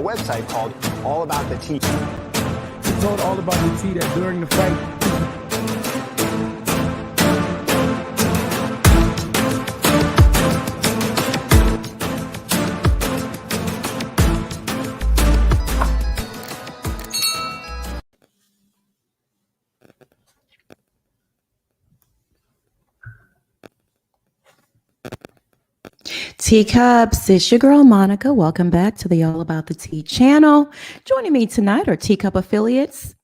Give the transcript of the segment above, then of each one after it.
website called All About the Tea. He told All About the Tea that during the fight, Teacups, it's your girl Monica. Welcome back to the All About the Tea channel. Joining me tonight are Teacup affiliates,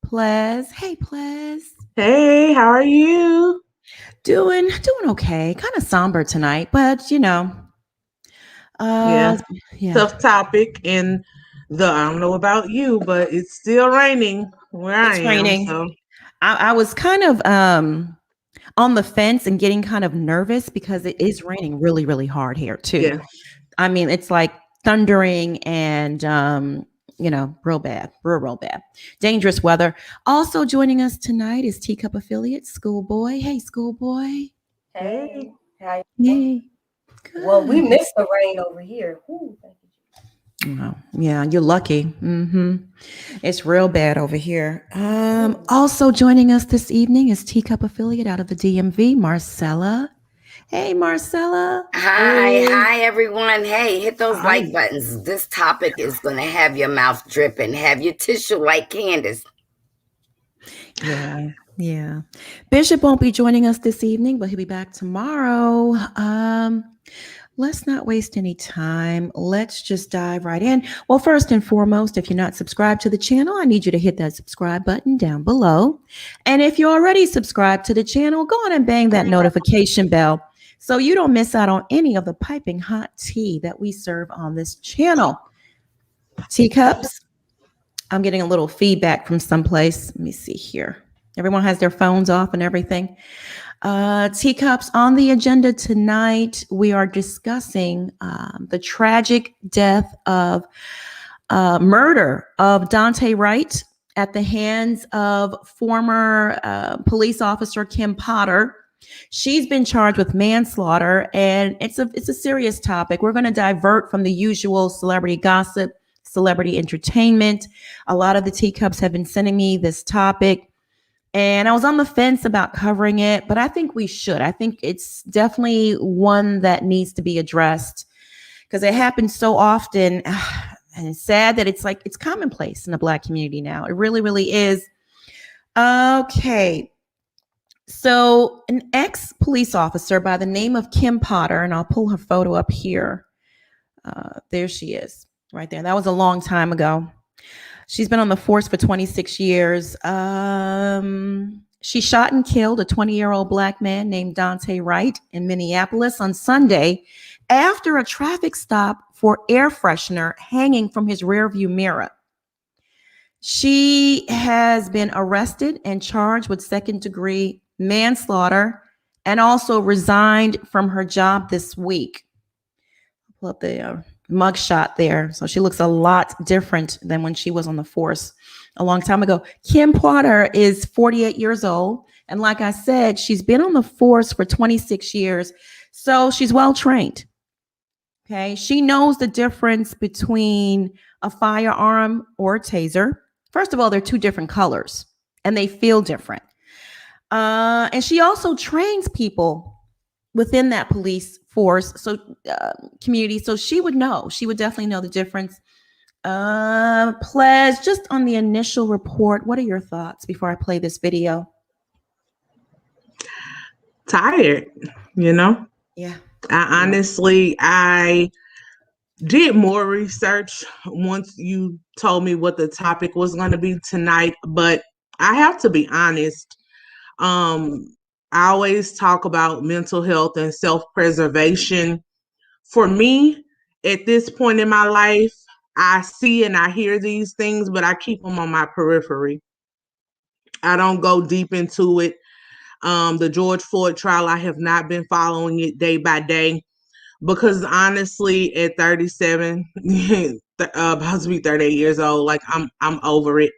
Plez. Hey, Plez. Hey, how are you? Doing okay. Kind of somber tonight, but you know. Yeah. Tough topic. And I don't know about you, but it's still raining where I am. It's raining. So. I was kind of on the fence and getting kind of nervous because it is raining really, really hard here too. Yeah. I mean, it's like thundering and real bad, real bad. Dangerous weather. Also joining us tonight is Teacup affiliate Schoolboy. Hey, Schoolboy. Hey. How Hey. Good. Well, we missed the rain over here. Ooh, thank you. Oh, yeah, you're lucky. It's real bad over here. Also joining us this evening is Teacup affiliate out of the DMV, Marcella. Hey, Marcella. Hi, everyone. Hey, hit those like buttons. This topic is going to have your mouth dripping, have your tissue like Candace. Yeah. Bishop won't be joining us this evening, but he'll be back tomorrow. Let's not waste any time. Let's just dive right in. Well, first and foremost, if you're not subscribed to the channel, I need you to hit that subscribe button down below. And if you're already subscribed to the channel, go on and bang that notification bell so you don't miss out on any of the piping hot tea that we serve on this channel. Teacups, I'm getting a little feedback from someplace. Let me see here. Everyone has their phones off and everything. Teacups, on the agenda tonight, we are discussing the tragic death of murder of Daunte Wright at the hands of former police officer Kim Potter. She's been charged with manslaughter, and it's a serious topic. We're going to divert from the usual celebrity gossip, celebrity entertainment. A lot of the Teacups have been sending me this topic. And I was on the fence about covering it, but I think we should. I think it's definitely one that needs to be addressed because it happens so often. And it's sad that it's commonplace in the Black community now. It really, really is. Okay. So an ex-police officer by the name of Kim Potter, and I'll pull her photo up here. There she is right there. That was a long time ago. She's been on the force for 26 years. She shot and killed a 20-year-old Black man named Daunte Wright in Minneapolis on Sunday after a traffic stop for air freshener hanging from his rearview mirror. She has been arrested and charged with second-degree manslaughter and also resigned from her job this week. I'll pull up the mugshot there. So she looks a lot different than when she was on the force a long time ago. Kim Potter is 48 years old. And like I said, she's been on the force for 26 years. So she's well trained. Okay. She knows the difference between a firearm or a taser. First of all, they're two different colors and they feel different. And she also trains people within that police force, so community. So she would definitely know the difference. Plez, just on the initial report, what are your thoughts before I play this video? Tired, Yeah. I did more research once you told me what the topic was going to be tonight, but I have to be honest. I always talk about mental health and self-preservation. For me, at this point in my life, I see and I hear these things, but I keep them on my periphery. I don't go deep into it. The George Floyd trial, I have not been following it day by day because honestly, at 37, about to be 38 years old, like I'm over it.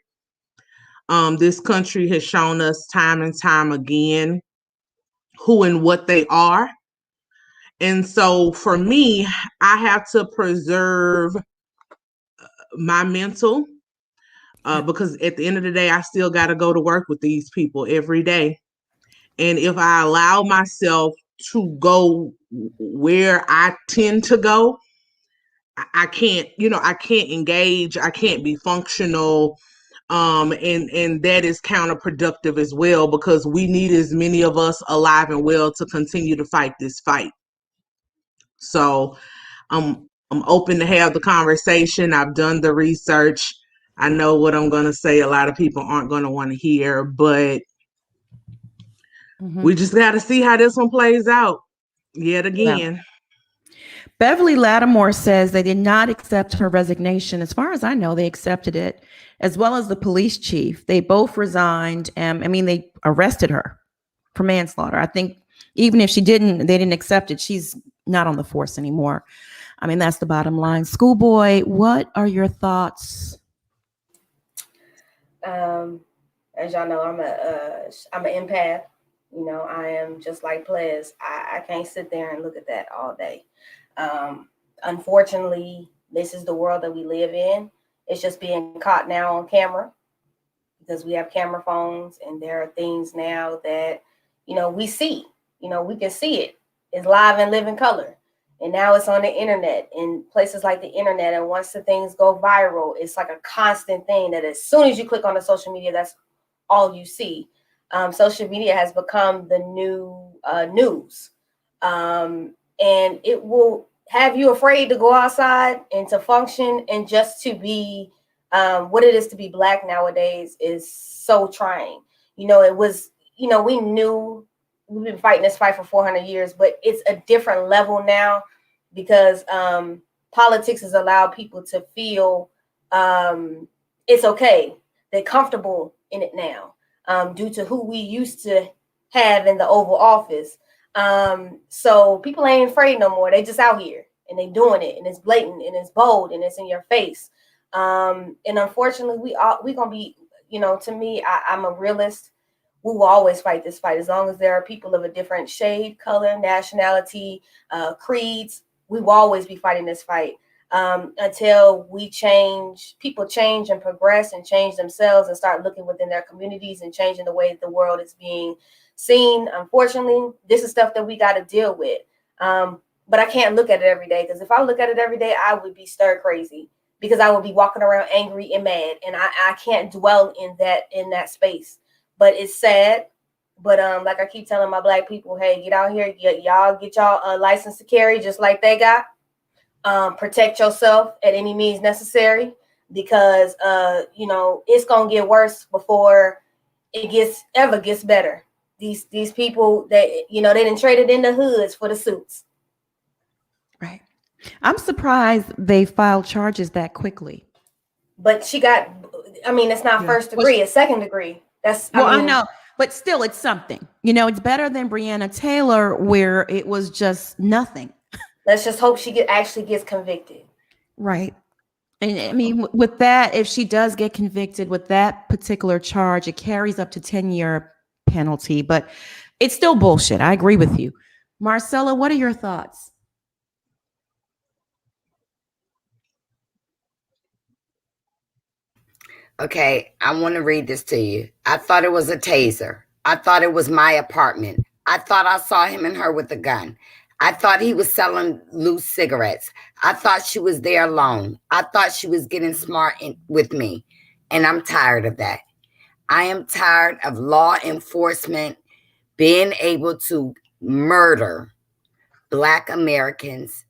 This country has shown us time and time again who and what they are. And so for me, I have to preserve my mental, because at the end of the day, I still got to go to work with these people every day. And if I allow myself to go where I tend to go, I can't, I can't engage, I can't be functional. And that is counterproductive as well, because we need as many of us alive and well to continue to fight this fight. So I'm open to have the conversation. I've done the research. I know what I'm going to say. A lot of people aren't going to want to hear, but we just got to see how this one plays out yet again. Yeah. Beverly Lattimore says they did not accept her resignation. As far as I know, they accepted it, as well as the police chief. They both resigned. They arrested her for manslaughter. I think even if they didn't accept it, she's not on the force anymore. That's the bottom line. Schoolboy, what are your thoughts? As y'all know, I'm an empath. I am just like Ples. I can't sit there and look at that all day. Unfortunately, this is the world that we live in. It's just being caught now on camera because we have camera phones, and there are things now that, we see, we can see it. It's live and live in color. And now it's on the internet and places like the internet. And once the things go viral, it's like a constant thing that as soon as you click on the social media, that's all you see. Social media has become the new news. And it will have you afraid to go outside and to function, and just to be what it is to be Black nowadays is so trying. It was, we knew we've been fighting this fight for 400 years, but it's a different level now because politics has allowed people to feel it's okay. They're comfortable in it now due to who we used to have in the Oval Office. So people ain't afraid no more. They just out here and they doing it, and it's blatant and it's bold and it's in your face. And unfortunately, we gonna be, to me, I'm a realist. We will always fight this fight as long as there are people of a different shade, color, nationality, creeds. We will always be fighting this fight until people change and progress and change themselves and start looking within their communities and changing the way the world is being seen. Unfortunately, this is stuff that we got to deal with. But I can't look at it every day, because if I look at it every day, I would be stir crazy, because I would be walking around angry and mad, and I can't dwell in that space. But it's sad. But like I keep telling my Black people, hey, get out here, y'all get y'all license to carry just like they got. Protect yourself at any means necessary, because it's gonna get worse before it ever gets better. These people that they didn't trade it in the hoods for the suits. Right. I'm surprised they filed charges that quickly. But she got, it's not first degree, it's second degree. I know, but still, it's something. It's better than Breonna Taylor, where it was just nothing. Let's just hope she actually gets convicted. Right. And with that, if she does get convicted with that particular charge, it carries up to 10-year penalty, but it's still bullshit. I agree with you. Marcella, what are your thoughts? Okay, I want to read this to you. I thought it was a taser. I thought it was my apartment. I thought I saw him and her with a gun. I thought he was selling loose cigarettes. I thought she was there alone. I thought she was getting smart with me. And I'm tired of that. I am tired of law enforcement being able to murder Black Americans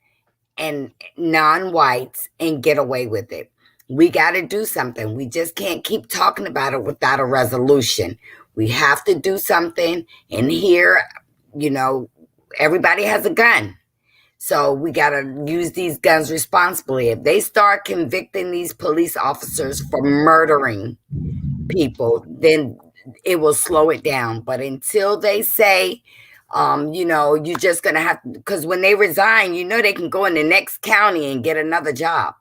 and non-whites and get away with it. We got to do something. We just can't keep talking about it without a resolution. We have to do something. And here, everybody has a gun. So we got to use these guns responsibly. If they start convicting these police officers for murdering people, then it will slow it down. But until they say, you're just going to have to, because when they resign, they can go in the next county and get another job.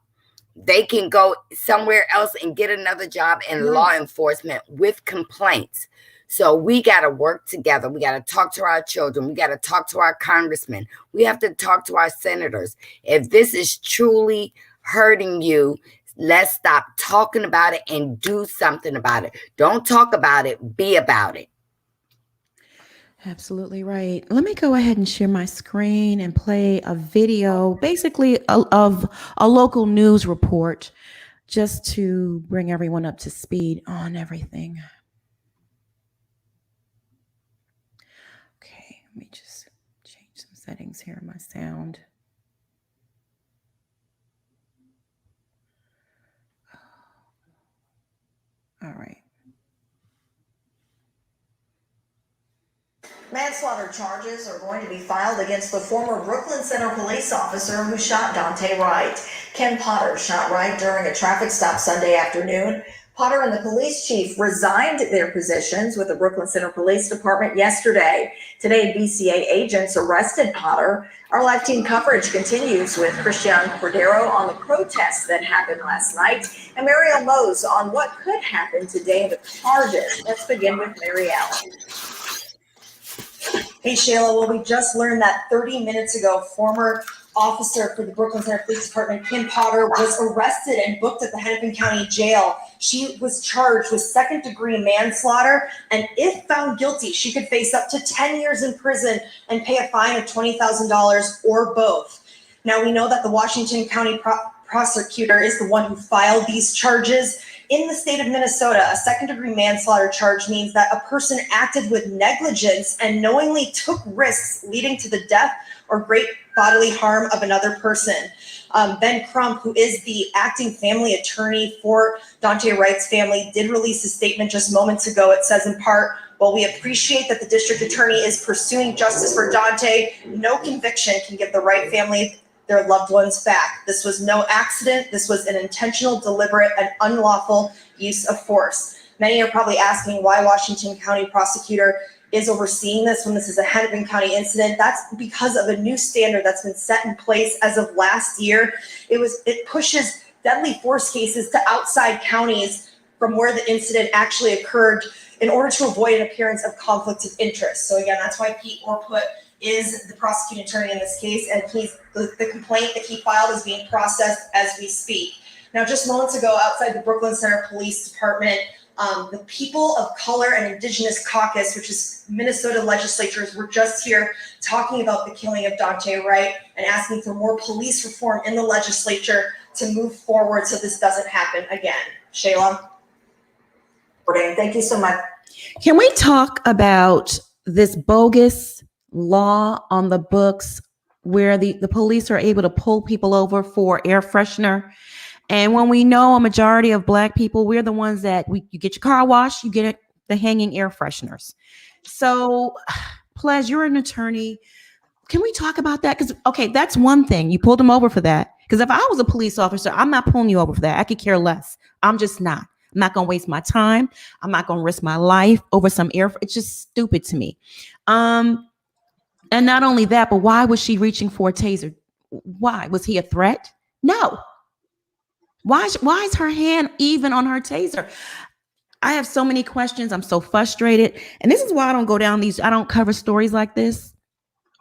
They can go somewhere else and get another job in law enforcement with complaints. So we got to work together. We got to talk to our children. We got to talk to our congressmen. We have to talk to our senators. If this is truly hurting you, Let's stop talking about it and do something about it. Don't talk about it, be about it. Absolutely right. Let me go ahead and share my screen and play a video, basically of a local news report, just to bring everyone up to speed on everything. Okay, let me just change some settings here in my sound. All right. Manslaughter charges are going to be filed against the former Brooklyn Center police officer who shot Daunte Wright. Ken Potter shot Wright during a traffic stop Sunday afternoon. Potter and the police chief resigned their positions with the Brooklyn Center Police Department yesterday. Today, BCA agents arrested Potter. Our live team coverage continues with Christian Cordero on the protests that happened last night and Marielle Mose on what could happen today in the charges. Let's begin with Marielle. Hey, Shayla, well, we just learned that 30 minutes ago, former officer for the Brooklyn Center Police Department, Kim Potter, was arrested and booked at the Hennepin County Jail. She was charged with second-degree manslaughter, and if found guilty, she could face up to 10 years in prison and pay a fine of $20,000 or both. Now, we know that the Washington County prosecutor is the one who filed these charges. In the state of Minnesota, a second-degree manslaughter charge means that a person acted with negligence and knowingly took risks leading to the death or great bodily harm of another person. Ben Crump, who is the acting family attorney for Daunte Wright's family, did release a statement just moments ago. It says in part, "While we appreciate that the district attorney is pursuing justice for Daunte, no conviction can give the Wright family their loved ones back. This was no accident. This was an intentional, deliberate, and unlawful use of force." Many are probably asking why Washington County prosecutor is overseeing this when this is a Hennepin County incident. That's because of a new standard that's been set in place as of last year. It pushes deadly force cases to outside counties from where the incident actually occurred in order to avoid an appearance of conflict of interest. So again, that's why Pete Orput is the prosecuting attorney in this case, and the complaint that he filed is being processed as we speak. Now, just moments ago, outside the Brooklyn Center Police Department, the People of Color and Indigenous Caucus, which is Minnesota legislatures, were just here talking about the killing of Daunte Wright and asking for more police reform in the legislature to move forward so this doesn't happen again. Shayla? Thank you so much. Can we talk about this bogus law on the books where the police are able to pull people over for air freshener? And when we know a majority of Black people, we're the ones that you get your car washed, you get the hanging air fresheners. So, Ples, you're an attorney. Can we talk about that? Because, okay, that's one thing. You pulled them over for that. Because if I was a police officer, I'm not pulling you over for that. I could care less. I'm just not. I'm not going to waste my time. I'm not going to risk my life over some air. It's just stupid to me. And not only that, but why was she reaching for a taser? Why? Was he a threat? No. Why is her hand even on her taser? I have so many questions. I'm so frustrated. And this is why I don't cover stories like this,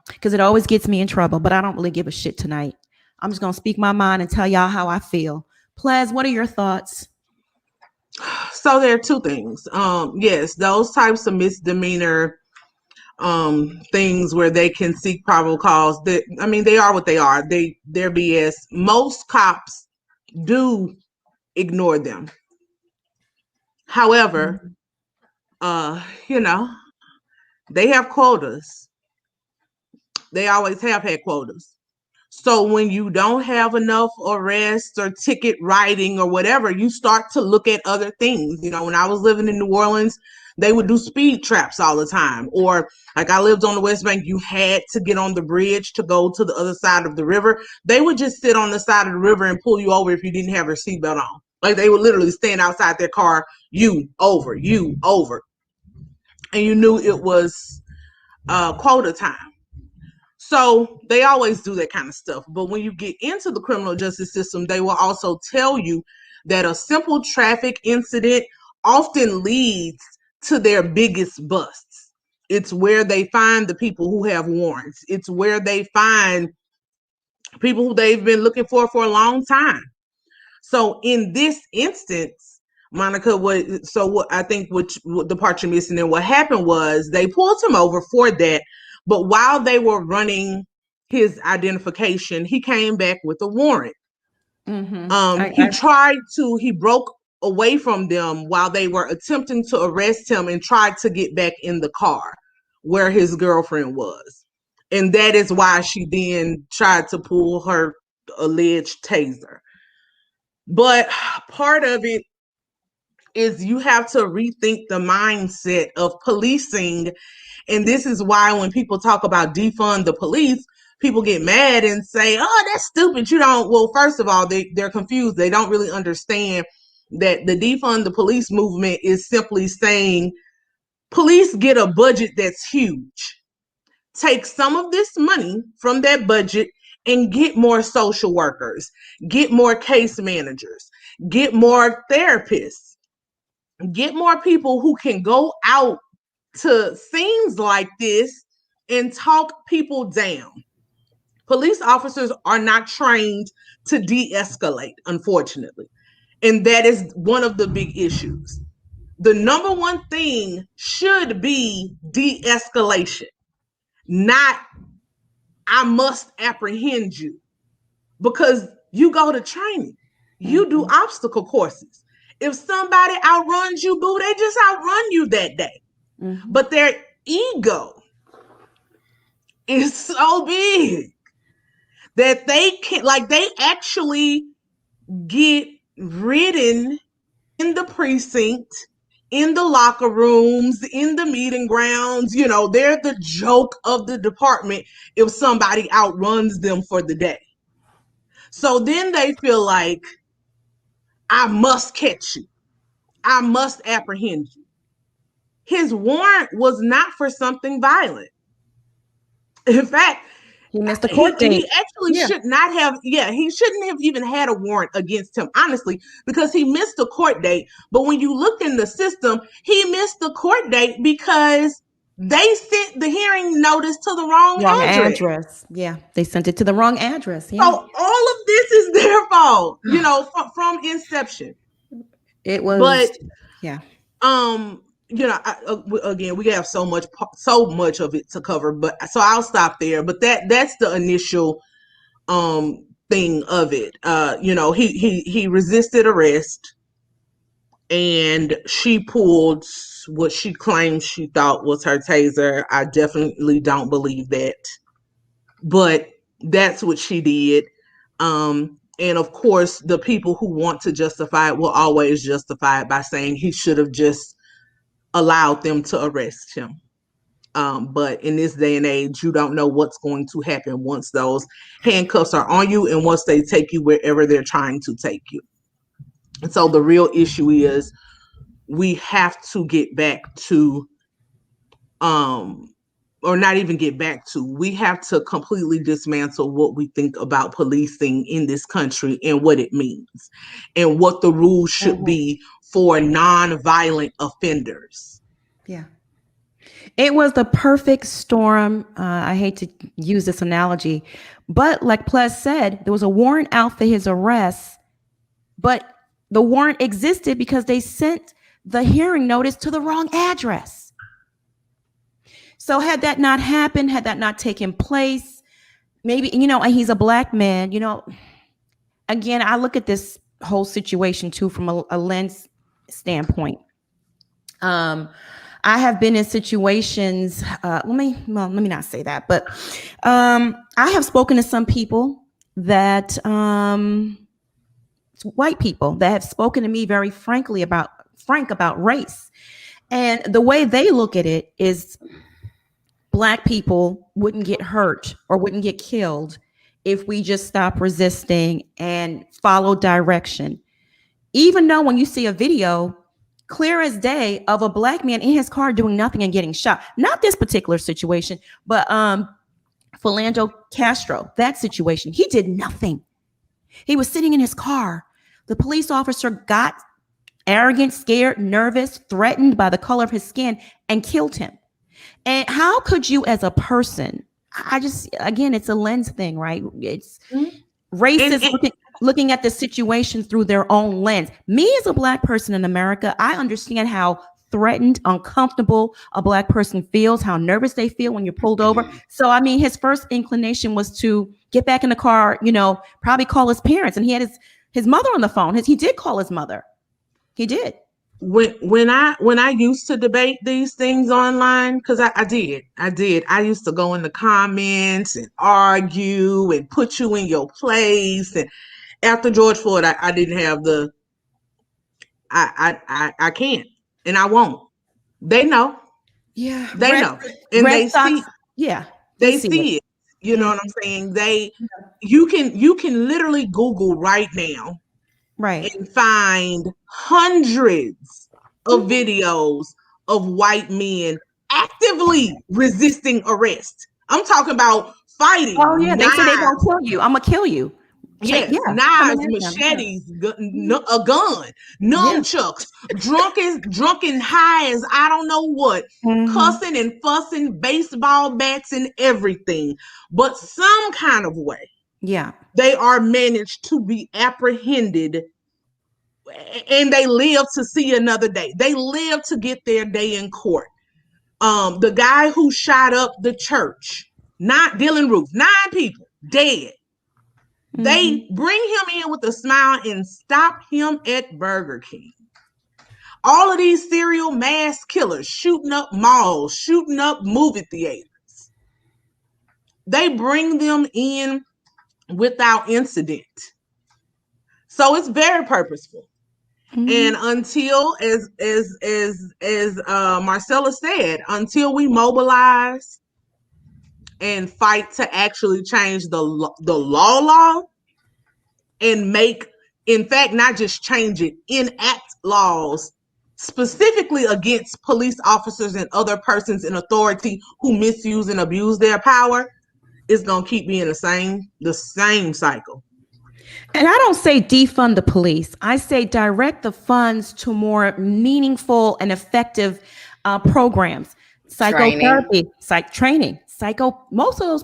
because it always gets me in trouble, but I don't really give a shit tonight. I'm just going to speak my mind and tell y'all how I feel. Plez, what are your thoughts? So there are two things. Yes, those types of misdemeanor things where they can seek probable cause, they are what they are. They're BS. Most cops do ignore them. However, they have quotas. They always have had quotas. So when you don't have enough arrests or ticket writing or whatever, you start to look at other things. When I was living in New Orleans, they would do speed traps all the time. Or like I lived on the West Bank, you had to get on the bridge to go to the other side of the river. They would just sit on the side of the river and pull you over if you didn't have your seatbelt on. Like they would literally stand outside their car, you over. And you knew it was quota time. So they always do that kind of stuff. But when you get into the criminal justice system, they will also tell you that a simple traffic incident often leads to their biggest busts. It's where they find the people who have warrants. It's where they find people who they've been looking for a long time. So in this instance, Monica, what I think what the part you're missing and what happened was they pulled him over for that, but while they were running his identification, he came back with a warrant. He broke away from them while they were attempting to arrest him and tried to get back in the car where his girlfriend was. And that is why she then tried to pull her alleged taser. But part of it is you have to rethink the mindset of policing. And this is why when people talk about defund the police, people get mad and say, oh, that's stupid. Well, first of all, they're confused. They don't really understand that the defund the police movement is simply saying police get a budget that's huge. Take some of this money from that budget and get more social workers, get more case managers, get more therapists, get more people who can go out to scenes like this and talk people down. Police officers are not trained to de-escalate, unfortunately. And that is one of the big issues. The number one thing should be de-escalation, not I must apprehend you, because you go to training, you do obstacle courses. If somebody outruns you, boo, they just outrun you that day. But their ego is so big that they actually get ridden in the precinct, in the locker rooms, in the meeting grounds. They're the joke of the department if somebody outruns them for the day. So then they feel like, I must catch you. I must apprehend you. His warrant was not for something violent. In fact, he missed a court date. He actually should not have. Yeah, he shouldn't have even had a warrant against him, honestly, because he missed a court date. But when you look in the system, he missed the court date because they sent the hearing notice to the wrong address. Yeah, they sent it to the wrong address. Yeah. So all of this is their fault, from inception. It was. But yeah. Again, we have so much of it to cover, but so I'll stop there. But that's the initial thing of it. He resisted arrest, and she pulled what she claimed she thought was her taser. I definitely don't believe that, but that's what she did. And of course, the people who want to justify it will always justify it by saying he should have just allowed them to arrest him. But in this day and age, you don't know what's going to happen once those handcuffs are on you and once they take you wherever they're trying to take you. And so the real issue is we have to get back to, or not even get back to, we have to completely dismantle what we think about policing in this country and what it means and what the rules should be for non-violent offenders. Yeah. It was the perfect storm. I hate to use this analogy, but like Ples said, there was a warrant out for his arrest, but the warrant existed because they sent the hearing notice to the wrong address. So had that not happened, had that not taken place, maybe, and he's a black man, again, I look at this whole situation too from a lens standpoint. I have been in situations, let me not say that, but I have spoken to some people that, white people that have spoken to me very frank about race. And the way they look at it is Black people wouldn't get hurt or wouldn't get killed if we just stop resisting and follow direction. Even though when you see a video clear as day of a Black man in his car doing nothing and getting shot, not this particular situation, but Philando Castro, that situation, he did nothing. He was sitting in his car. The police officer got arrogant, scared, nervous, threatened by the color of his skin and killed him. And how could you as a person, again, it's a lens thing, right? It's racist. looking at the situation through their own lens. Me as a Black person in America, I understand how threatened, uncomfortable a Black person feels, how nervous they feel when you're pulled over. So, I mean, his first inclination was to get back in the car, probably call his parents. And he had his mother on the phone. He did call his mother. He did. When I used to debate these things online, because I did. I used to go in the comments and argue and put you in your place. And after George Floyd, I didn't have I can't, and I won't. They know. Yeah. They know. And they see. Yeah. They see it. You know what I'm saying? You can literally Google right now. Right. And find hundreds of videos of white men actively resisting arrest. I'm talking about fighting. Oh yeah, they say they're gonna kill you. I'm gonna kill you. Yes, yeah, knives, machetes, a gun, nunchucks, drunken high as I don't know what, cussing and fussing, baseball bats and everything. But some kind of way, they are managed to be apprehended, and they live to see another day. They live to get their day in court. The guy who shot up the church, not Dylan Roof, 9 people dead. They bring him in with a smile and stop him at Burger King. All of these serial mass killers shooting up malls, shooting up movie theaters. They bring them in without incident. So it's very purposeful. And until, as Marcella said, until we mobilize and fight to actually change the law, and make, in fact, not just change it, enact laws specifically against police officers and other persons in authority who misuse and abuse their power, it's gonna keep being the same cycle. And I don't say defund the police. I say direct the funds to more meaningful and effective programs, psychotherapy, training. Most of those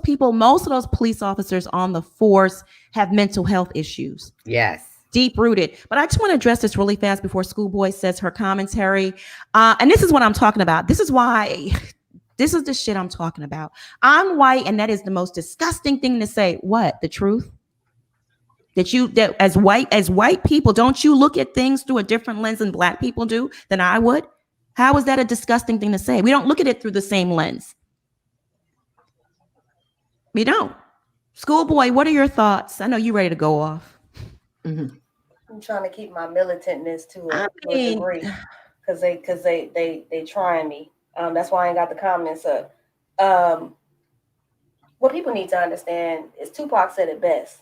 police officers on the force have mental health issues. Yes. Deep rooted. But I just want to address this really fast before Schoolboy says her commentary. And this is what I'm talking about. This is the shit I'm talking about. I'm white, and that is the most disgusting thing to say. What? The truth? That as white people, don't you look at things through a different lens than Black people do than I would? How is that a disgusting thing to say? We don't look at it through the same lens. We don't. Schoolboy, what are your thoughts? I know you're ready to go off. I'm trying to keep my militantness to a degree because they trying me. That's why I ain't got the comments up. What people need to understand is Tupac said it best.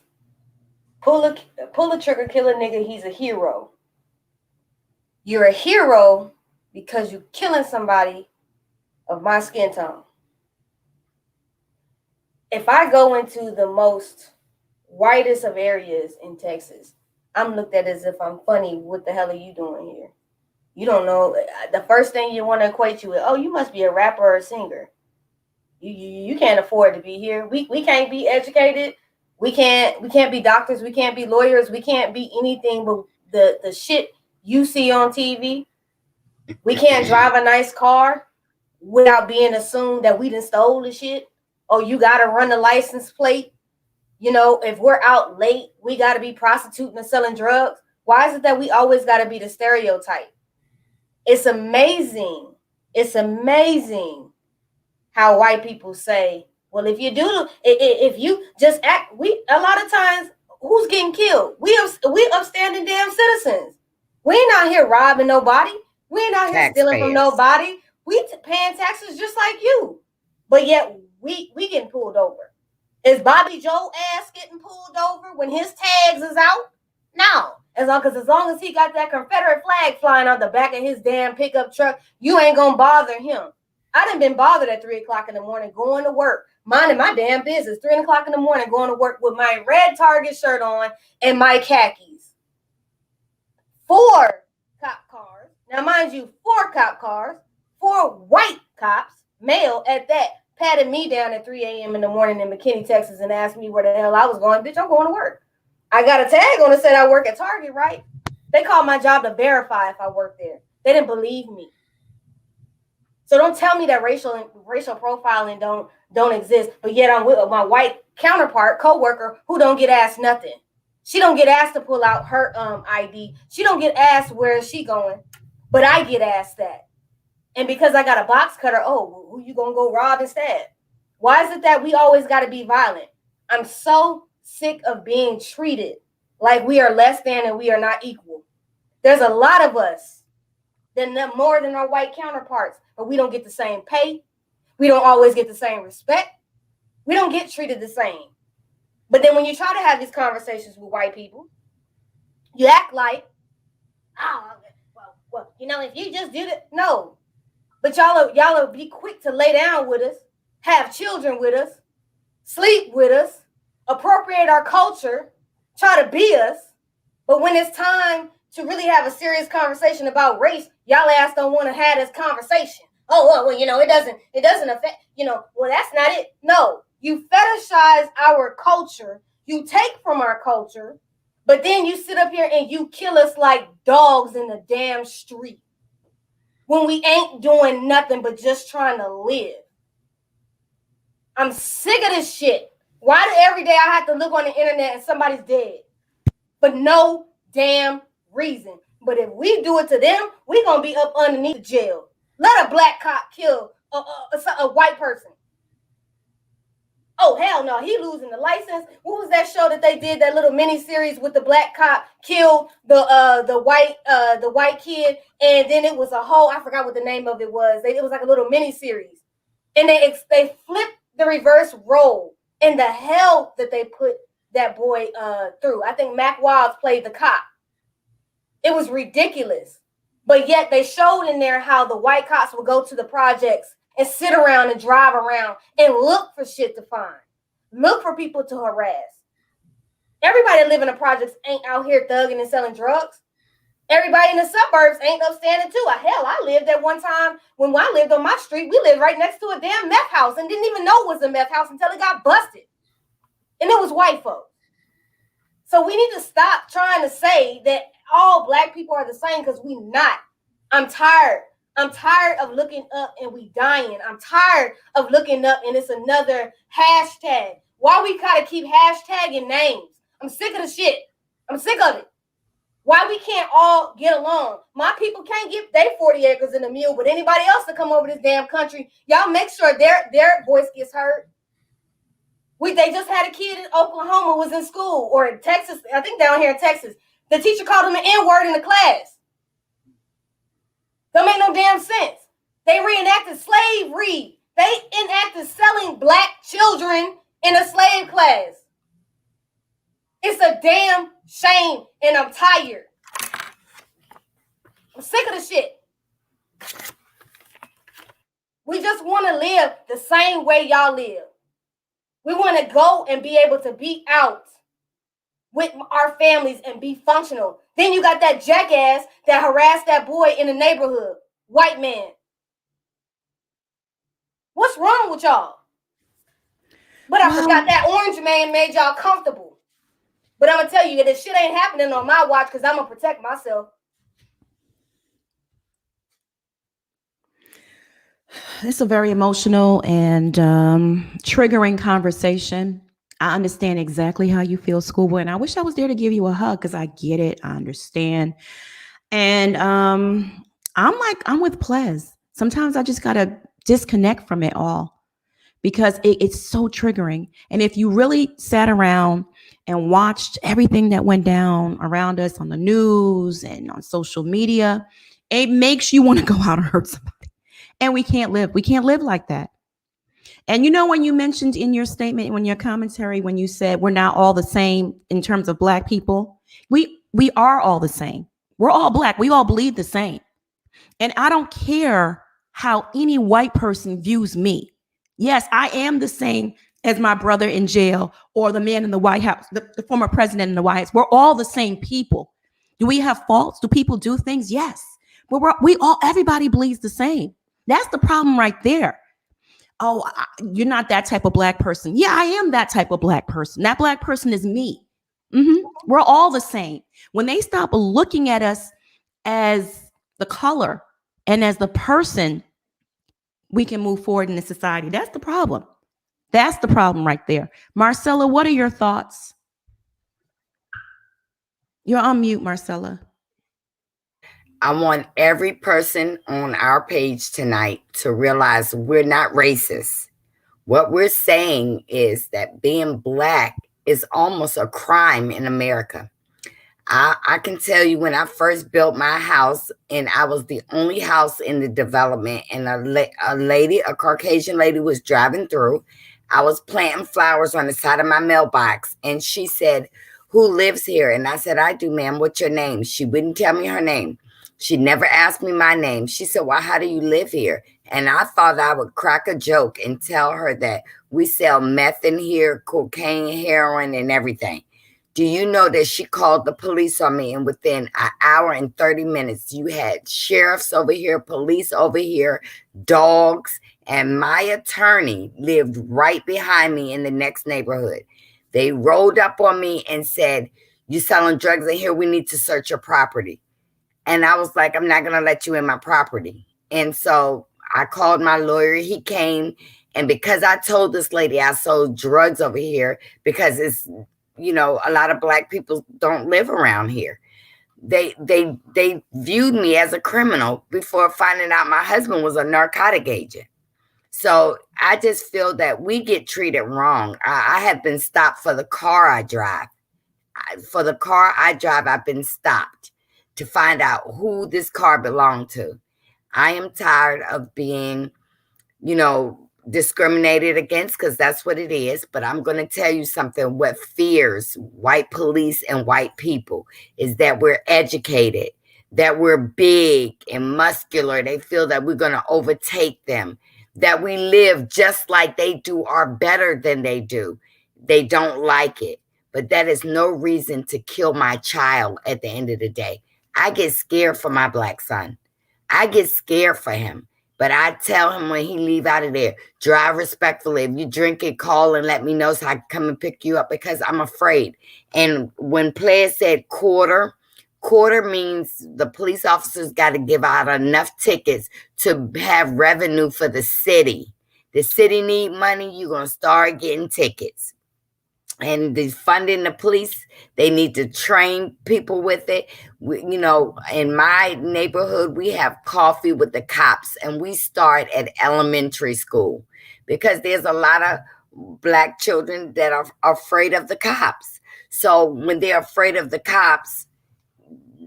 Pull a trigger, kill a nigga, he's a hero. You're a hero because you're killing somebody of my skin tone. If I go into the most whitest of areas in Texas, I'm looked at as if I'm funny. What the hell are you doing here? You don't know. The first thing you want to equate you with, oh, you must be a rapper or a singer. You can't afford to be here. We can't be educated. We can't be doctors. We can't be lawyers. We can't be anything but the shit you see on TV. We can't drive a nice car without being assumed that we done stole the shit. Oh, you got to run the license plate. You know, if we're out late, we got to be prostituting and selling drugs. Why is it that we always got to be the stereotype? It's amazing. It's amazing how white people say, well, if you just act, a lot of times, who's getting killed? We upstanding damn citizens. We ain't out here robbing nobody. We ain't out here stealing from nobody. We paying taxes just like you. But yet we getting pulled over. Is Bobby Joe ass getting pulled over when his tags is out? No. As long as he got that Confederate flag flying on the back of his damn pickup truck, you ain't gonna bother him. I done been bothered at 3 o'clock in the morning going to work, minding my damn business. 3 o'clock in the morning going to work with my red Target shirt on and my khakis. 4 cop cars. Now, mind you, 4 cop cars, 4 white cops, male at that, patted me down at 3 a.m. in the morning in McKinney, Texas, and asked me where the hell I was going. Bitch, I'm going to work. I got a tag on it said I work at Target, right? They called my job to verify if I work there. They didn't believe me. So don't tell me that racial profiling don't exist, but yet I'm with my white counterpart, coworker, who don't get asked nothing. She don't get asked to pull out her ID. She don't get asked where is she going, but I get asked that. And because I got a box cutter, oh, who you gonna go rob instead? Why is it that we always got to be violent? I'm so sick of being treated like we are less than and we are not equal. There's a lot of us more than our white counterparts, but we don't get the same pay. We don't always get the same respect. We don't get treated the same. But then when you try to have these conversations with white people, you act like, oh, well, you know, if you just do that, no. But y'all will be quick to lay down with us, have children with us, sleep with us, appropriate our culture, try to be us. But when it's time to really have a serious conversation about race, y'all ass don't want to have this conversation. Oh, well, you know, it doesn't affect, you know, well, that's not it. No, you fetishize our culture. You take from our culture, but then you sit up here and you kill us like dogs in the damn street when we ain't doing nothing but just trying to live. I'm sick of this shit. Why do every day I have to look on the internet and somebody's dead? But no damn reason. But if we do it to them, we gonna be up underneath the jail. Let a black cop kill a white person. Oh, hell no, he losing the license. What was that show that they did, that little mini series with the black cop killed the white kid, and then it was a whole, I forgot what the name of it was. It was like a little mini series, and they flipped the reverse role and the hell that they put that boy through. I think Mac Wilds played the cop. It was ridiculous. But yet they showed in there how the white cops would go to the projects and sit around and drive around and look for shit to find. Look for people to harass. Everybody that live in the projects ain't out here thugging and selling drugs. Everybody in the suburbs ain't upstanding too. Hell, I lived at one time when I lived on my street. We lived right next to a damn meth house and didn't even know it was a meth house until it got busted. And it was white folks. So we need to stop trying to say that all black people are the same, because we not. I'm tired. I'm tired of looking up and we dying. I'm tired of looking up and it's another hashtag. Why we gotta keep hashtagging names? I'm sick of the shit. I'm sick of it. Why we can't all get along? My people can't get their 40 acres in a mule, but anybody else to come over this damn country, y'all make sure their voice gets heard. They just had a kid in Oklahoma was in school, or in Texas, I think down here in Texas. The teacher called him an N-word in the class. Don't make no damn sense. They reenacted slavery. They enacted selling black children in a slave class. It's a damn shame, and I'm tired. I'm sick of the shit. We just want to live the same way y'all live. We want to go and be able to be out with our families and be functional. Then you got that jackass that harassed that boy in the neighborhood, white man. What's wrong with y'all? But I forgot that orange man made y'all comfortable. But I'm going to tell you, this shit ain't happening on my watch, because I'm going to protect myself. It's a very emotional and triggering conversation. I understand exactly how you feel, Schoolboy, and I wish I was there to give you a hug, because I get it. I understand. And I'm with Plez. Sometimes I just got to disconnect from it all, because it's so triggering. And if you really sat around and watched everything that went down around us on the news and on social media, it makes you want to go out and hurt somebody. And we can't live like that. And you know, when you mentioned in your statement, when your commentary, when you said we're not all the same in terms of black people, we are all the same. We're all black. We all bleed the same. And I don't care how any white person views me. Yes, I am the same as my brother in jail, or the man in the White House, the former president in the White House. We're all the same people. Do we have faults? Do people do things? Yes. But everybody bleeds the same. That's the problem right there. Oh, you're not that type of black person. Yeah, I am that type of black person. That black person is me. We're all the same. When they stop looking at us as the color and as the person, we can move forward in the society. That's the problem. That's the problem right there. Marcella, what are your thoughts? You're on mute, Marcella. I want every person on our page tonight to realize we're not racist. What we're saying is that being Black is almost a crime in America. I can tell you when I first built my house and I was the only house in the development and a Caucasian lady was driving through. I was planting flowers on the side of my mailbox and she said, "Who lives here?" And I said, "I do, ma'am. What's your name?" She wouldn't tell me her name. She never asked me my name. She said, "Well, how do you live here?" And I thought I would crack a joke and tell her that we sell meth in here, cocaine, heroin, and everything. Do you know that she called the police on me, and within an hour and 30 minutes, you had sheriffs over here, police over here, dogs, and my attorney lived right behind me in the next neighborhood. They rolled up on me and said, "You selling drugs in here? We need to search your property." And I was like, "I'm not going to let you in my property." And so I called my lawyer. He came. And because I told this lady I sold drugs over here, because it's, you know, a lot of Black people don't live around here. They viewed me as a criminal before finding out my husband was a narcotic agent. So I just feel that we get treated wrong. I have been stopped for the car I drive. For the car I drive, I've been stopped to find out who this car belonged to. I am tired of being, you know, discriminated against, because that's what it is. But I'm going to tell you something. What fears white police and white people is that we're educated, that we're big and muscular. They feel that we're going to overtake them, that we live just like they do or better than they do. They don't like it. But that is no reason to kill my child at the end of the day. I get scared for my Black son. I get scared for him. But I tell him when he leave out of there, drive respectfully. If you drink it, call and let me know so I can come and pick you up, because I'm afraid. And when players said quarter means the police officers got to give out enough tickets to have revenue for the city. The city need money. You're going to start getting tickets. And defunding the police, they need to train people with it. You know, in my neighborhood, we have coffee with the cops, and we start at elementary school because there's a lot of Black children that are afraid of the cops. So when they're afraid of the cops,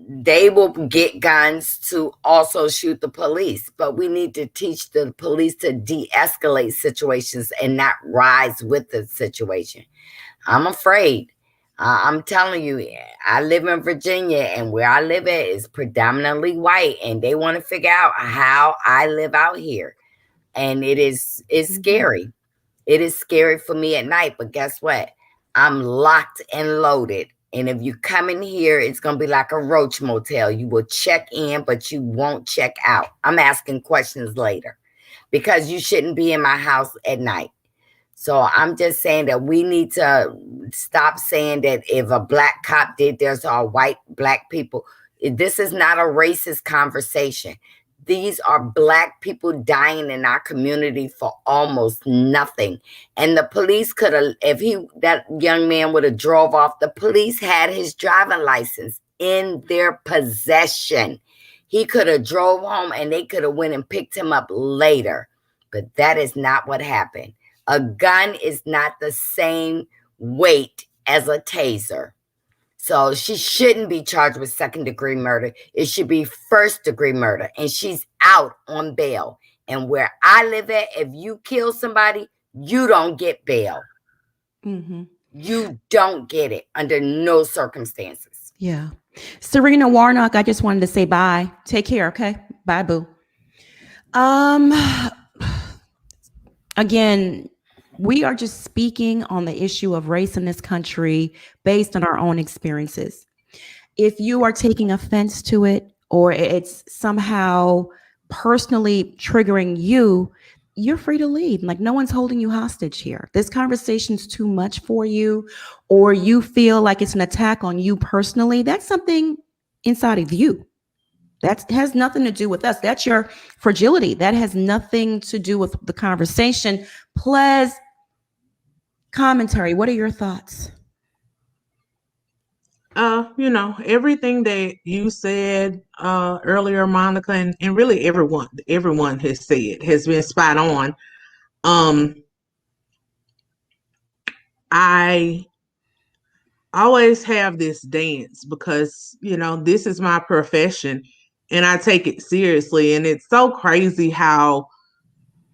they will get guns to also shoot the police. But we need to teach the police to de-escalate situations and not rise with the situation. I'm afraid. I'm telling you, I live in Virginia, and where I live at is predominantly white, and they want to figure out how I live out here. And it's scary. It is scary for me at night, but guess what? I'm locked and loaded. And if you come in here, it's going to be like a roach motel. You will check in, but you won't check out. I'm asking questions later because you shouldn't be in my house at night. So I'm just saying that we need to stop saying that if a Black cop did this to all white Black people. This is not a racist conversation. These are Black people dying in our community for almost nothing. And the police could have, that young man would have drove off, the police had his driving license in their possession. He could have drove home and they could have went and picked him up later. But that is not what happened. A gun is not the same weight as a taser. So she shouldn't be charged with second-degree murder. It should be first-degree murder. And she's out on bail. And where I live at, if you kill somebody, you don't get bail. Mm-hmm. You don't get it under no circumstances. Yeah. Serena Warnock, I just wanted to say bye. Take care, okay? Bye, boo. Again, we are just speaking on the issue of race in this country based on our own experiences. If you are taking offense to it, or it's somehow personally triggering you, you're free to leave. Like, no one's holding you hostage here. This conversation's too much for you, or you feel like it's an attack on you personally. That's something inside of you. That has nothing to do with us. That's your fragility. That has nothing to do with the conversation. Plus, commentary. What are your thoughts? Everything that you said earlier, Monica, and really everyone has said has been spot on. I always have this dance because, this is my profession and I take it seriously. And it's so crazy how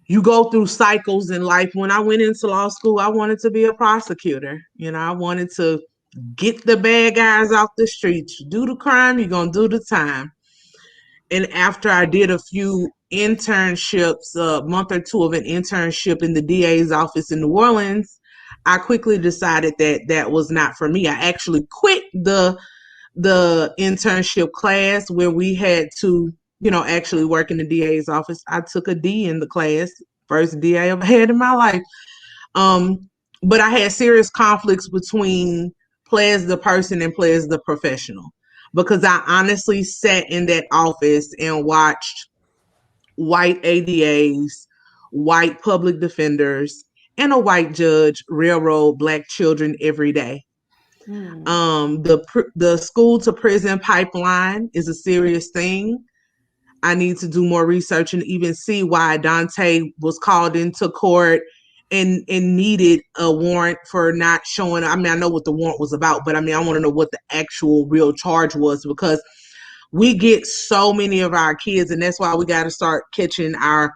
you go through cycles in life. When I went into law school, I wanted to be a prosecutor. I wanted to get the bad guys off the streets. You do the crime, you're going to do the time. And after I did a few internships, a month or two of an internship in the DA's office in New Orleans, I quickly decided that that was not for me. I actually quit the internship class where we had to, actually work in the DA's office. I took a D in the class, first DA I've had in my life. But I had serious conflicts between play as the person and play as the professional, because I honestly sat in that office and watched white ADAs, white public defenders, and a white judge railroad Black children every day. The school to prison pipeline is a serious thing. I need to do more research and even see why Daunte was called into court and needed a warrant for not showing. I mean, I know what the warrant was about, but I want to know what the actual real charge was, because we get so many of our kids, and that's why we got to start catching our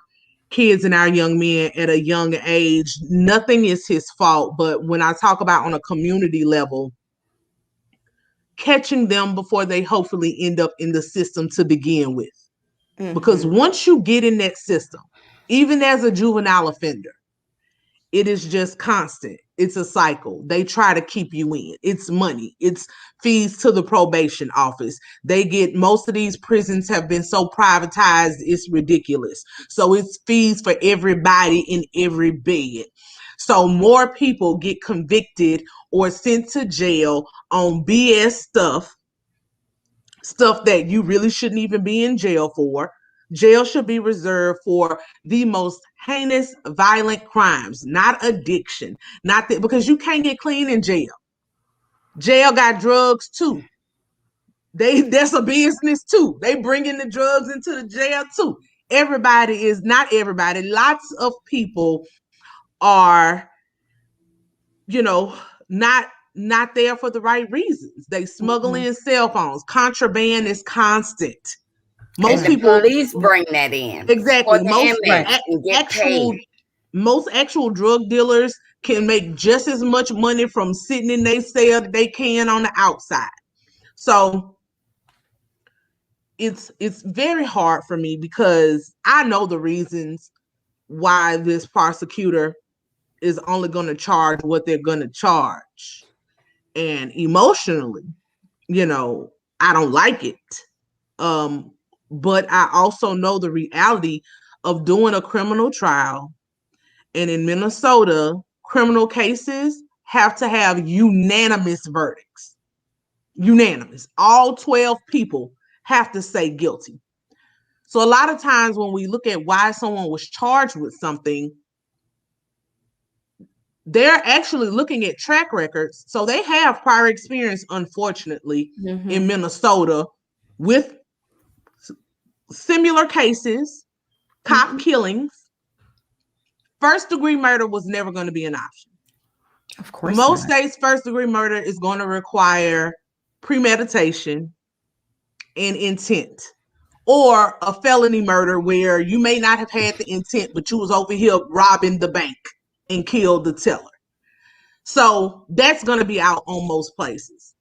kids and our young men at a young age. Nothing is his fault, but when I talk about on a community level, catching them before they hopefully end up in the system to begin with. Because once you get in that system, even as a juvenile offender, it is just constant. It's a cycle. They try to keep you in. It's money. It's fees to the probation office. Most of these prisons have been so privatized, it's ridiculous. So it's fees for everybody in every bed. So more people get convicted or sent to jail on BS stuff that you really shouldn't even be in jail for. Jail should be reserved for the most heinous, violent crimes, not addiction, because you can't get clean in jail. Jail got drugs too. That's a business too. They bring in the drugs into the jail too. Not everybody. Lots of people are, not there for the right reasons. They smuggle in cell phones. Contraband is constant. Most people, police bring that in. Exactly. Most actual drug dealers can make just as much money from sitting in their cell that they can on the outside. So it's very hard for me, because I know the reasons why this prosecutor is only going to charge what they're going to charge. And emotionally, I don't like it. But I also know the reality of doing a criminal trial. And in Minnesota, criminal cases have to have unanimous verdicts. Unanimous. All 12 people have to say guilty. So a lot of times when we look at why someone was charged with something, they're actually looking at track records. So they have prior experience, unfortunately, in Minnesota with similar cases, cop killings. First degree murder was never going to be an option. Of course. Most states, first degree murder is going to require premeditation and intent, or a felony murder where you may not have had the intent, but you was over here robbing the bank and killed the teller. So that's going to be out on most places.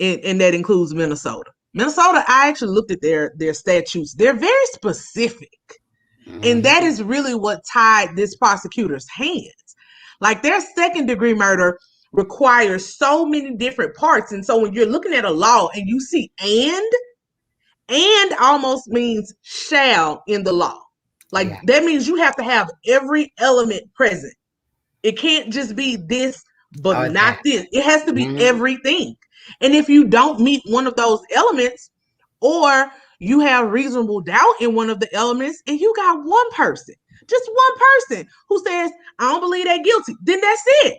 And that includes Minnesota. Minnesota, I actually looked at their statutes. They're very specific. And that is really what tied this prosecutor's hands. Like, their second degree murder requires so many different parts. And so when you're looking at a law and you see and almost means shall in the law. Like Yeah. that means you have to have every element present. It can't just be this, but Oh, not that. this. It has to be Mhm. everything. And if you don't meet one of those elements, or you have reasonable doubt in one of the elements, and you got one person, just one person who says, I don't believe they're guilty, then that's it.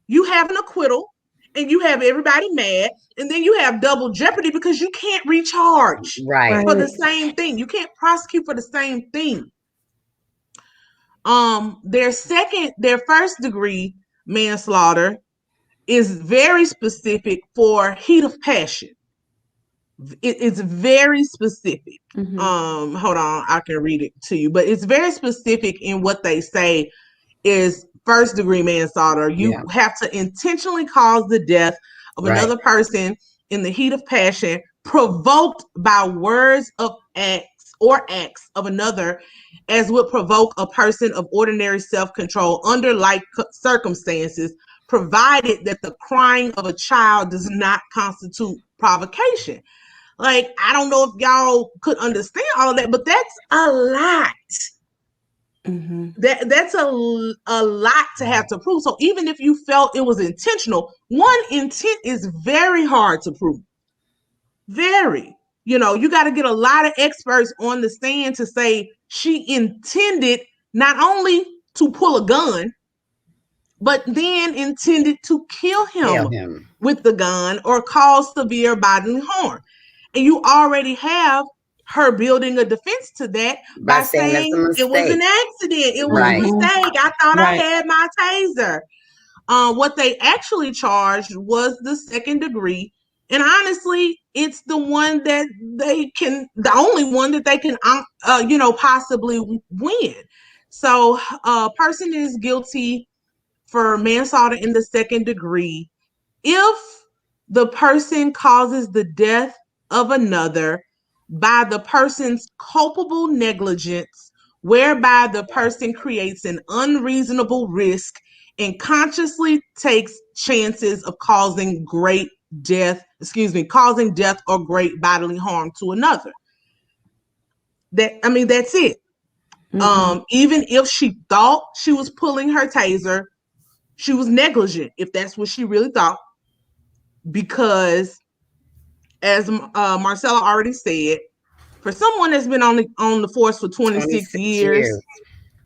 You have an acquittal and you have everybody mad, and then you have double jeopardy because you can't recharge Right. for the same thing. You can't prosecute for the same thing. Their first degree manslaughter is very specific for heat of passion. It's very specific. Hold on, I can read it to you, but it's very specific in what they say is first degree manslaughter. You have to intentionally cause the death of another person in the heat of passion, provoked by words of acts of another, as would provoke a person of ordinary self-control under like circumstances, provided that the crying of a child does not constitute provocation. Like, I don't know if y'all could understand all of that, but that's a lot. That's a lot to have to prove. So even if you felt it was intentional, one, intent is very hard to prove. Very. You know, you got to get a lot of experts on the stand to say she intended not only to pull a gun, but then intended to kill him with the gun or cause severe bodily harm. And you already have her building a defense to that by saying it was an accident. It was a mistake. I thought I had my taser. What they actually charged was the second degree. And honestly, it's the one that the only one that they can, possibly win. So a person is guilty for manslaughter in the second degree if the person causes the death of another by the person's culpable negligence, whereby the person creates an unreasonable risk and consciously takes chances of causing death or great bodily harm to another. That's it. Even if she thought she was pulling her taser, she was negligent, if that's what she really thought, because as Marcella already said, for someone that's been on the force for 26 years,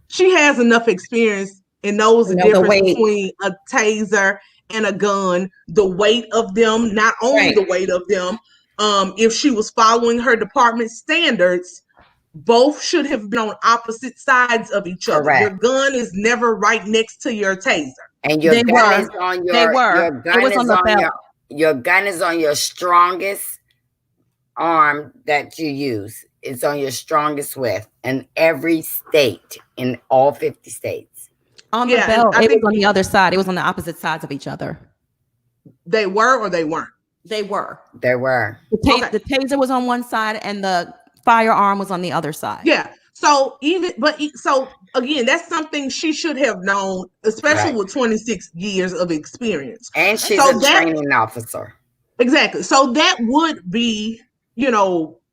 she has enough experience and knows the difference between a taser and a gun, the weight of them, not only the weight of them. If she was following her department standards, both should have been on opposite sides of each other. Your gun is never right next to your taser. And your gun is on your gun is on your strongest arm that you use. It's on your strongest with in every state, in all 50 states. On the belt, it was on the other side. It was on the opposite sides of each other. They were or they weren't? They were. They were. The taser was on one side and the firearm was on the other side. Yeah. So again, that's something she should have known, especially with 26 years of experience. And she's a training officer. Exactly. So that would be,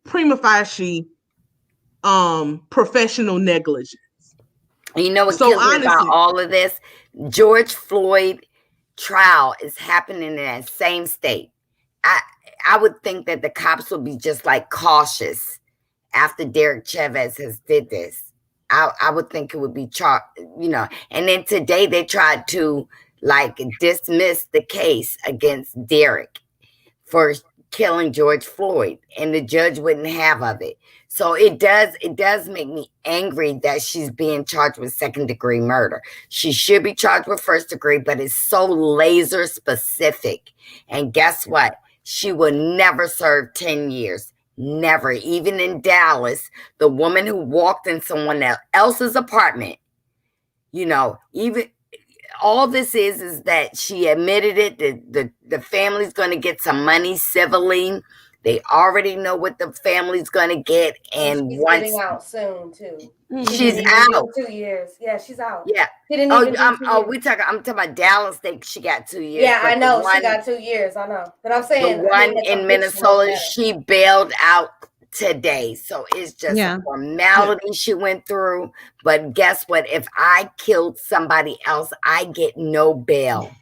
prima facie professional negligence. You know what kills me about all of this? George Floyd trial is happening in that same state. I would think that the cops would be just like cautious after Derek Chavez has did this. I would think it would be and then today they tried to dismiss the case against Derek for killing George Floyd, and the judge wouldn't have of it. So it does make me angry that she's being charged with second degree murder. She should be charged with first degree, but it's so laser specific. And guess what? She will never serve 10 years. Never. Even in Dallas, the woman who walked in someone else's apartment, even all this is that she admitted it. The family's going to get some money civilly. They already know what the family's going to get. And she's getting out soon too. She's out. 2 years. Yeah, she's out. Yeah. I'm talking about Dallas. She got 2 years. Yeah, I know she got 2 years. I know, but I'm saying the one in Minnesota, she bailed out today. So it's just Yeah. a formality she went through. But guess what? If I killed somebody else, I get no bail.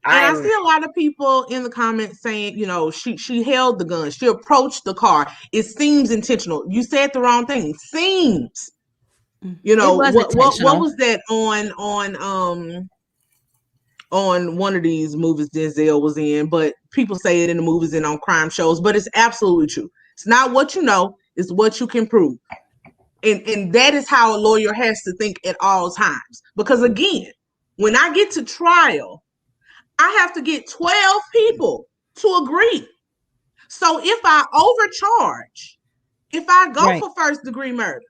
And I see a lot of people in the comments saying, you know, she held the gun. She approached the car. It seems intentional. You said the wrong thing. Seems. You know, It was what intentional. was that on one of these movies Denzel was in, but people say it in the movies and on crime shows, but it's absolutely true. It's not what you know, it's what you can prove. And that is how a lawyer has to think at all times. Because again, when I get to trial, I have to get 12 people to agree. So if I overcharge, if I go Right. for first degree murder,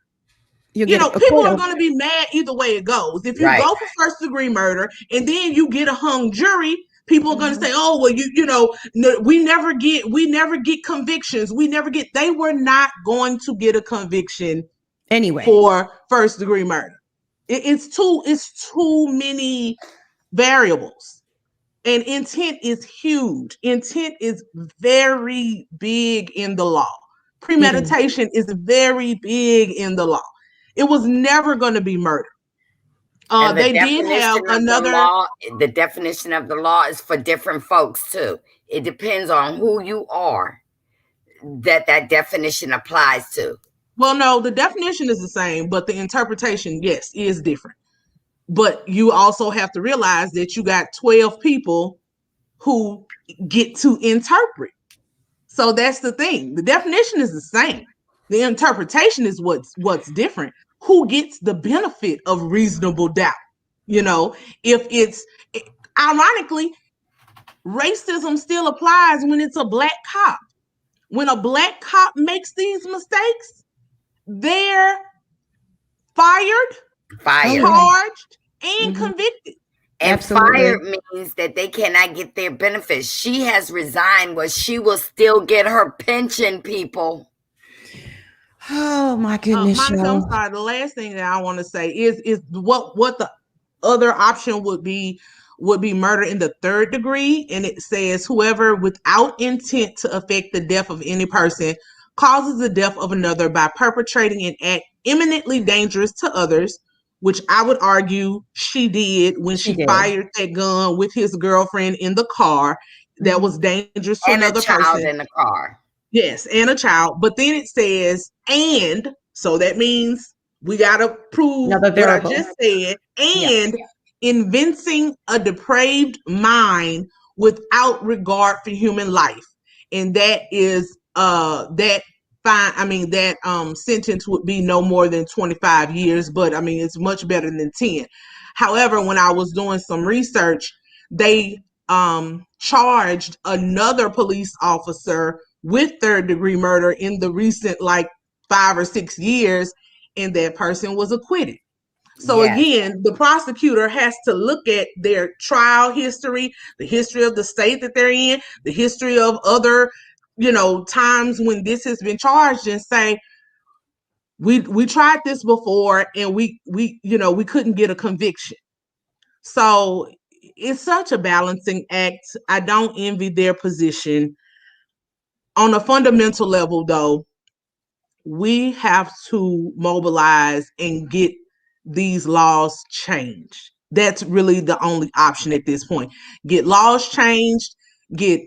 You you get know, a people are acquittal. going to be mad either way it goes. If you Right. go for first degree murder and then you get a hung jury, people are going to say, "Oh, well, you know, we never get convictions. They were not going to get a conviction Anyway. for first degree murder. It's too many variables. And intent is huge. Intent is very big in the law. Premeditation is very big in the law. It was never going to be murder. They did have another. The definition of the law is for different folks too. It depends on who you are that definition applies to. Well, no, the definition is the same, but the interpretation, yes, is different. But you also have to realize that you got 12 people who get to interpret. So that's the thing. The definition is the same. The interpretation is what's different. Who gets the benefit of reasonable doubt? You know, if it's ironically, racism still applies when it's a black cop. When a black cop makes these mistakes, they're fired, charged, and convicted. And Absolutely. fired means that they cannot get their benefits. She has resigned, but she will still get her pension, people. Oh my goodness. Monica, y'all. I'm sorry. The last thing that I want to say is what the other option would be murder in the third degree. And it says whoever without intent to affect the death of any person causes the death of another by perpetrating an act eminently dangerous to others, which I would argue she did when she fired that gun with his girlfriend in the car. That was dangerous to another person. And a child in the car. Yes, and a child. But then it says, and, so that means we got to prove what I just said, and inventing a depraved mind without regard for human life. And that is, sentence would be no more than 25 years, but I mean, it's much better than 10. However, when I was doing some research, they charged another police officer with third degree murder in the recent 5 or 6 years, and that person was acquitted. So again, the prosecutor has to look at their trial history, the history of the state that they're in, the history of other, times when this has been charged, and say, we tried this before and we couldn't get a conviction. So it's such a balancing act. I don't envy their position. On a fundamental level, though, we have to mobilize and get these laws changed. That's really the only option at this point. Get laws changed, get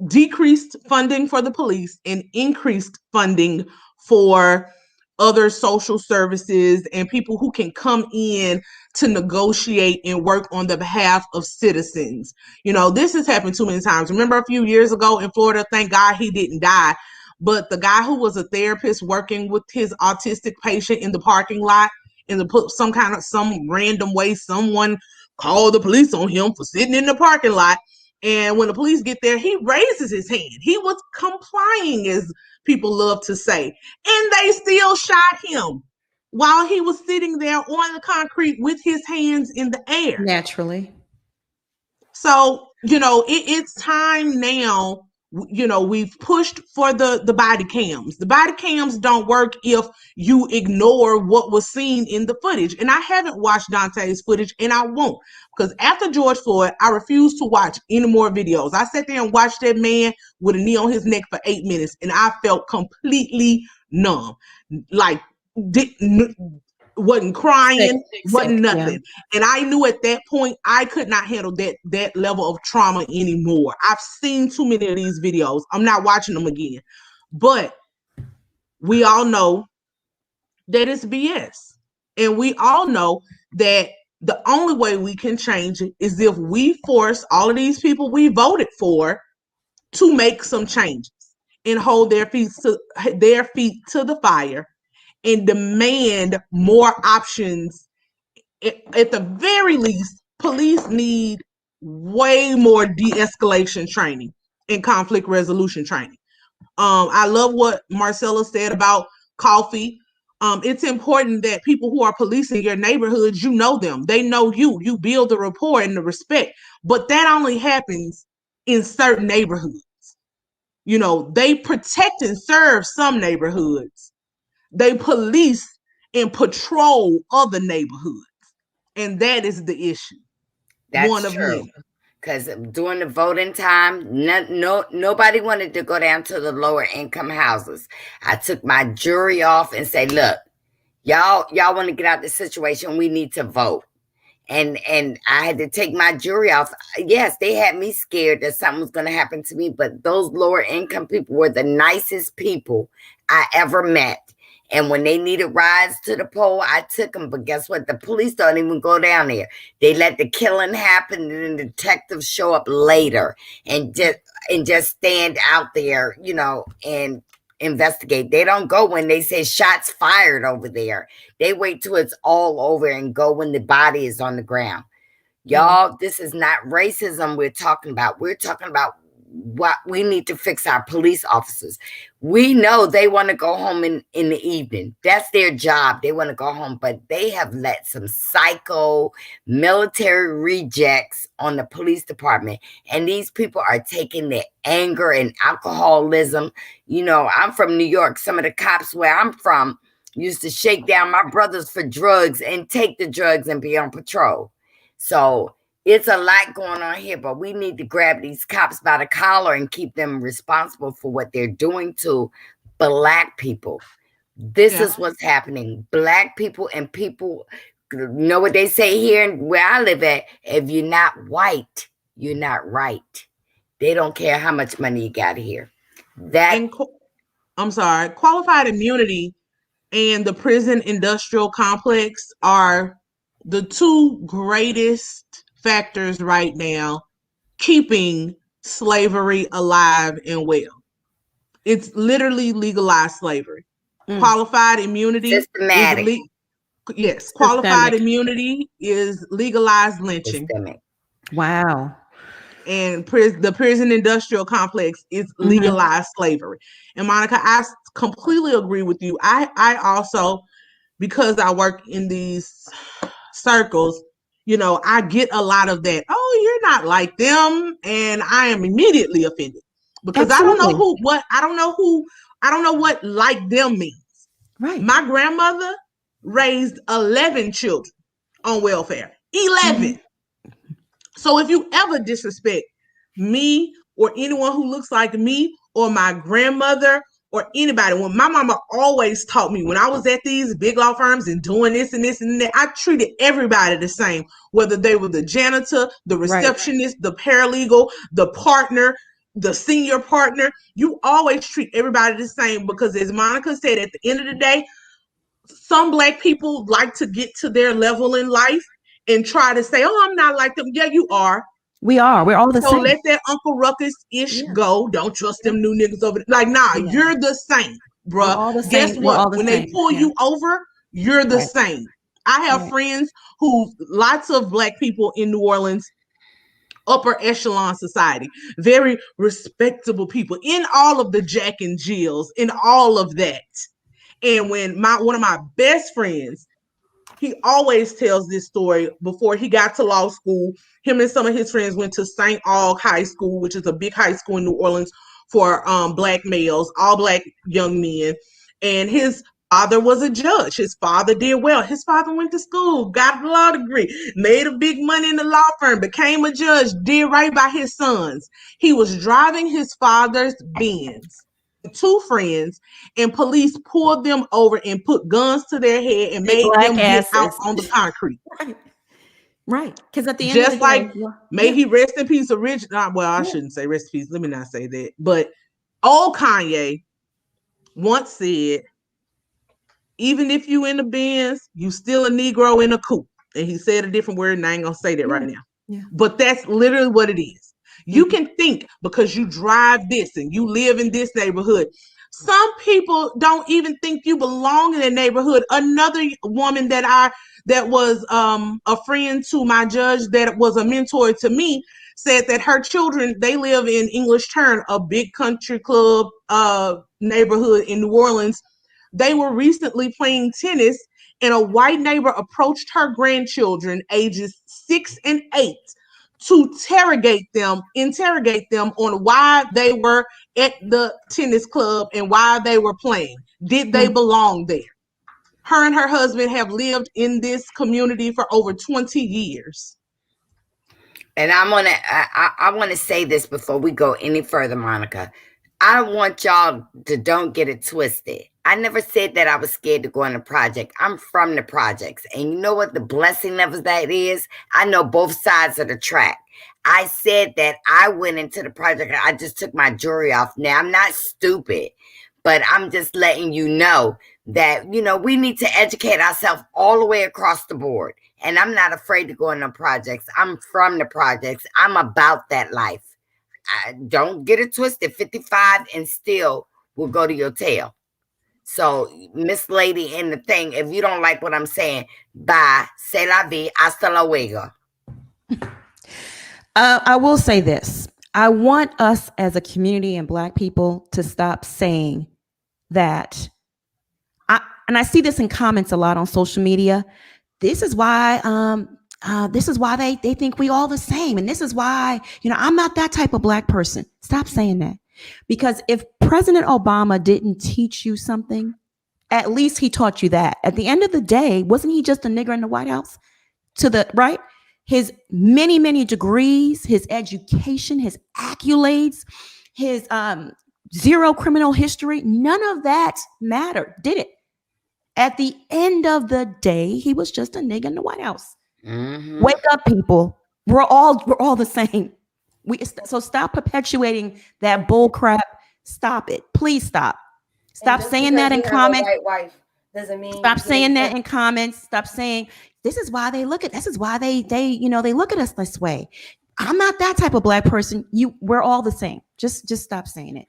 decreased funding for the police and increased funding for other social services and people who can come in to negotiate and work on the behalf of citizens. This has happened too many times. Remember a few years ago in Florida, thank God he didn't die, but the guy who was a therapist working with his autistic patient in the parking lot, in some random way, someone called the police on him for sitting in the parking lot. And when the police get there, he raises his hand. He was complying, as people love to say. And they still shot him while he was sitting there on the concrete with his hands in the air. Naturally. So, it's time now. we've pushed for the body cams. The body cams don't work if you ignore what was seen in the footage. And I haven't watched Daunte's footage, and I won't, because after George Floyd, I refuse to watch any more videos. I sat there and watched that man with a knee on his neck for 8 minutes, and I felt completely numb. Like, wasn't crying, wasn't nothing. Yeah. And I knew at that point I could not handle that level of trauma anymore. I've seen too many of these videos. I'm not watching them again. But we all know that it's BS. And we all know that the only way we can change it is if we force all of these people we voted for to make some changes and hold their feet to the fire and demand more options. At the very least, police need way more de-escalation training and conflict resolution training. I love what Marcella said about coffee. It's important that people who are policing your neighborhoods, you know them. They know you. You build the rapport and the respect. But that only happens in certain neighborhoods. They protect and serve some neighborhoods. They police and patrol other neighborhoods. And that is the issue. That's one of true. many. Because during the voting time, nobody wanted to go down to the lower income houses. I took my jury off and said, look, y'all want to get out of the situation. We need to vote. And I had to take my jury off. Yes, they had me scared that something was going to happen to me, but those lower income people were the nicest people I ever met. And when they needed rides to the poll, I took them. But guess what? The police don't even go down there. They let the killing happen, and then the detectives show up later and just stand out there, and investigate. They don't go when they say shots fired over there. They wait till it's all over and go when the body is on the ground. Y'all, this is not racism we're talking about. We're talking about what we need to fix our police officers. We know they want to go home in the evening. That's their job. They want to go home, but they have let some psycho military rejects on the police department. And these people are taking their anger and alcoholism. I'm from New York. Some of the cops where I'm from used to shake down my brothers for drugs and take the drugs and be on patrol. So it's a lot going on here, but we need to grab these cops by the collar and keep them responsible for what they're doing to Black people. This is what's happening. Black people and people, know what they say here where I live at? If you're not white, you're not right. They don't care how much money you got here. Qualified immunity and the prison industrial complex are the two greatest factors right now keeping slavery alive and well. It's literally legalized slavery. Qualified immunity Systematic. Qualified immunity is legalized lynching. Systemic. Wow. And the prison industrial complex is legalized slavery. And Monica, I completely agree with you. I also, because I work in these circles, I get a lot of that. Oh, you're not like them. And I am immediately offended because Absolutely. I don't know what like them means. Right. My grandmother raised 11 children on welfare. 11. So if you ever disrespect me or anyone who looks like me or my grandmother or anybody, when my mama always taught me when I was at these big law firms and doing this and this and that, I treated everybody the same, whether they were the janitor, the receptionist, the paralegal, the partner, the senior partner. You always treat everybody the same because, as Monica said, at the end of the day, some Black people like to get to their level in life and try to say, oh, I'm not like them. Yeah, you are. We are. We're all the same. So let that Uncle Ruckus-ish go. Don't trust them new niggas over there. Like, nah, you're the same, bruh. Guess what? When they pull you over, you're the same. I have friends who, lots of Black people in New Orleans, upper echelon society, very respectable people in all of the Jack and Jills, in all of that. And when one of my best friends, he always tells this story. Before he got to law school, him and some of his friends went to St. Aug High School, which is a big high school in New Orleans, for black males, all black young men. And his father was a judge. His father did well. His father went to school, got a law degree, made a big money in the law firm, became a judge, did right by his sons. He was driving his father's Benz, two friends, and police pulled them over and put guns to their head and made them get out on the concrete. Right. Because at the end Just of the day, like, may he rest in peace, original. Well, I shouldn't say rest in peace. Let me not say that. But old Kanye once said, even if you in the Benz, you still a Negro in a coupe. And he said a different word, and I ain't gonna say that right now. Yeah. But that's literally what it is. You can think because you drive this and you live in this neighborhood. Some people don't even think you belong in a neighborhood. Another woman that was a friend to my judge, that was a mentor to me, said that her children, they live in English Turn, a big country club neighborhood in New Orleans. They were recently playing tennis, and a white neighbor approached her grandchildren, ages 6 and 8, to interrogate them on why they were at the tennis club and why they were playing. Did they belong there? Her and her husband have lived in this community for over 20 years. And I want to say this before we go any further, Monica. I want y'all to don't get it twisted. I never said that I was scared to go on the project. I'm from the projects. And you know what the blessing of that is? I know both sides of the track. I said that I went into the project. I just took my jewelry off. Now, I'm not stupid, but I'm just letting you know that, we need to educate ourselves all the way across the board. And I'm not afraid to go on the projects. I'm from the projects. I'm about that life. Don't get it twisted. 55 and still will go to your tail. So, Miss Lady in the thing, if you don't like what I'm saying, bye. C'est la vie. Hasta luego. I will say this. I want us as a community and Black people to stop saying that. And I see this in comments a lot on social media. This is why they think we all the same. And this is why, I'm not that type of Black person. Stop saying that. Because if President Obama didn't teach you something, at least he taught you that. At the end of the day, wasn't he just a nigger in the White House? Right? His many, many degrees, his education, his accolades, his zero criminal history, none of that mattered, did it? At the end of the day, he was just a nigga in the White House. Mm-hmm. Wake up, people. We're all the same. So stop perpetuating that bull crap. Stop it. Please stop. Stop saying that in comments. Doesn't mean stop saying that in comments. Stop saying this is why they look at they look at us this way. I'm not that type of Black person. We're all the same. Just stop saying it.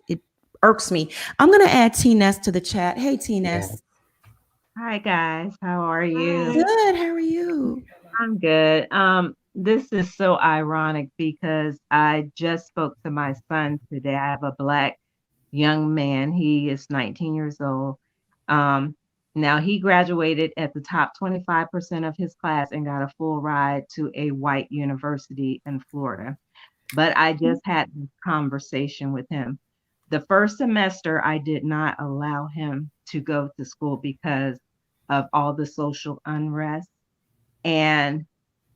It irks me. I'm gonna add T-Ness to the chat. Hey T-Ness. Yeah. Hi guys, how are you? Good. How are you? I'm good. This is so ironic because I just spoke to my son today. I have a Black young man. He is 19 years old. Now he graduated at the top 25% of his class and got a full ride to a white university in Florida. But I just had this conversation with him. The first semester, I did not allow him to go to school because of all the social unrest. And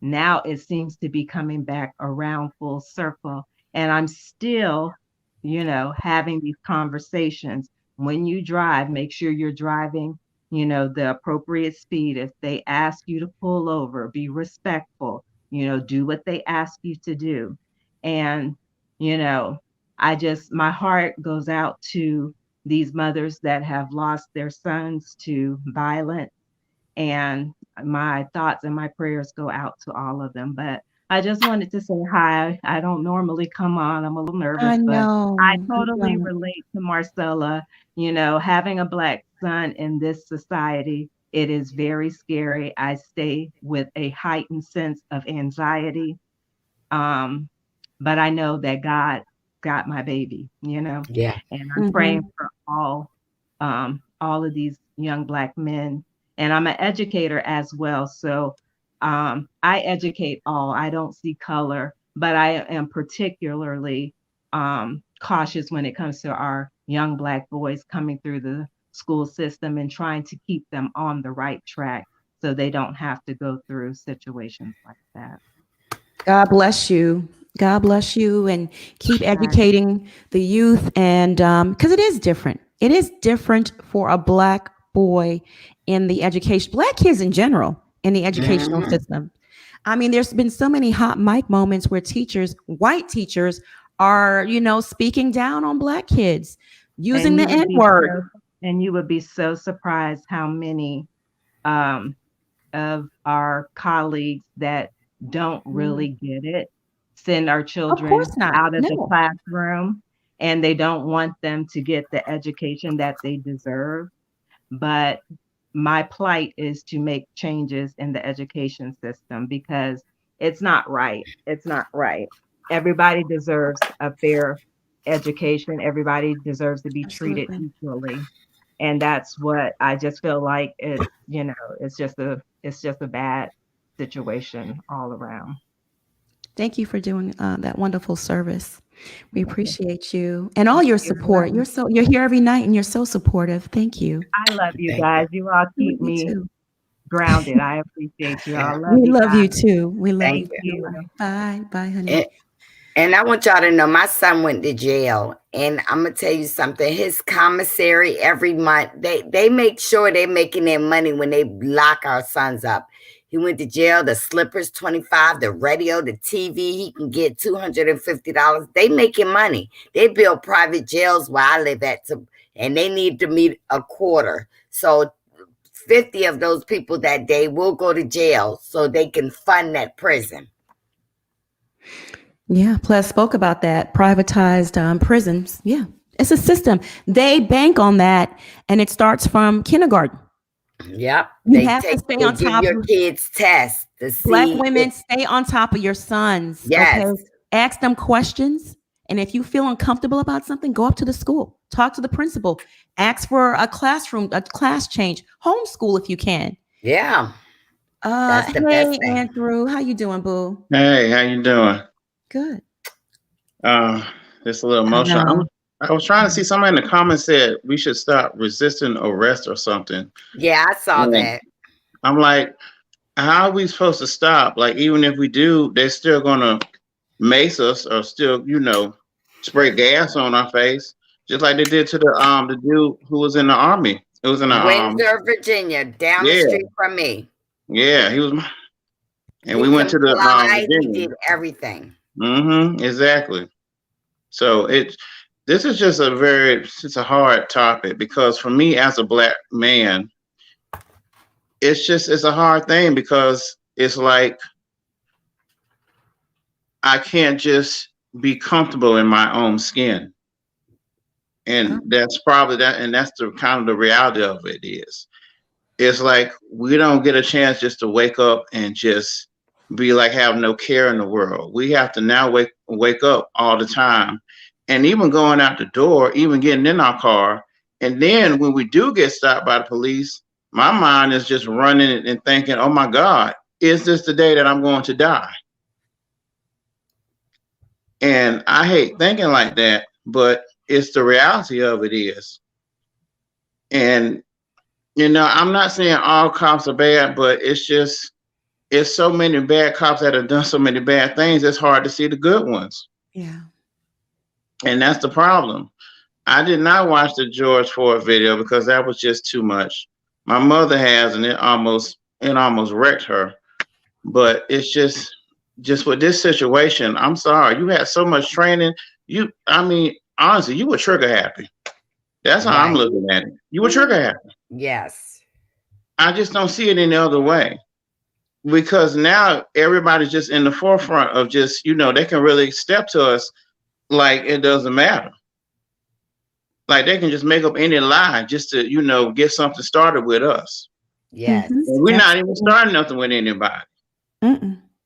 now it seems to be coming back around full circle. And I'm still, having these conversations. When you drive, make sure you're driving, the appropriate speed. If they ask you to pull over, be respectful, do what they ask you to do. And, my heart goes out to these mothers that have lost their sons to violence. And my thoughts and my prayers go out to all of them. But I just wanted to say hi. I don't normally come on. I'm a little nervous, but I totally relate to Marcella. Having a Black son in this society, it is very scary. I stay with a heightened sense of anxiety. But I know that God got my baby, Yeah. And I'm praying for all of these young Black men. And I'm an educator as well. So I educate all. I don't see color, but I am particularly cautious when it comes to our young Black boys coming through the school system and trying to keep them on the right track so they don't have to go through situations like that. God bless you. God bless you, and keep educating the youth. And because it is different. It is different for a Black boy in the education, Black kids in general, in the educational system. I mean, there's been so many hot mic moments where teachers, white teachers, are, speaking down on Black kids, using the N-word. And you would be so surprised how many of our colleagues that don't really get it send our children out of the classroom, and they don't want them to get the education that they deserve. But my plight is to make changes in the education system, because it's not right. It's not right. Everybody deserves a fair education. Everybody deserves to be treated equally. And that's what I just feel like it's just a bad situation all around. Thank you for doing that wonderful service. We appreciate you and all your support. You're here every night and you're so supportive. Thank you. I love you guys. You all keep me grounded. I appreciate you. We love you too. We love you. Bye. Bye, honey. And I want y'all to know my son went to jail. And I'm going to tell you something. His commissary every month, they make sure they're making their money when they lock our sons up. He went to jail, the slippers, $25, the radio, the TV, he can get $250. They making money. They build private jails where I live at, and they need to meet a quarter. So 50 of those people that day will go to jail so they can fund that prison. Yeah, Plus spoke about that, privatized prisons. Yeah, it's a system. They bank on that, and it starts from kindergarten. Yep. You have to stay on top of your kids' tests. Black women, stay on top of your sons. Yes. Okay? Ask them questions. And if you feel uncomfortable about something, go up to the school. Talk to the principal. Ask for a class change. Homeschool if you can. Yeah. That's the best thing. Andrew, how you doing, boo? Hey, how you doing? Good. Just a little emotional. I was trying to see, somebody in the comments said we should stop resisting arrest or something. Yeah, I saw that. I'm like, how are we supposed to stop? Like, even if we do, they're still gonna mace us or still, spray gas on our face, just like they did to the dude who was in the army. It was in the Windsor, Virginia, down the street from me. Yeah, he was. And we went to the Virginia. He did everything. Exactly. So this is just it's a hard topic, because for me as a Black man, it's a hard thing, because it's like I can't just be comfortable in my own skin. And that's probably that. And that's the kind of the reality of it is. It's like we don't get a chance just to wake up and just be like, have no care in the world. We have to now wake up all the time. And even going out the door, even getting in our car. And then when we do get stopped by the police, my mind is just running and thinking, oh my God, is this the day that I'm going to die? And I hate thinking like that, but it's the reality of it is. And, I'm not saying all cops are bad, but it's so many bad cops that have done so many bad things, it's hard to see the good ones. Yeah. And that's the problem. I did not watch the George Floyd video because that was just too much. My mother has, and it almost wrecked her. But it's just with this situation, I'm sorry. You had so much training. Honestly, you were trigger happy. That's how I'm looking at it. You were trigger happy. Yes. I just don't see it any other way. Because now everybody's just in the forefront of just, they can really step to us like it doesn't matter. Like they can just make up any lie just to, get something started with us. Yes. And we're not even starting nothing with anybody.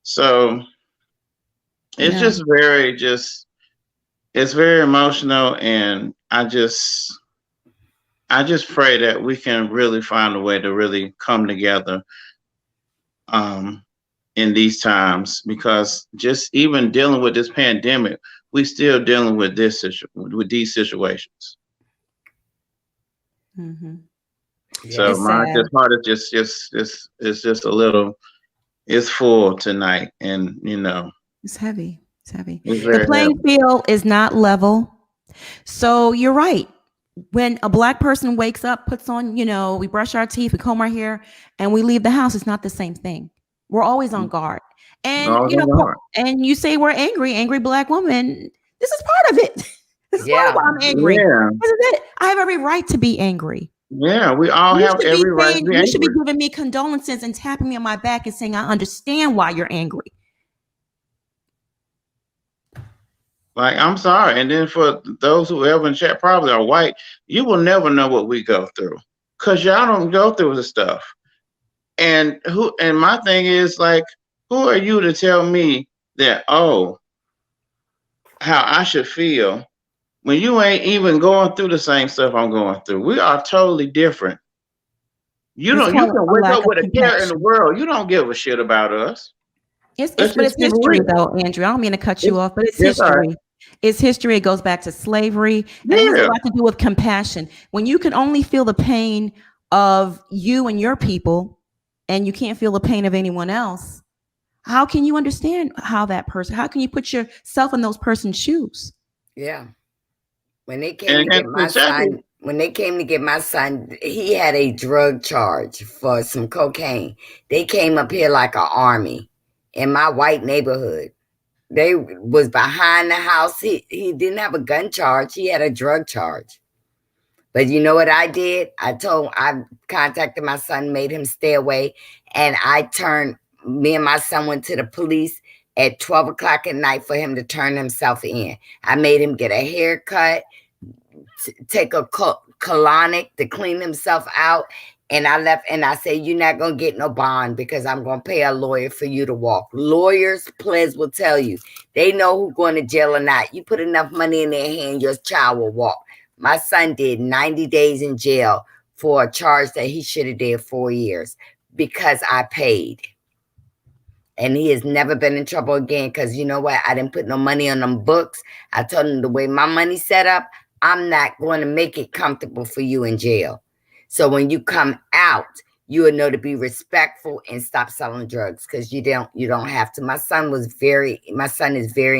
So it's just it's very emotional. And I just pray that we can really find a way to really come together in these times, because just even dealing with this pandemic, we still dealing with these situations. Mm-hmm. So It's my sad. just heart is just a little, it's full tonight, and It's heavy. It's heavy. it's The very playing heavy. field is not level. So you're right. When a Black person wakes up, puts on, we brush our teeth, we comb our hair, and we leave the house, it's not the same thing. We're always on guard. And, All the heart. and you say we're angry Black woman. This is part of it. This is part of why I'm angry. Yeah. This is it. I have every right to be angry. Yeah, we all have every right to be You should be angry. giving me condolences and tapping me on my back and saying, I understand why you're angry. Like, I'm sorry. And then for those who ever in chat probably are white, you will never know what we go through, because y'all don't go through the stuff. And my thing is, like, who are you to tell me that, how I should feel when you ain't even going through the same stuff I'm going through? We are totally different. You can wake up with a care in the world. You don't give a shit about us. It's history, though, Andrew. I don't mean to cut you off, but it's history. Right. It's history. It goes back to slavery. And it has a lot to do with compassion. When you can only feel the pain of you and your people, and you can't feel the pain of anyone else, how can you understand how can you put yourself in those person's shoes? Yeah. When they came to get my son, he had a drug charge for some cocaine. They came up here like an army in my white neighborhood. They was behind the house. He didn't have a gun charge. He had a drug charge. But you know what I did? I contacted my son, made him stay away. And me and my son went to the police at 12 o'clock at night for him to turn himself in. I made him get a haircut, take a colonic to clean himself out. And I left and I said, you're not going to get no bond because I'm going to pay a lawyer for you to walk. Lawyers, players will tell you. They know who's going to jail or not. You put enough money in their hand, your child will walk. My son did 90 days in jail for a charge that he should have did 4 years because I paid. And he has never been in trouble again because you know what? I didn't put no money on them books. I told him the way my money's set up, I'm not going to make it comfortable for you in jail. So when you come out, you will know to be respectful and stop selling drugs because you don't have to. My son is very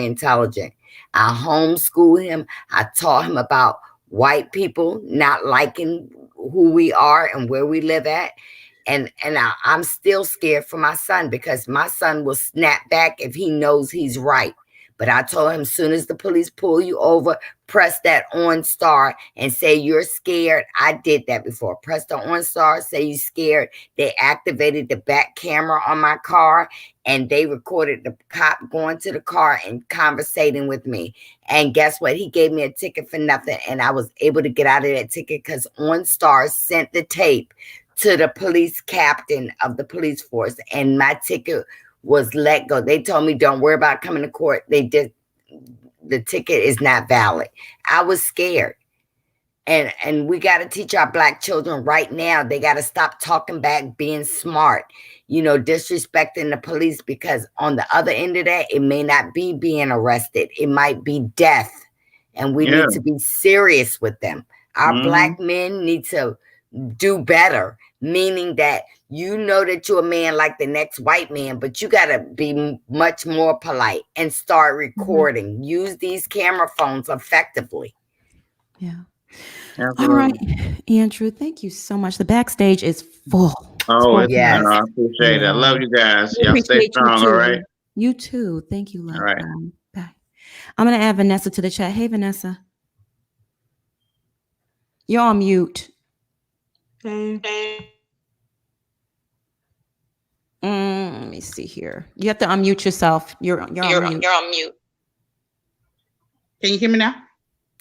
intelligent. I homeschool him. I taught him about white people not liking who we are and where we live at. And I'm still scared for my son because my son will snap back if he knows he's right. But I told him, as soon as the police pull you over, press that on star and say you're scared. I did that before. Press the on star, say you're scared. They activated the back camera on my car and they recorded the cop going to the car and conversating with me. And guess what? He gave me a ticket for nothing. And I was able to get out of that ticket because OnStar sent the tape to the police captain of the police force. And my ticket was let go. They told me, don't worry about coming to court. The ticket is not valid. I was scared. And we got to teach our Black children right now. They got to stop talking back, being smart, disrespecting the police, because on the other end of that, it may not be being arrested. It might be death. And we need to be serious with them. Our Black men need to do better, meaning that that you're a man like the next white man, but you got to be much more polite and start recording. Use these camera phones effectively. Yeah. Absolutely. All right, Andrew, thank you so much. The backstage is full. Yes. I appreciate it. I love you guys. Y'all stay strong, all right? You too. Thank you, love. All right. Bye. I'm going to add Vanessa to the chat. Hey, Vanessa. You're on mute. Hey. Let me see here. You have to unmute yourself. You're on mute. You're on mute. Can you hear me now?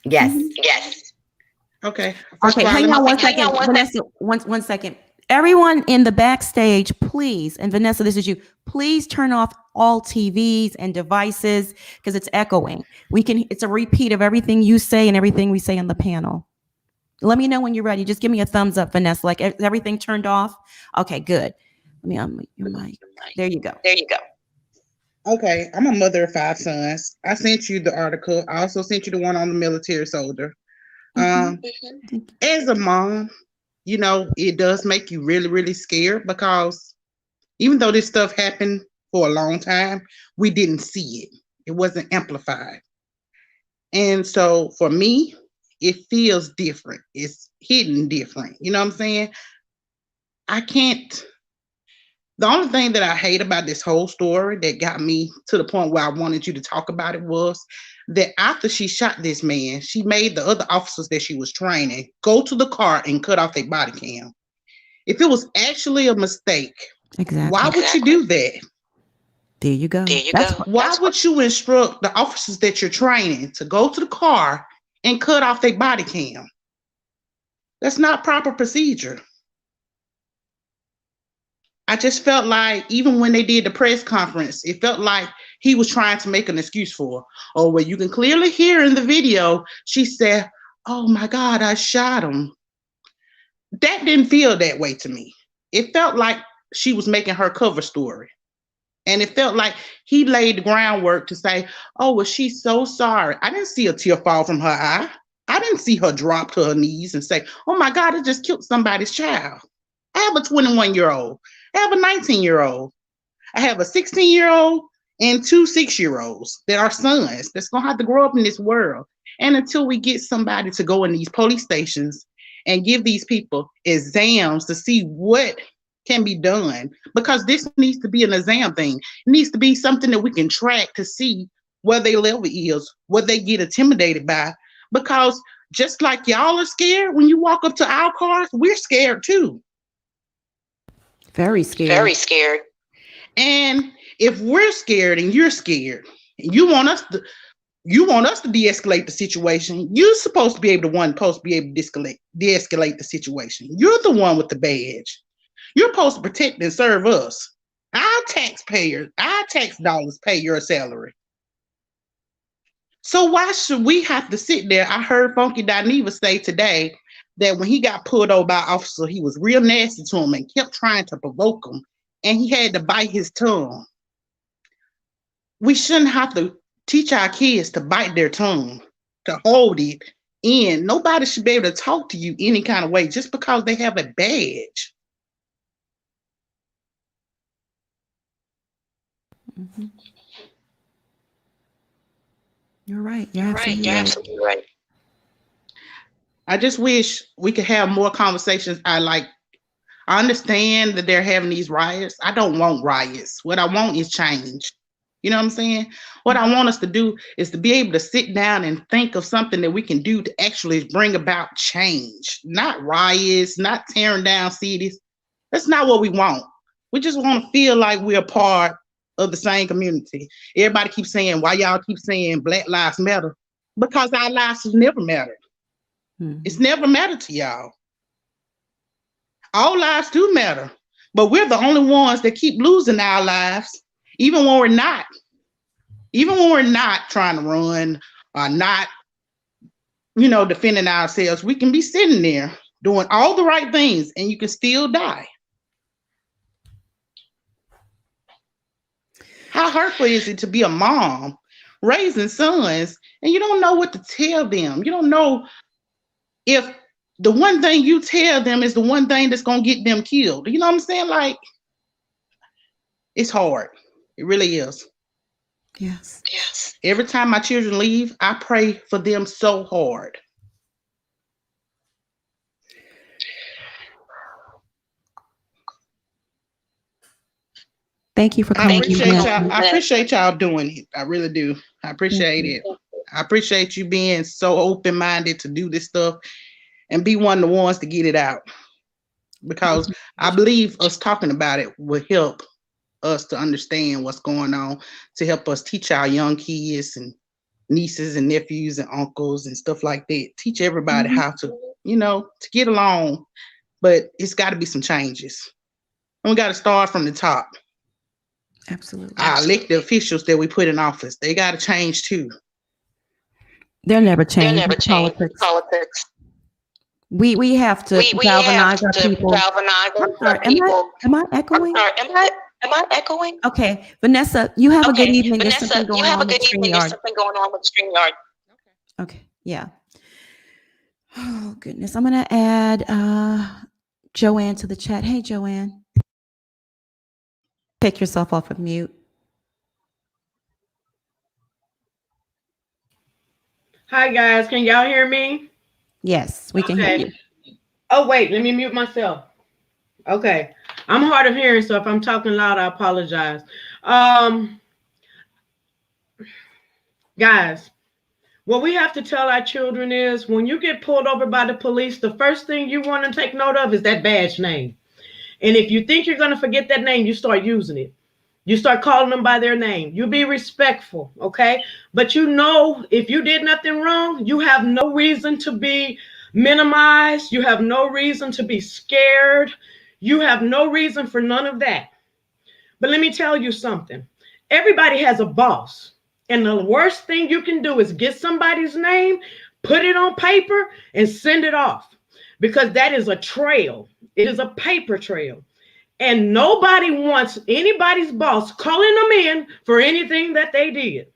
Yes. Yes. Okay. Okay, hang on 1 second. Vanessa, one second. Everyone in the backstage, please, and Vanessa, this is you, please turn off all TVs and devices because it's echoing. It's a repeat of everything you say and everything we say on the panel. Let me know when you're ready. Just give me a thumbs up, Vanessa. Like everything turned off? Okay, good. Let me unmute your mic. There you go. There you go. Okay, I'm a mother of 5 sons. I sent you the article. I also sent you the one on the military soldier. As a mom, you know, it does make you really, really scared because even though this stuff happened for a long time, we didn't see it. It wasn't amplified. And so for me, it feels different. It's hidden different. You know what I'm saying? I can't. The only thing that I hate about this whole story that got me to the point where I wanted you to talk about it was that after she shot this man, she made the other officers that she was training go to the car and cut off their body cam. If it was actually a mistake, Exactly. why would you do that? There you go. Why would you instruct the officers that you're training to go to the car and cut off their body cam? That's not proper procedure. I just felt like even when they did the press conference, it felt like he was trying to make an excuse for her. Oh, well, you can clearly hear in the video, she said, oh my God, I shot him. That didn't feel that way to me. It felt like she was making her cover story. And it felt like he laid the groundwork to say, oh, well, she's so sorry. I didn't see a tear fall from her eye. I didn't see her drop to her knees and say, oh my God, I just killed somebody's child. I have a 21-year-old. I have a 19-year-old. I have a 16-year-old and 2 6-year-olds that are sons that's going to have to grow up in this world. And until we get somebody to go in these police stations and give these people exams to see what can be done, because this needs to be an exam thing. It needs to be something that we can track to see where their level is, what they get intimidated by. Because just like y'all are scared when you walk up to our cars, we're scared too. Very scared. Very scared. And if we're scared and you're scared, and you want us to de-escalate the situation, you're supposed to be able to de-escalate the situation. You're the one with the badge. You're supposed to protect and serve us. Our taxpayers, our tax dollars pay your salary. So why should we have to sit there? I heard Funky Dineva say today that when he got pulled over by an officer, he was real nasty to him and kept trying to provoke him, and he had to bite his tongue. We shouldn't have to teach our kids to bite their tongue, to hold it in. Nobody should be able to talk to you any kind of way just because they have a badge. Mm-hmm. You're right. You're absolutely right. I just wish we could have more conversations. I understand that they're having these riots. I don't want riots. What I want is change. You know what I'm saying? What I want us to do is to be able to sit down and think of something that we can do to actually bring about change. Not riots, not tearing down cities. That's not what we want. We just want to feel like we're a part of the same community. Everybody keeps saying, why y'all keep saying Black Lives Matter? Because our lives have never mattered. It's never mattered to y'all. All lives do matter, but we're the only ones that keep losing our lives, even when we're not trying to run or not, defending ourselves. We can be sitting there doing all the right things and you can still die. How hurtful is it to be a mom raising sons and you don't know what to tell them? You don't know if the one thing you tell them is the one thing that's going to get them killed. You know what I'm saying? Like, it's hard. It really is. Yes. Every time my children leave, I pray for them so hard. Thank you for coming. I appreciate y'all doing it. I really do. I appreciate it. I appreciate you being so open-minded to do this stuff and be one of the ones to get it out. Because I believe us talking about it will help us to understand what's going on, to help us teach our young kids and nieces and nephews and uncles and stuff like that. Teach everybody how to, to get along. But it's got to be some changes. And we got to start from the top. Absolutely. Our elected officials that we put in office, they got to change too. They'll never change. Politics. We have to galvanize our people. Am I echoing? Am I echoing? Okay, Vanessa, you have a good evening. There's Vanessa, something you going have a on with good evening. There's StreamYard. something going on with StreamYard. Okay, yeah. Oh, goodness. I'm going to add Joanne to the chat. Hey, Joanne. Take yourself off of mute. Hi, guys. Can y'all hear me? Yes, we can hear you. Oh, wait. Let me mute myself. Okay. I'm hard of hearing, so if I'm talking loud, I apologize. Guys, what we have to tell our children is when you get pulled over by the police, the first thing you want to take note of is that badge name. And if you think you're going to forget that name, you start using it. You start calling them by their name. You be respectful, okay? But you know, if you did nothing wrong, you have no reason to be minimized. You have no reason to be scared. You have no reason for none of that. But let me tell you something. Everybody has a boss. And the worst thing you can do is get somebody's name, put it on paper, and send it off. Because that is a trail. It is a paper trail. And nobody wants anybody's boss calling them in for anything that they did.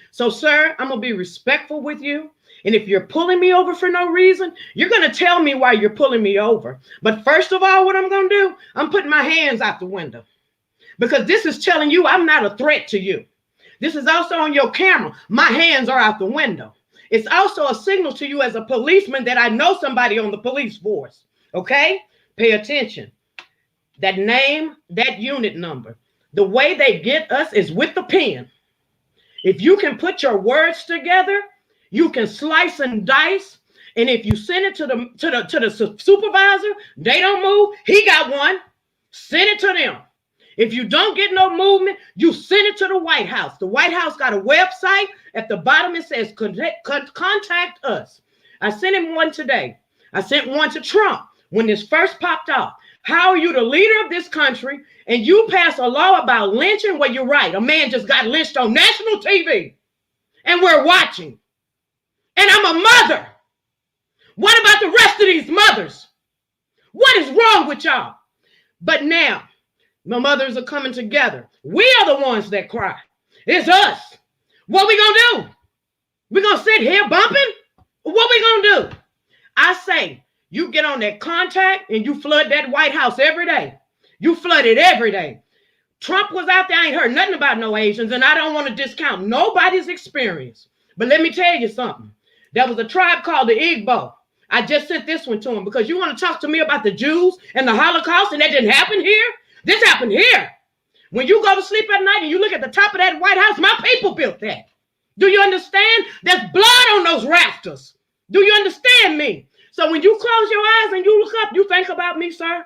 So, sir, I'm going to be respectful with you. And if you're pulling me over for no reason, you're going to tell me why you're pulling me over. But first of all, what I'm going to do, I'm putting my hands out the window. Because this is telling you I'm not a threat to you. This is also on your camera. My hands are out the window. It's also a signal to you as a policeman that I know somebody on the police force. Okay? Pay attention. That name, that unit number. The way they get us is with the pen. If you can put your words together, you can slice and dice. And if you send it to the supervisor, they don't move. He got one. Send it to them. If you don't get no movement, you send it to the White House. The White House got a website. At the bottom, it says contact us. I sent him one today. I sent one to Trump when this first popped off. How are you the leader of this country and you pass a law about lynching? Well, you're right. A man just got lynched on national TV and we're watching. And I'm a mother. What about the rest of these mothers? What is wrong with y'all? But now, my mothers are coming together. We are the ones that cry. It's us. What we gonna do? We gonna sit here bumping? What we gonna do? I say, you get on that contact and you flood that White House every day. You flood it every day. Trump was out there. I ain't heard nothing about no Asians, and I don't want to discount nobody's experience. But let me tell you something. There was a tribe called the Igbo. I just sent this one to him because you want to talk to me about the Jews and the Holocaust, and that didn't happen here? This happened here. When you go to sleep at night and you look at the top of that White House, my people built that. Do you understand? There's blood on those rafters. Do you understand me? So when you close your eyes and you look up, you think about me, sir.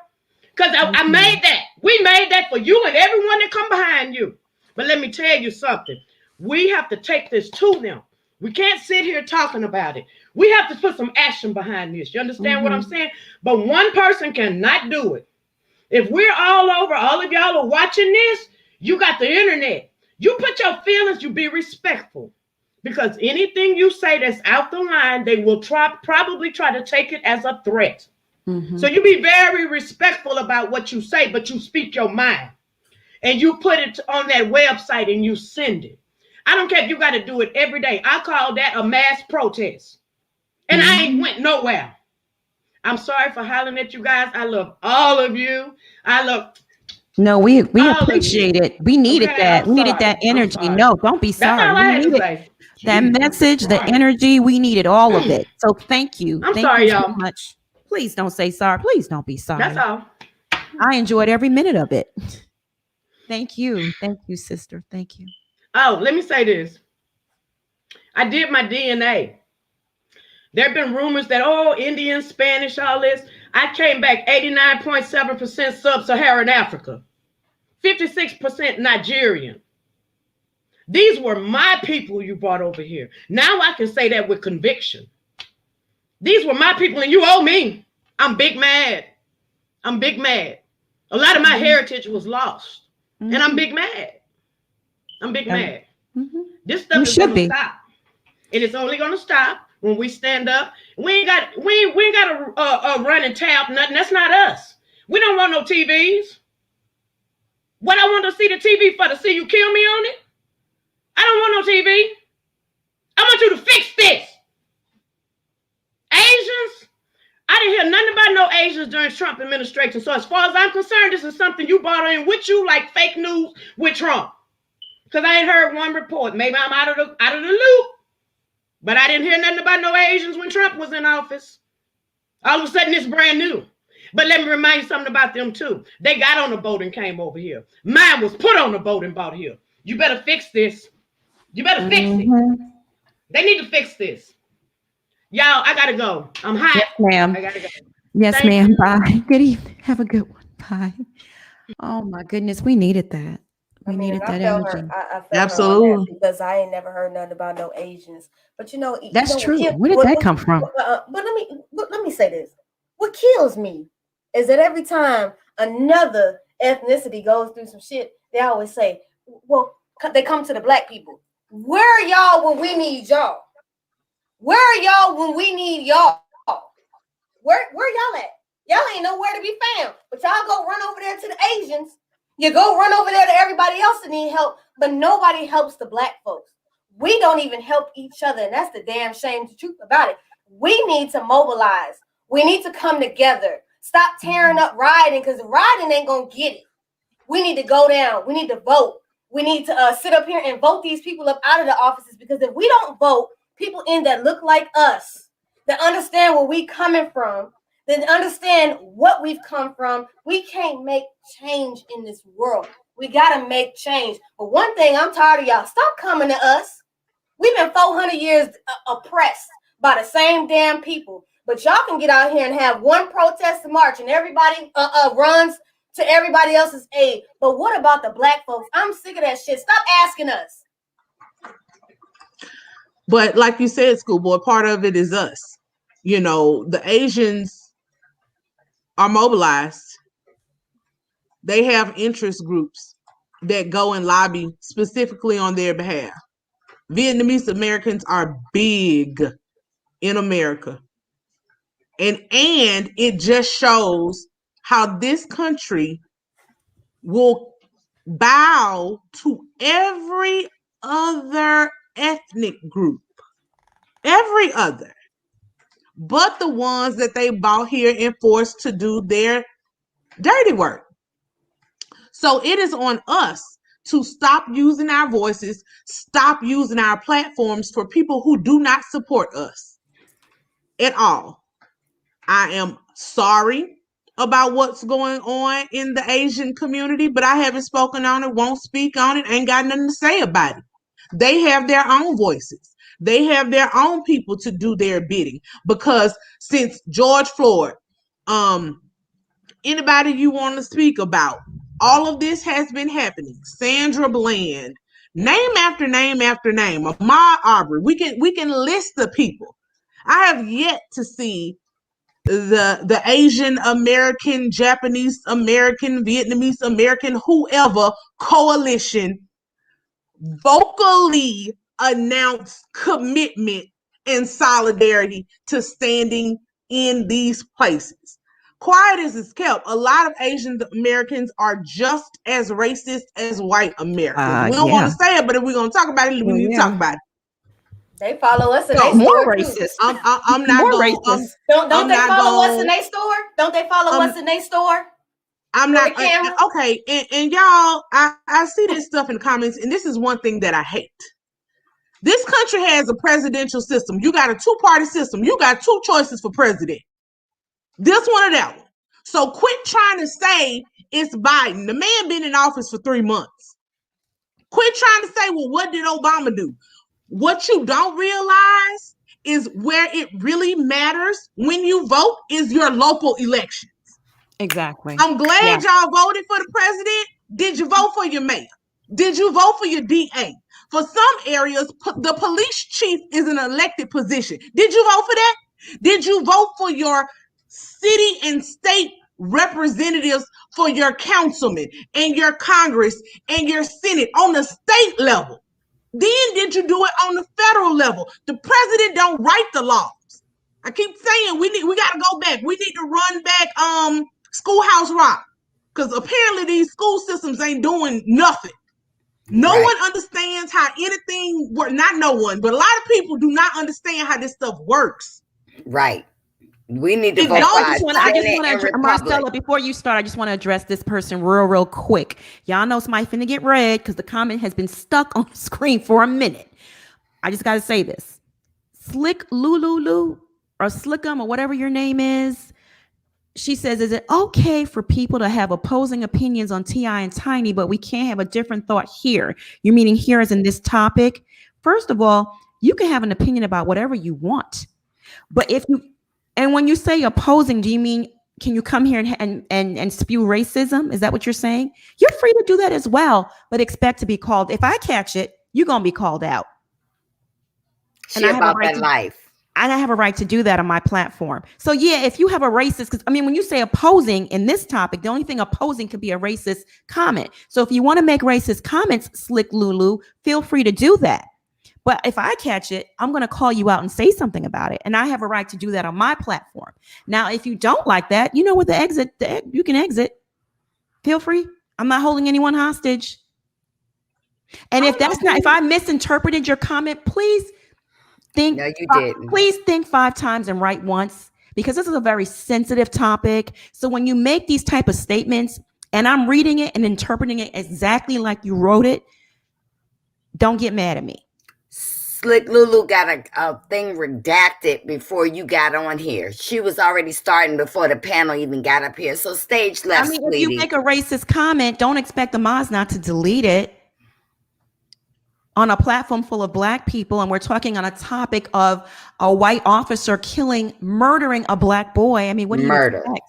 Because I made that. We made that for you and everyone that come behind you. But let me tell you something. We have to take this to them. We can't sit here talking about it. We have to put some action behind this. You understand what I'm saying? But one person cannot do it. If we're all over, all of y'all are watching this, you got the internet. You put your feelings, you be respectful. Because anything you say that's out the line, they will probably try to take it as a threat. So you be very respectful about what you say, but you speak your mind. And you put it on that website and you send it. I don't care if you got to do it every day. I call that a mass protest. And I ain't went nowhere. I'm sorry for hollering at you guys. I love all of you. No, we appreciate it. We needed that. We needed that energy. No, don't be sorry. That's all I had to say. That message, the energy, we needed all of it. So thank you. I'm thank sorry, you so y'all. much. Please don't say sorry. Please don't be sorry. That's all. I enjoyed every minute of it. Thank you. Thank you, sister. Thank you. Oh, let me say this. I did my DNA. There have been rumors that, Indian, Spanish, all this. I came back 89.7% sub-Saharan Africa, 56% Nigerian. These were my people you brought over here. Now I can say that with conviction. These were my people and you owe me. I'm big mad. I'm big mad. A lot of my heritage was lost. And I'm big mad. I'm big mad. This stuff is going to stop. And it's only going to stop when we stand up. We ain't got to run and tap nothing. That's not us. We don't want no TVs. What I want to see the TV for, to see you kill me on it? I don't want no TV. I want you to fix this. Asians, I didn't hear nothing about no Asians during Trump administration. So as far as I'm concerned, this is something you brought in with you like fake news with Trump. Because I ain't heard one report. Maybe I'm out of the loop. But I didn't hear nothing about no Asians when Trump was in office. All of a sudden, it's brand new. But let me remind you something about them too. They got on the boat and came over here. Mine was put on the boat and bought here. You better fix this. You better fix it. They need to fix this. Y'all, I gotta go. I'm hot. Yes, ma'am. I gotta go. Yes, ma'am. Bye. Good evening. Have a good one. Bye. Oh my goodness, we needed that. We needed that energy. I felt Absolutely. her on that because I ain't never heard nothing about no Asians. But That's true. Where did that come from? But let me say this. What kills me is that every time another ethnicity goes through some shit, they always say, well, they come to the black people. Where are y'all when we need y'all? Where are y'all when we need y'all? Where y'all at? Y'all ain't nowhere to be found. But y'all go run over there to the Asians. You go run over there to everybody else that need help, but nobody helps the black folks. We don't even help each other, and that's the damn shame, the truth about it. We need to mobilize. We need to come together. Stop tearing up rioting, because rioting ain't going to get it. We need to go down. We need to vote. We need to sit up here and vote these people up out of the offices, because if we don't vote people in that look like us, that understand where we coming from, that understand what we've come from, we can't make change in this world. We got to make change. But one thing, I'm tired of y'all. Stop coming to us. We've been 400 years oppressed by the same damn people. But y'all can get out here and have one protest march and everybody runs to everybody else's aid. But what about the black folks? I'm sick of that shit. Stop asking us. But like you said, Schoolboy, part of it is us. The Asians are mobilized. They have interest groups that go and lobby specifically on their behalf. Vietnamese Americans are big in America. And it just shows how this country will bow to every other ethnic group. Every other. But the ones that they brought here and forced to do their dirty work. So it is on us to stop using our voices, stop using our platforms for people who do not support us at all. I am sorry about what's going on in the Asian community, but I haven't spoken on it, won't speak on it, ain't got nothing to say about it. They have their own voices. They have their own people to do their bidding, because since George Floyd, anybody you want to speak about, all of this has been happening. Sandra Bland, name after name after name, Ahmaud Arbery. We can list the people. I have yet to see the Asian American, Japanese American, Vietnamese American, whoever coalition vocally announce commitment and solidarity to standing in these places. Quiet as it's kept, a lot of Asian Americans are just as racist as white Americans. We don't want to say it, but if we're going to talk about it, we need to talk about it. They follow us in No, their more store. racist. I'm not more racist. Don't they follow us in their store? Don't they follow us in their store? I'm not okay. And y'all, I see this stuff in the comments, and this is one thing that I hate. This country has a presidential system. You got a two-party system. You got two choices for president. This one or that one. So quit trying to say it's Biden. The man been in office for 3 months. Quit trying to say, well, what did Obama do? What you don't realize is where it really matters when you vote is your local elections. Exactly. I'm glad y'all voted for the president. Did you vote for your mayor? Did you vote for your DA? For some areas, the police chief is an elected position. Did you vote for that? Did you vote for your city and state representatives, for your councilmen and your Congress and your Senate on the state level? Then did you do it on the federal level? The president don't write the laws. I keep saying we got to go back. We need to run back Schoolhouse Rock. Because apparently these school systems ain't doing nothing. No one understands how anything works. Not no one, but a lot of people do not understand how this stuff works. Right. We need to It vote for don't our just I just Senate want and to, Republic. Marcella, before you start, I just want to address this person real quick. Y'all know somebody finna get red because the comment has been stuck on the screen for a minute. I just got to say this. Slick Lulu or Slickum or whatever your name is. She says, is it okay for people to have opposing opinions on T.I. and Tiny, but we can't have a different thought here? You meaning here as in this topic? First of all, you can have an opinion about whatever you want. But if you, and when you say opposing, do you mean, can you come here and spew racism? Is that what you're saying? You're free to do that as well, but expect to be called. If I catch it, you're going to be called out. She about that life. And I have a right to do that on my platform. So yeah, if you have a racist, because I mean, when you say opposing in this topic, the only thing opposing could be a racist comment. So if you want to make racist comments, Slick Lulu, feel free to do that. But if I catch it, I'm going to call you out and say something about it. And I have a right to do that on my platform. Now, if you don't like that, you know what you can exit. Feel free. I'm not holding anyone hostage. And if I misinterpreted your comment, please think. No, you didn't. Please think 5 times and write once, because this is a very sensitive topic. So when you make these type of statements and I'm reading it and interpreting it exactly like you wrote it, don't get mad at me. Slick Lulu got a thing redacted before you got on here. She was already starting before the panel even got up here. So stage left, I mean, sweetie. if you make a racist comment, don't expect the mods not to delete it. On a platform full of Black people, and we're talking on a topic of a white officer murdering a Black boy. I mean, what do you expect?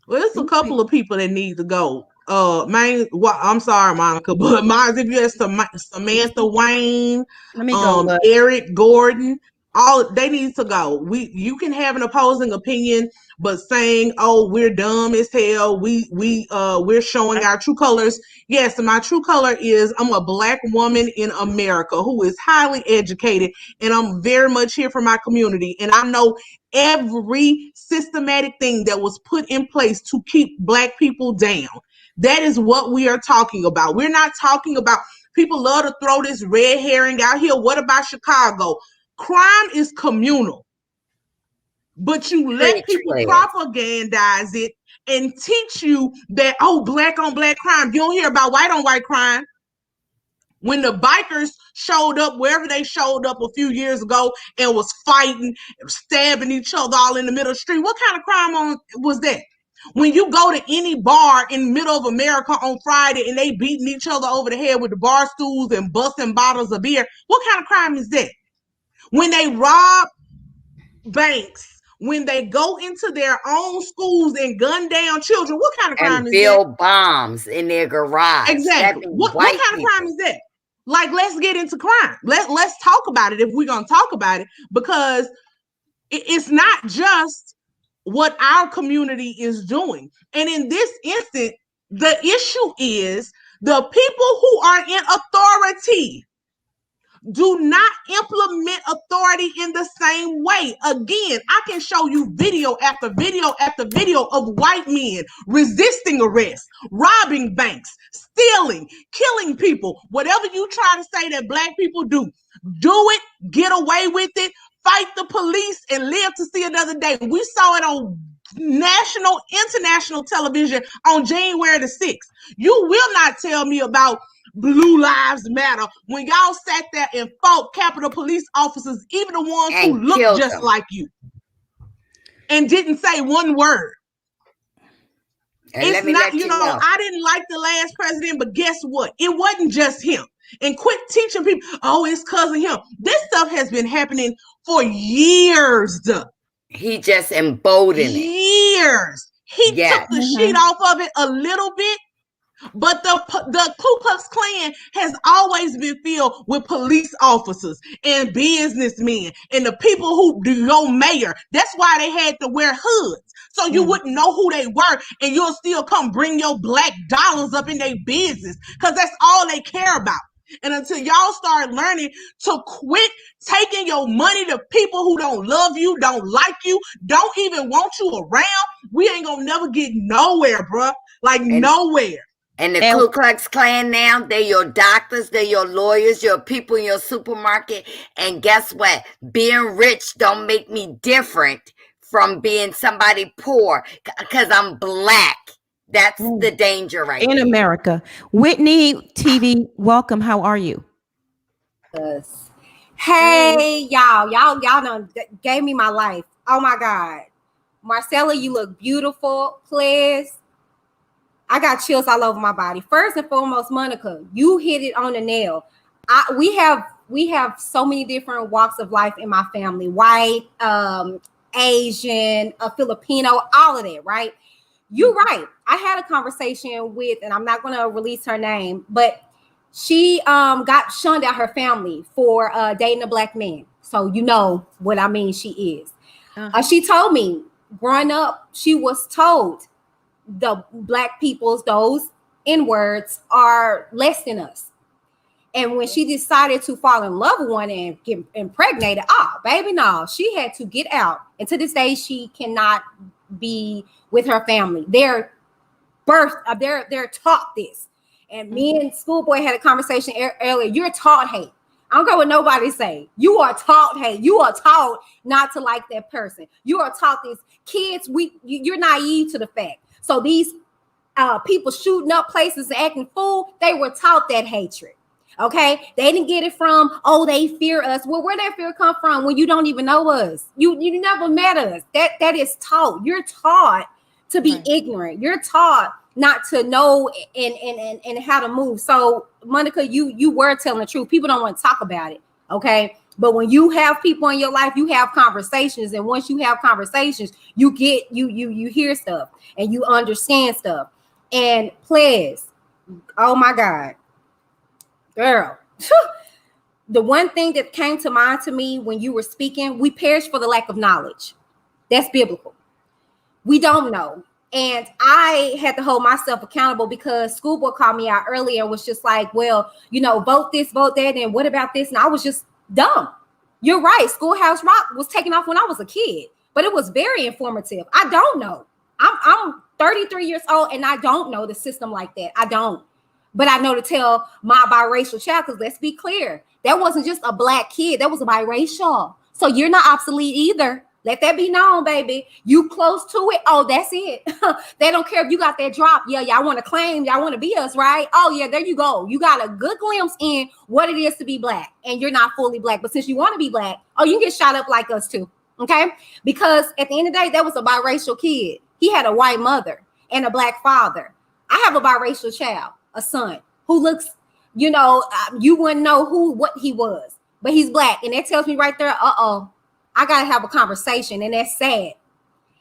Well, it's a couple of people that need to go. I'm sorry, Monica, but mine, if you have Samantha Wayne, Eric Gordon, they need to go. You can have an opposing opinion, but saying, "Oh, we're dumb as hell," we're showing our true colors. Yes, and my true color is I'm a Black woman in America who is highly educated, and I'm very much here for my community, and I know every systematic thing that was put in place to keep Black people down. That is what we are talking about. We're not talking about, people love to throw this red herring out here. What about Chicago? Crime is communal, but you let people propagandize it and teach you that, oh, Black on Black crime. You don't hear about white on white crime. When the bikers showed up wherever they showed up a few years ago and was fighting, stabbing each other all in the middle of the street, what kind of crime was that? When you go to any bar in the middle of America on Friday and they beating each other over the head with the bar stools and busting bottles of beer, what kind of crime is that? When they rob banks, when they go into their own schools and gun down children, what kind of crime is that? And build bombs in their garage. Exactly. What kind of crime is that? Like, let's get into crime. Let's talk about it if we're going to talk about it, because it's not just what our community is doing. And in this instant, the issue is the people who are in authority do not implement authority in the same way. Again, I can show you video after video after video of white men resisting arrest, robbing banks, stealing, killing people. Whatever you try to say that Black people do it, get away with it, fight the police, and live to see another day. We saw it on national, international television on January the 6th. You will not tell me about Blue Lives Matter when y'all sat there and fought Capitol Police officers, even the ones who look just like you, and didn't say one word. And it's not, you know, I didn't like the last president, but guess what? It wasn't just him. And quit teaching people, oh, it's because of him. This stuff has been happening for years. He just emboldened it. Years. He took the sheet off of it a little bit, but the Ku Klux Klan has always been filled with police officers and businessmen and the people who do your mayor. That's why they had to wear hoods, so you wouldn't know who they were, and you'll still come bring your black dollars up in their business, because that's all they care about. And until y'all start learning to quit taking your money to people who don't love you, don't like you, don't even want you around, we ain't gonna never get nowhere, bruh. like nowhere. And the Ku Klux Klan now, they're your doctors, they're your lawyers, your people in your supermarket. And guess what? Being rich don't make me different from being somebody poor because I'm Black. That's the danger right in there. America. Whitney TV, welcome. How are you? Hey, y'all done gave me my life. Oh my God. Marcella, you look beautiful. Please. I got chills all over my body. First and foremost, Monica, you hit it on the nail. We have so many different walks of life in my family. White, Asian, Filipino, all of that, right? You're right. I had a conversation with, and I'm not going to release her name, but she got shunned at her family for dating a Black man. So you know what I mean. She is. She told me growing up, she was told the Black people's, those N-words are less than us. And when she decided to fall in love with one and get impregnated, baby, no, she had to get out. And to this day, she cannot be with her family. They're taught this. And me and Schoolboy had a conversation earlier. You're taught hate. I don't care what nobody say. You are taught hate. You are taught not to like that person. You are taught this. Kids, you're naive to the fact. So these people shooting up places and acting fool, they were taught that hatred. Okay, they didn't get it from, they fear us. Well, where that fear come from when you don't even know us? You never met us. That is taught. You're taught to be ignorant. You're taught not to know and how to move. So, Monica, you were telling the truth. People don't want to talk about it. Okay. But when you have people in your life, you have conversations. And once you have conversations, you get you hear stuff and you understand stuff. And please, oh my God, girl. The one thing that came to mind to me when you were speaking, we perish for the lack of knowledge. That's biblical. We don't know. And I had to hold myself accountable because Schoolboy called me out earlier and was just like, well, vote this, vote that. And what about this? And I was just dumb. You're right. Schoolhouse Rock was taken off when I was a kid, but it was very informative. I don't know. I'm 33 years old and I don't know the system like that. I don't. But I know to tell my biracial child, because let's be clear, that wasn't just a Black kid. That was a biracial. So you're not obsolete either. Let that be known, baby. You close to it. Oh, that's it. They don't care if you got that drop. Yeah, y'all want to claim. Y'all want to be us, right? Oh, yeah, there you go. You got a good glimpse in what it is to be Black. And you're not fully Black. But since you want to be Black, you can get shot up like us too. Okay? Because at the end of the day, that was a biracial kid. He had a white mother and a Black father. I have a biracial child, a son, who looks, you wouldn't know what he was. But he's Black. And that tells me right there, I got to have a conversation, and that's sad.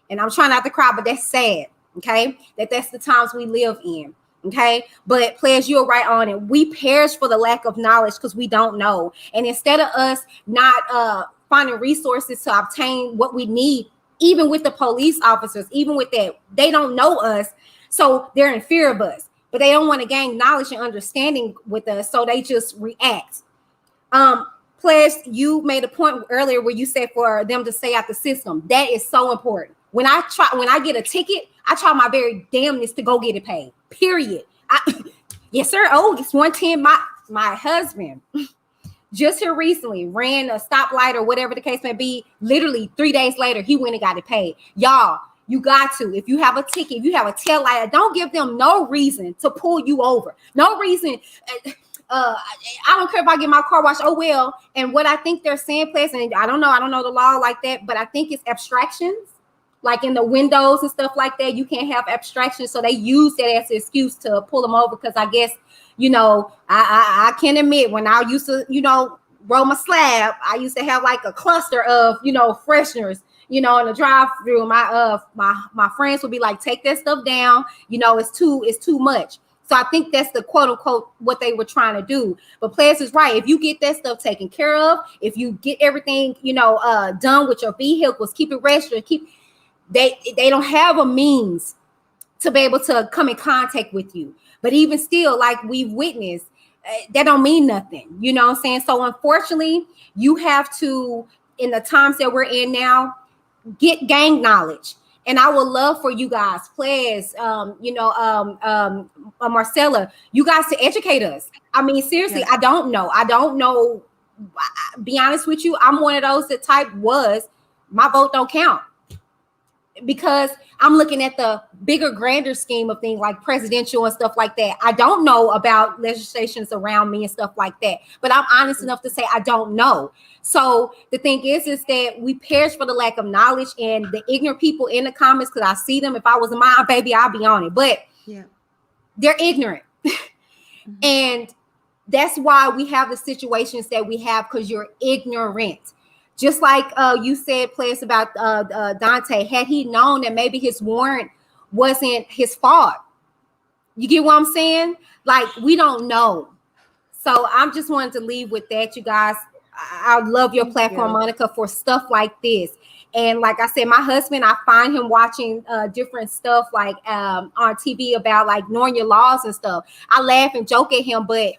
And I'm trying not to cry, but that's sad, okay? That's the times we live in, okay? But players, you're right on it. We perish for the lack of knowledge because we don't know. And instead of us not finding resources to obtain what we need, even with the police officers, even with that, they don't know us, so they're in fear of us. But they don't want to gain knowledge and understanding with us, so they just react. Plus, you made a point earlier where you said for them to stay out the system. That is so important. When I get a ticket, I try my very damnness to go get it paid. Period. Yes, sir. Oh, it's 110. My husband just here recently ran a stoplight or whatever the case may be. Literally 3 days later, he went and got it paid. Y'all, you got to. If you have a ticket, if you have a tail light, don't give them no reason to pull you over. No reason. I don't care if I get my car washed. Oh, well. And what I think they're saying, place, and I don't know the law like that, but I think it's abstractions, like in the windows and stuff like that. You can't have abstractions. So they use that as an excuse to pull them over. Because I guess, I can admit when I used to, roll my slab, I used to have like a cluster of, fresheners, in the drive-through. My friends would be like, take that stuff down. It's too much. So I think that's the quote unquote what they were trying to do. But Players is right. If you get that stuff taken care of, if you get everything, done with your vehicles, keep it registered, they don't have a means to be able to come in contact with you. But even still, like we've witnessed, that don't mean nothing. You know what I'm saying? So unfortunately, you have to, in the times that we're in now, gain knowledge. And I would love for you guys, please, Marcella, you guys to educate us. I mean, seriously, I don't know. Be honest with you, I'm one of those that type was my vote don't count, because I'm looking at the bigger, grander scheme of things like presidential and stuff like that. I don't know about legislations around me and stuff like that, but I'm honest enough to say I don't know. So the thing is that we perish for the lack of knowledge, and the ignorant people in the comments, because I see them. If I was a mom, baby, I'll be on it, but they're ignorant. And that's why we have the situations that we have, because you're ignorant. Just like you said, place about Daunte, had he known that maybe his warrant wasn't his fault. You get what I'm saying? Like, we don't know. So I'm just wanting to leave with that, you guys. I love your platform, Monica, for stuff like this. And like I said, my husband, I find him watching different stuff like on TV about like knowing your laws and stuff. I laugh and joke at him, but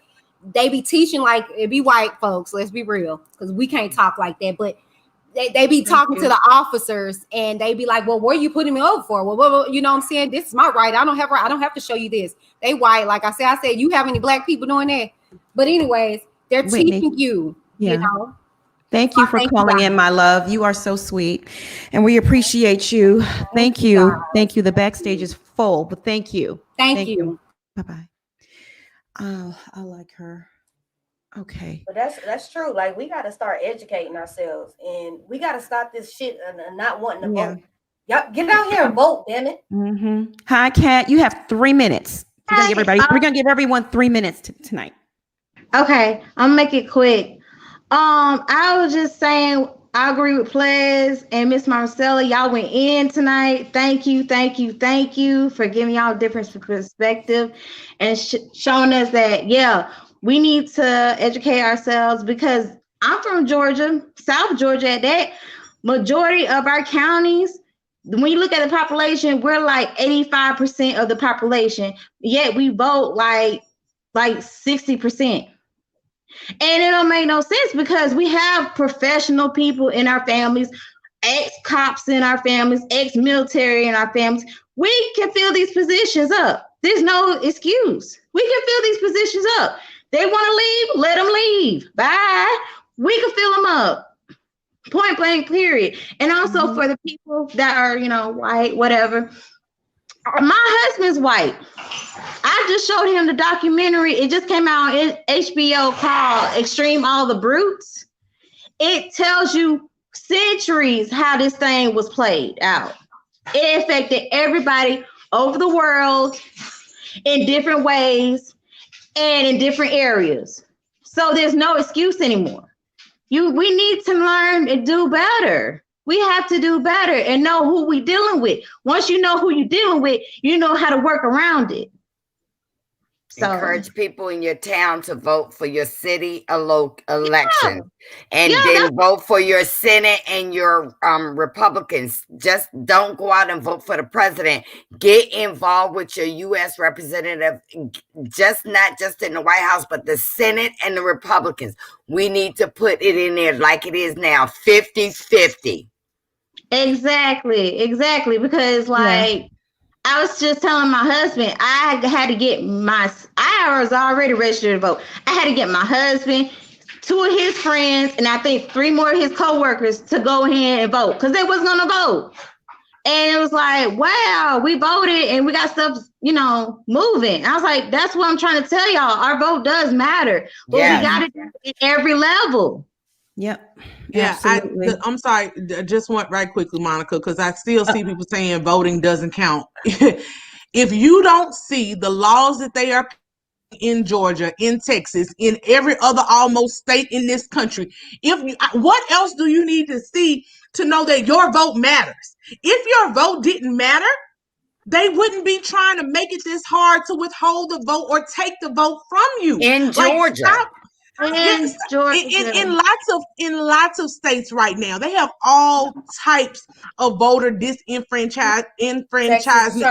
they be teaching like it be white folks. Let's be real, because we can't talk like that. But they be talking to the officers, and they be like, "Well, what are you putting me over for? Well, you know what I'm saying? This is my right. I don't have to show you this." They white, like I said. You have any black people doing that? But anyways, they're teaching you. You know. Thank you for calling in, my love. You are so sweet, and we appreciate you. Thank you. Thank you. The backstage is full, but thank you. Thank you. Bye bye. Oh, I like her. Okay. But that's true. Like, we got to start educating ourselves, and we got to stop this shit and not wanting to vote. Yep, get out here and vote, damn it. Hi, Kat. You have 3 minutes. We're gonna give everyone 3 minutes tonight. Okay, I'm gonna make it quick. I was just saying, I agree with Plez and Miss Marcella. Y'all went in tonight. Thank you for giving y'all a different perspective and showing us that, we need to educate ourselves, because I'm from Georgia, South Georgia at that. Majority of our counties, when you look at the population, we're like 85% of the population, yet we vote like 60%. And it don't make no sense, because we have professional people in our families, ex-cops in our families, ex-military in our families. We can fill these positions up. There's no excuse. We can fill these positions up. They want to leave, let them leave. Bye. We can fill them up. Point blank, period. And also for the people that are, white, whatever. My husband's white. I just showed him the documentary. It just came out on HBO called Extreme All the Brutes. It tells you centuries how this thing was played out. It affected everybody over the world in different ways and in different areas. So there's no excuse anymore. We need to learn and do better. We have to do better and know who we're dealing with. Once you know who you're dealing with, you know how to work around it. So encourage people in your town to vote for your city election, and then vote for your Senate and your Republicans. Just don't go out and vote for the president. Get involved with your U.S. representative, not just in the White House, but the Senate and the Republicans. We need to put it in there like it is now, 50-50. Exactly. Because I was just telling my husband, I had to get I was already registered to vote. I had to get my husband, 2 of his friends, and I think 3 more of his coworkers to go ahead and vote, because they wasn't going to vote. And it was like, wow, we voted and we got stuff, moving. I was like, that's what I'm trying to tell y'all. Our vote does matter, but we got to do it at every level. Yep. Yeah, I'm sorry. I just want right quickly, Monica, because I still see people saying voting doesn't count. If you don't see the laws that they are in Georgia, in Texas, in every other almost state in this country, what else do you need to see to know that your vote matters? If your vote didn't matter, they wouldn't be trying to make it this hard to withhold the vote or take the vote from you. In Georgia. In lots of states right now, they have all types of voter disenfranchisement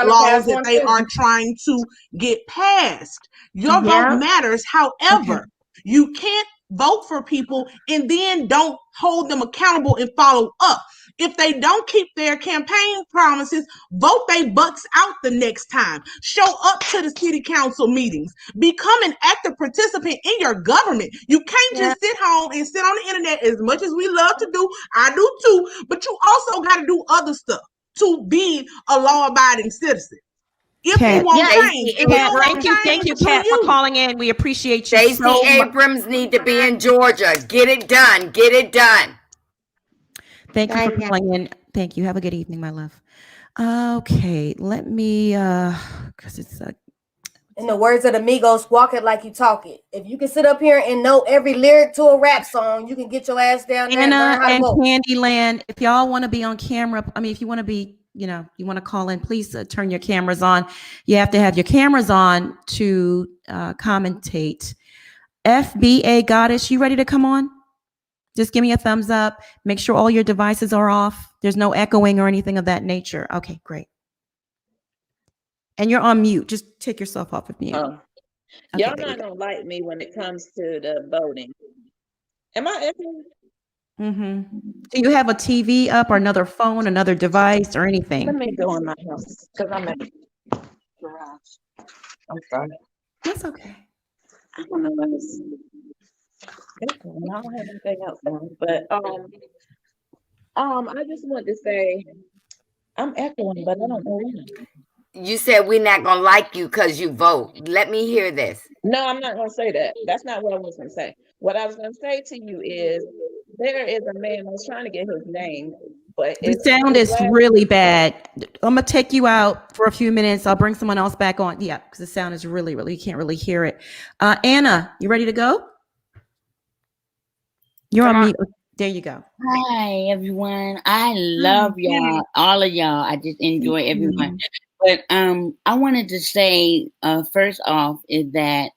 laws that they are trying to get passed. Your vote matters. However, you can't vote for people and then don't hold them accountable and follow up. If they don't keep their campaign promises, vote they butts out the next time. Show up to the city council meetings. Become an active participant in your government. You can't just sit home and sit on the internet as much as we love to do. I do too, but you also got to do other stuff to be a law-abiding citizen. If you want change, if you don't want change, thank you, it's on Kat, for you. calling in. We appreciate you Stacey so much. Abrams need to be in Georgia. Get it done. Get it done. Thank you for calling in. Thank you. Have a good evening, my love. Okay, let me, because it's in the words of the Migos, walk it like you talk it. If you can sit up here and know every lyric to a rap song, you can get your ass down there and learn Anna how to and vote. Candyland. If y'all want to be on camera, I mean, if you want to be, you want to call in, please turn your cameras on. You have to have your cameras on to commentate. FBA Goddess, you ready to come on? Just give me a thumbs up. Make sure all your devices are off. There's no echoing or anything of that nature. Okay, great. And you're on mute. Just take yourself off of mute. Okay, y'all not gonna like me when it comes to the voting. Am I echoing? Do you have a TV up or another phone, another device or anything? Let me go in my house because I'm at the garage. I'm sorry. That's okay. I don't know what it's echoing. I don't have anything else on, but I just want to say I'm echoing, but I don't know why. You said we're not gonna like you because you vote. Let me hear this. No, I'm not gonna say that. That's not what I was gonna say. What I was gonna say to you is there is a man, I was trying to get his name, but The sound is really bad. I'm gonna take you out for a few minutes. I'll bring someone else back on. Yeah, because the sound is really, you can't really hear it. Anna, you ready to go? You're on mute. There you go. Hi, everyone. I love y'all, all of y'all. I just enjoy everyone. But I wanted to say, first off, is that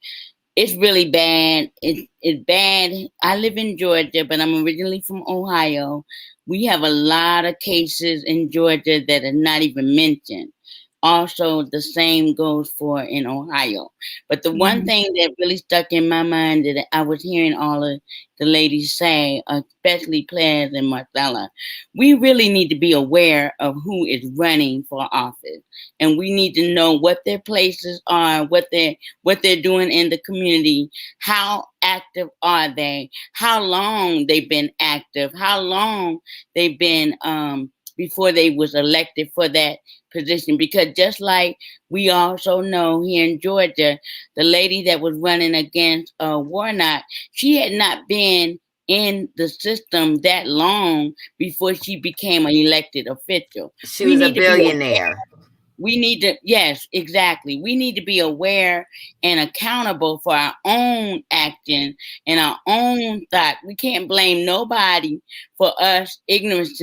it's really bad. It's bad. I live in Georgia, but I'm originally from Ohio. We have a lot of cases in Georgia that are not even mentioned. Also, the same goes for in Ohio. But the one thing that really stuck in my mind that I was hearing all of the ladies say, especially Ples and Marcella, we really need to be aware of who is running for office. And we need to know what their places are, what they're doing in the community, how active are they, how long they've been active, how long they've been before they was elected for that position. Because just like we also know here in Georgia, the lady that was running against Warnock, she had not been in the system that long before she became an elected official. She was a billionaire. We need to, yes, exactly. We need to be aware and accountable for our own action and our own thought. We can't blame nobody for us ignorance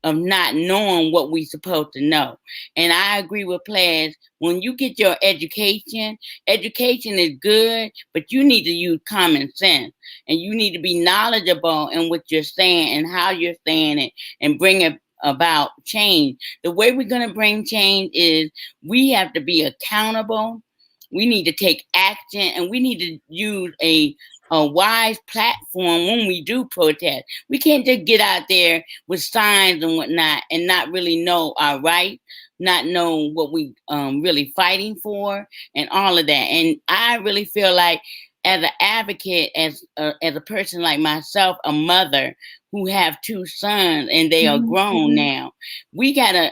of not knowing what we supposed to know. And I agree with Ples. When you get your education is good, but you need to use common sense. And you need to be knowledgeable in what you're saying and how you're saying it and bring it about change. The way we're going to bring change is we have to be accountable. We need to take action, and we need to use a wise platform when we do protest. We can't just get out there with signs and whatnot and not really know our rights, not know what we really fighting for and all of that. And I really feel like as an advocate, as a person like myself, a mother who have two sons and they are grown now, we gotta,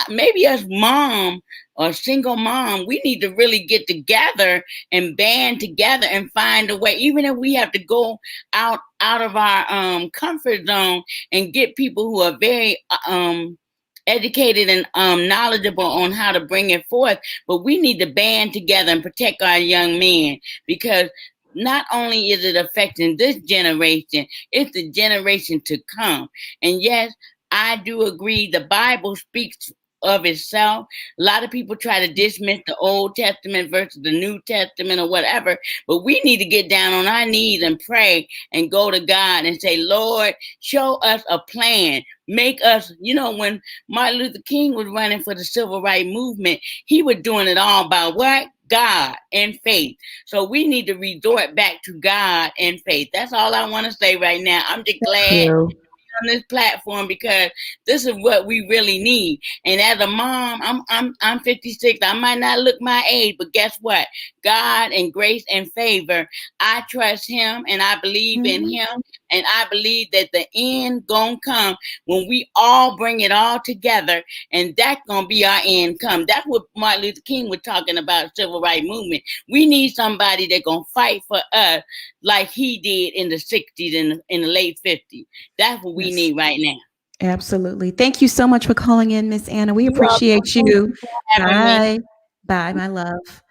maybe as mom or single mom, we need to really get together and band together and find a way, even if we have to go out of our comfort zone and get people who are very educated and knowledgeable on how to bring it forth. But we need to band together and protect our young men, because not only is it affecting this generation, it's the generation to come. And yes, I do agree. The Bible speaks of itself. A lot of people try to dismiss the Old Testament versus the New Testament or whatever, but we need to get down on our knees and pray and go to God and say, Lord, show us a plan. Make us, when Martin Luther King was running for the civil rights movement, he was doing it all by what? God and faith. So we need to resort back to God and faith. That's all I want to say right now. I'm just glad on this platform because this is what we really need. And as a mom, I'm 56. I might not look my age, but guess what? God and grace and favor. I trust Him, and I believe in Him, and I believe that the end gonna come when we all bring it all together, and that's gonna be our end come. That's what Martin Luther King was talking about, civil rights movement. We need somebody that gonna fight for us like he did in the 60s and in the late 50s. That's what we need right now. Absolutely. Thank you so much for calling in, Miss Anna. We appreciate you. Bye. Bye, my love.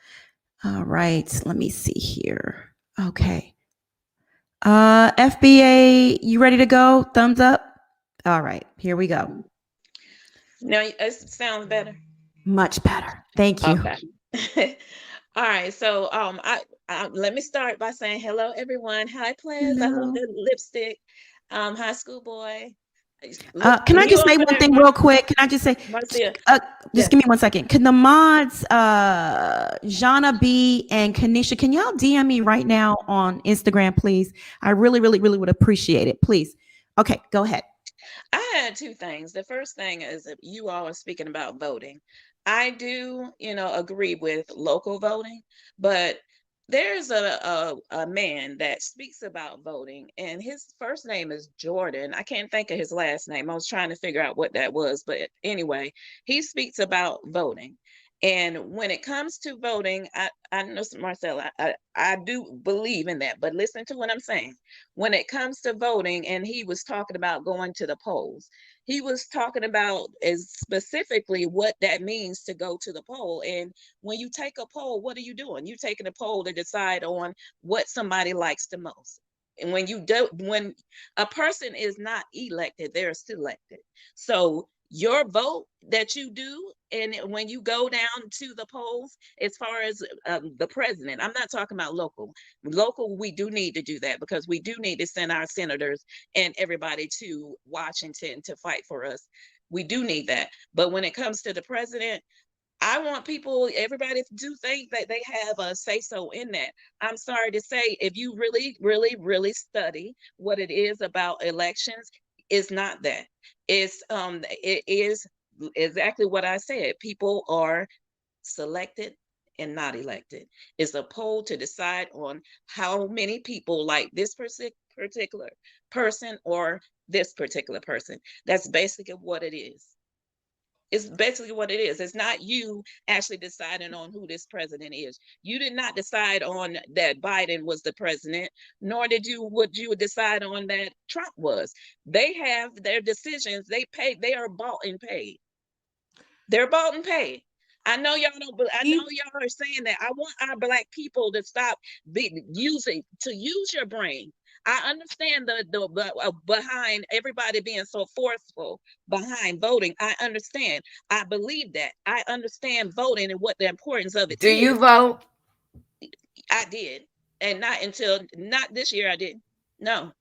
All right. Let me see here. Okay. FBA, you ready to go? Thumbs up. All right. Here we go. Now it sounds better. Much better. Thank you. Okay. All right. So I let me start by saying hello, everyone. Hi, Plans. I love the lipstick. Hi, Schoolboy. Can I just say one thing real quick? Can I just say, just give me 1 second. Can the mods, Jana B and Kanisha, can y'all DM me right now on Instagram, please? I really, really, really would appreciate it. Please. Okay, go ahead. I had two things. The first thing is that you all are speaking about voting. I do, agree with local voting, but there's a man that speaks about voting, and his first name is Jordan. I can't think of his last name. I was trying to figure out what that was, but anyway, he speaks about voting. And when it comes to voting, I know, Marcella, I do believe in that, but listen to what I'm saying. When it comes to voting, and he was talking about going to the polls, he was talking about specifically what that means to go to the poll. And when you take a poll, what are you doing? You're taking a poll to decide on what somebody likes the most. And when a person is not elected, they're selected. So your vote that you do, and when you go down to the polls, as far as the president, I'm not talking about local. Local, we do need to do that because we do need to send our senators and everybody to Washington to fight for us. We do need that. But when it comes to the president, I want everybody to think that they have a say-so in that. I'm sorry to say, if you really, really, really study what it is about elections, it's not that. It is exactly what I said. People are selected and not elected. It's a poll to decide on how many people like this particular person or this particular person. That's basically what it is. It's basically what it is. It's not you actually deciding on who this president is. You did not decide on that Biden was the president, nor did you decide on that Trump was. They have their decisions. They are bought and paid. They're bought and paid. I know y'all don't, but I know y'all are saying that. I want our Black people to stop use your brain. I understand the behind everybody being so forceful behind voting. I understand. I believe that. I understand voting and what the importance of it is. Do you vote? I did. And not this year I didn't. No.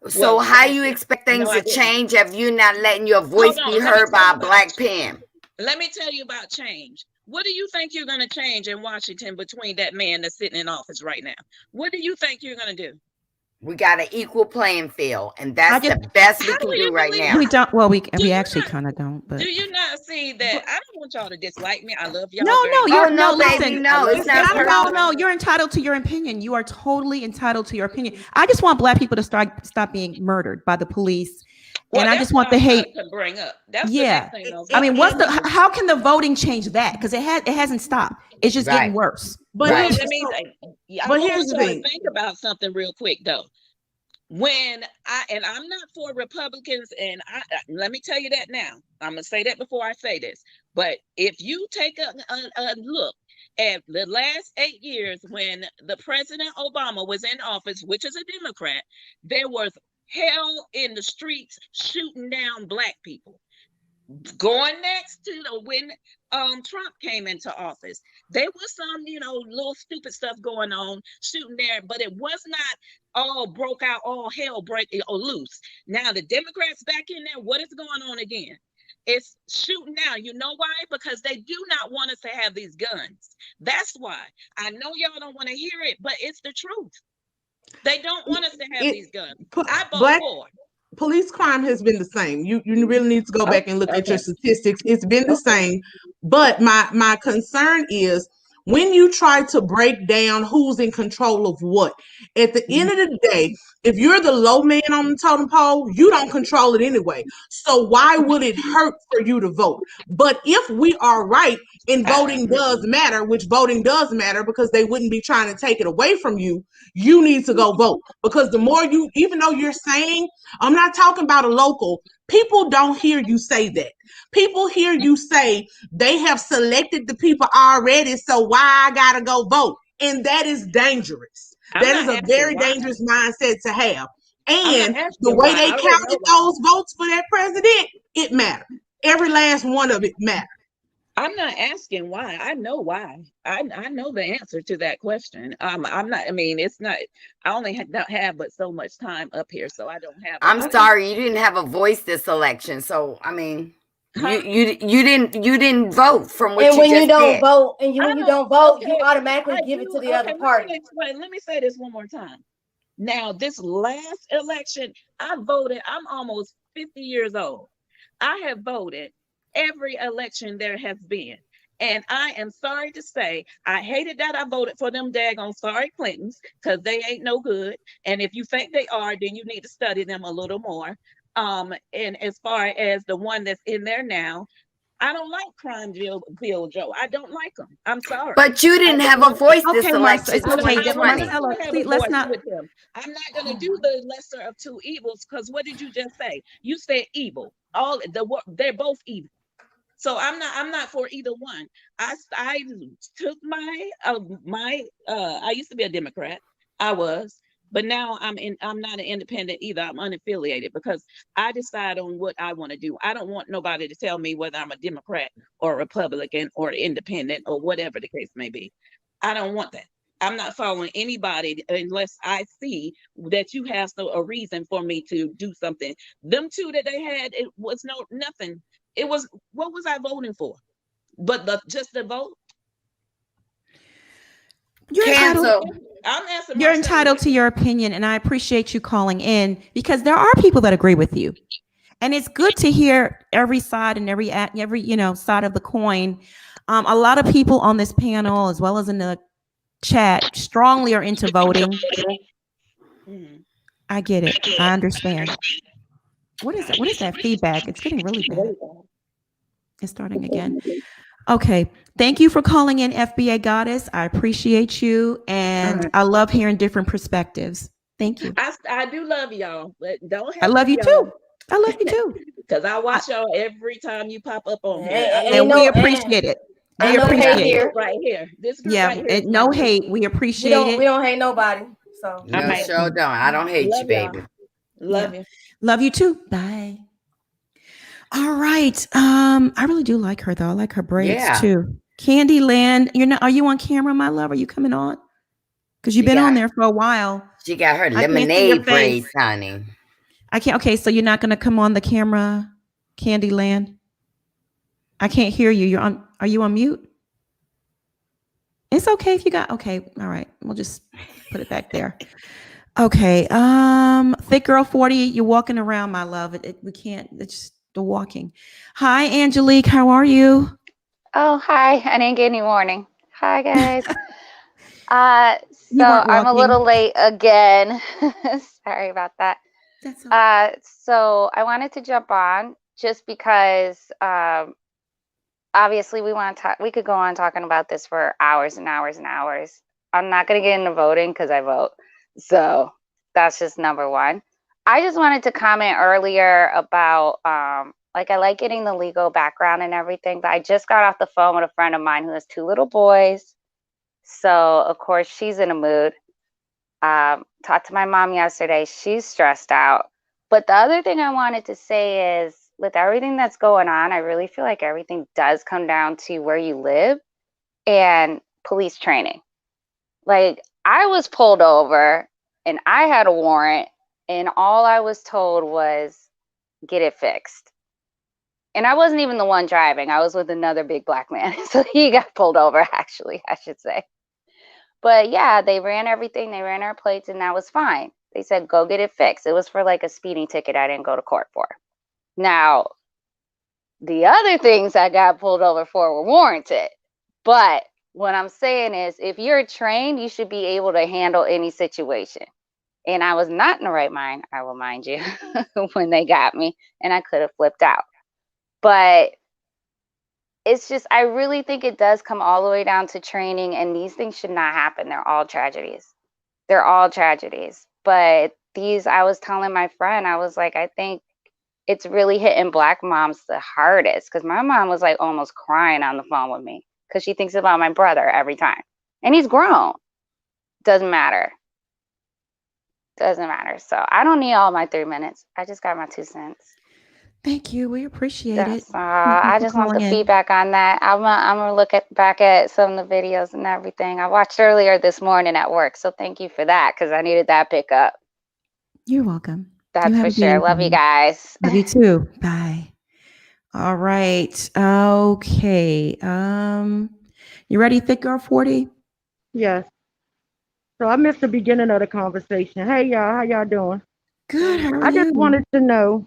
So how you expect things to change if you're not letting your voice be heard by a Black pen? Let me tell you about change. What do you think you're going to change in Washington between that man that's sitting in office right now? What do you think you're going to do? We got an equal playing field, and that's the best we can do right now. We don't. Well, we actually kind of don't. But do you not see that? I don't want y'all to dislike me. I love y'all. Listen. It's not personal. No. You're entitled to your opinion. You are totally entitled to your opinion. I just want Black people to stop being murdered by the police. Well, and I just want the hate to bring up. That's yeah. The next thing I mean, how can the voting change that? Because it hasn't stopped. It's just getting worse. But here's the thing. Think about something real quick though. When I'm not for Republicans, and let me tell you that now. I'm gonna say that before I say this. But if you take a look at the last 8 years when the President Obama was in office, which is a Democrat, there was hell in the streets shooting down Black people. Going next to when Trump came into office, there was some, little stupid stuff going on, shooting there, but it was not all broke out, all hell breaking or loose. Now the Democrats back in there, what is going on again? It's shooting down. You know why? Because they do not want us to have these guns. That's why. I know y'all don't want to hear it, but it's the truth. They don't want us to have these guns. I vote for. police crime has been the same. You really need to go back and look at your Okay. statistics. It's been the Okay. same. But my concern is when you try to break down who's in control of what. At the end of the day, if you're the low man on the totem pole, you don't control it anyway. So why would it hurt for you to vote? But if we are right and voting does matter, which voting does matter because they wouldn't be trying to take it away from you, you need to go vote. Because the more you, even though you're saying, I'm not talking about a local, people don't hear you say that. People hear you say they have selected the people already, so why I gotta go vote? And that is dangerous. I'm That not is a asking very why. dangerous mindset to have. I'm not And the asking way why. they I already know counted why. those votes for that president, it mattered. Every last one of it mattered. I'm not asking why. I know why. I know the answer to that question. I'm not. I mean, it's not. I only don't have but so much time up here, so I don't have. I'm sorry, you didn't have a voice this election. So I mean, you didn't vote from what And you when you just don't said. vote, and when you don't vote, you Okay, automatically I give it do. to the Okay, other party. let me say this one more time. Now, this last election, I voted. I'm almost 50 years old. I have voted every election there has been. And I am sorry to say, I hated that I voted for them daggone sorry Clintons because they ain't no good. And if you think they are, then you need to study them a little more. And as far as the one that's in there now, I don't like Crime Bill Joe. I don't like him. I'm sorry. But you didn't have a voice this Okay, Marcella, election, it's okay. 2020. Marcella, have see, a let's voice not. with him. I'm not going to do the lesser of two evils because what did you just say? You said evil. They're both evil. So I'm not for either one. I took I used to be a Democrat. I was, but now I'm not an independent either. I'm unaffiliated because I decide on what I want to do. I don't want nobody to tell me whether I'm a Democrat or a Republican or independent or whatever the case may be. I don't want that. I'm not following anybody unless I see that you have a reason for me to do something. Them two that they had, it was nothing. It was, what was I voting for? But just the vote? You're entitled. I'm asking You're Marcella. entitled to your opinion, and I appreciate you calling in because there are people that agree with you, and it's good to hear every side and every side of the coin. A lot of people on this panel, as well as in the chat, strongly are into voting. I get it. I understand. What is that? What is that feedback? It's getting really bad. It's starting again. Okay. Thank you for calling in, FBA Goddess. I appreciate you. And I love hearing different perspectives. Thank you. I do love y'all, but don't have I love you too. I love you too. Because I watch y'all every time you pop up on here. And we appreciate it. We appreciate it. Right here. This group Yeah. right here. No hate. We appreciate it. We don't hate nobody. So No, sure don't. I don't hate you, baby. Love you. Love you too. Bye. All right. I really do like her though. I like her braids too. Candyland, are you on camera, my love? Are you coming on? Because you've been on there for a while. She got her lemonade braids, honey. I can't. Okay, so you're not gonna come on the camera, Candyland. I can't hear you. Are you on mute? It's okay if you got. Okay, all right. We'll just put it back there. Okay. Thick Girl 40. You're walking around, my love. We can't. It's just the walking. Hi, Angelique. How are you? Oh, hi. I didn't get any warning. Hi, guys. So I'm a little late again. Sorry about that. That's okay. So I wanted to jump on just because obviously we want to talk. We could go on talking about this for hours and hours and hours. I'm not going to get into voting because I vote. So that's just number one. I just wanted to comment earlier about I like getting the legal background and everything, but I just got off the phone with a friend of mine who has 2 little boys. So, of course, she's in a mood. Talked to my mom yesterday. She's stressed out. But the other thing I wanted to say is with everything that's going on, I really feel like everything does come down to where you live and police training. Like, I was pulled over and I had a warrant and all I was told was get it fixed. And I wasn't even the one driving. I was with another big black man. So he got pulled over, actually, I should say. But yeah, they ran everything. They ran our plates and that was fine. They said, go get it fixed. It was for like a speeding ticket I didn't go to court for. Now, the other things I got pulled over for were warranted. But what I'm saying is, if you're trained, you should be able to handle any situation. And I was not in the right mind, I will mind you, when they got me, and I could have flipped out. But it's just, I really think it does come all the way down to training, and these things should not happen. They're all tragedies. They're all tragedies. But these, I was telling my friend, I was like, I think it's really hitting Black moms the hardest, because my mom was like almost crying on the phone with me because she thinks about my brother every time. And he's grown. Doesn't matter. Doesn't matter. So I don't need all my 3 minutes. I just got my 2 cents. Thank you. We appreciate it. I just want the feedback on that. I'm gonna look back at some of the videos and everything. I watched earlier this morning at work, so thank you for that, because I needed that pickup. You're welcome. That's for sure. Love you guys. Love you too. Bye. All right. Okay. You ready, Thick Girl 40? Yes. So I missed the beginning of the conversation. Hey y'all, how y'all doing? Good. How are I you? just wanted to know,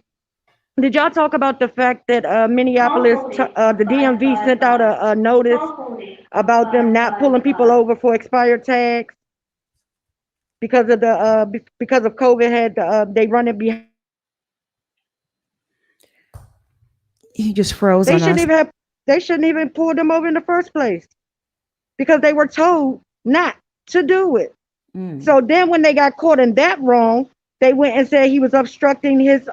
did y'all talk about the fact that Minneapolis, the DMV sent out a notice about them not pulling people over for expired tags because of the because of COVID? Had they running behind? You just froze They on shouldn't us. even have. They shouldn't even pull them over in the first place because they were told not to do it. So then when they got caught in that wrong, they went and said he was obstructing his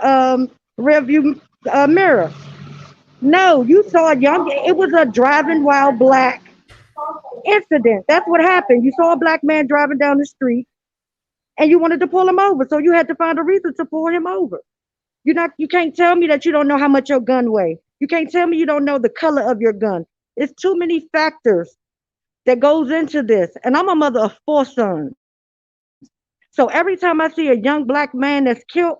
rear view mirror. No, you saw it was a driving while black incident. That's what happened. You saw a black man driving down the street and you wanted to pull him over. So you had to find a reason to pull him over. You can't tell me that you don't know how much your gun weighs. You can't tell me you don't know the color of your gun. It's too many factors that goes into this. And I'm a mother of 4 sons. So every time I see a young black man that's killed,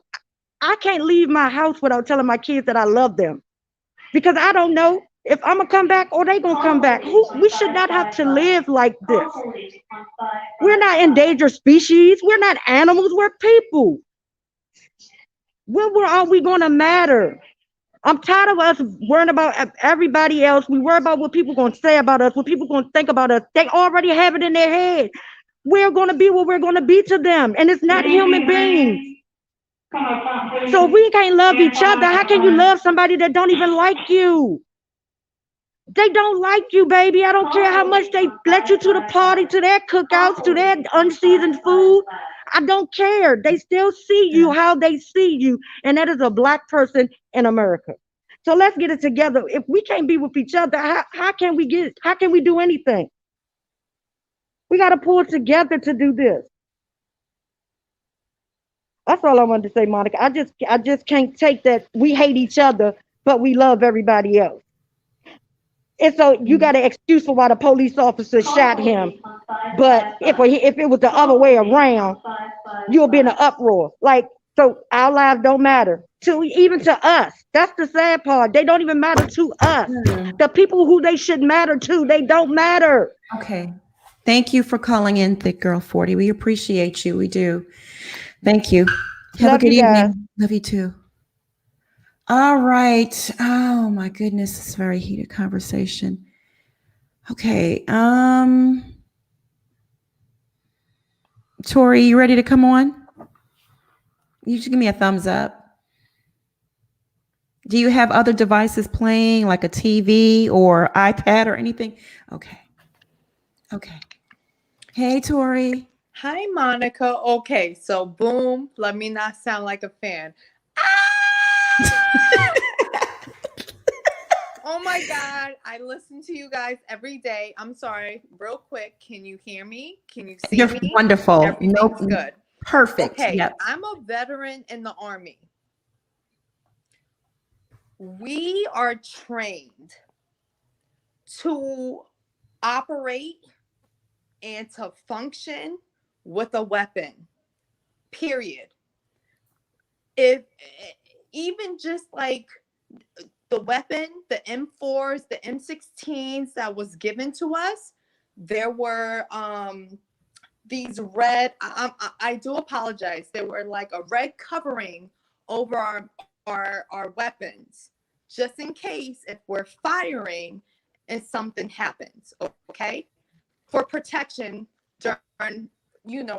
I can't leave my house without telling my kids that I love them. Because I don't know if I'm gonna come back or they gonna come back. We should not have to live like this. We're not endangered species. We're not animals. We're people. When are we gonna matter? I'm tired of us worrying about everybody else. We worry about what people gonna say about us, what people gonna think about us. They already have it in their head. We're gonna be what we're gonna be to them, and it's not human beings. So if we can't love each other, how can you love somebody that don't even like you? They don't like you, baby. I don't care how much they let you to the party, to their cookouts, to their unseasoned food. I don't care. They still see you how they see you, and that is a black person in America. So let's get it together. If we can't be with each other, how can we do anything? We got to pull together to do this. That's all I wanted to say, Monica. I just can't take that we hate each other, but we love everybody else. And so you got an excuse for why the police officer shot him. But if it was the other way around, you'll be in an uproar. Like, so our lives don't matter even to us. That's the sad part. They don't even matter to us. The people who they should matter to, they don't matter. Okay. Thank you for calling in, Thick Girl 40. We appreciate you. We do. Thank you. Have a good evening. Love you too. All right. Oh my goodness. It's a very heated conversation. Okay. Tori, you ready to come on? You should give me a thumbs up. Do you have other devices playing, like a TV or iPad or anything? Okay. Okay. Hey, Tori. Hi, Monica. Okay, so boom, let me not sound like a fan. Oh my God, I listen to you guys every day. I'm sorry, real quick. Can you hear me? Can you see You're me? wonderful. Everything's good. Perfect. Okay, Yep. I'm a veteran in the Army. We are trained to operate and to function with a weapon, period. If even just like the weapon, the M4s, the M16s that was given to us, there were these red, I do apologize. They were like a red covering over our weapons, just in case if we're firing and something happens, okay? For protection during,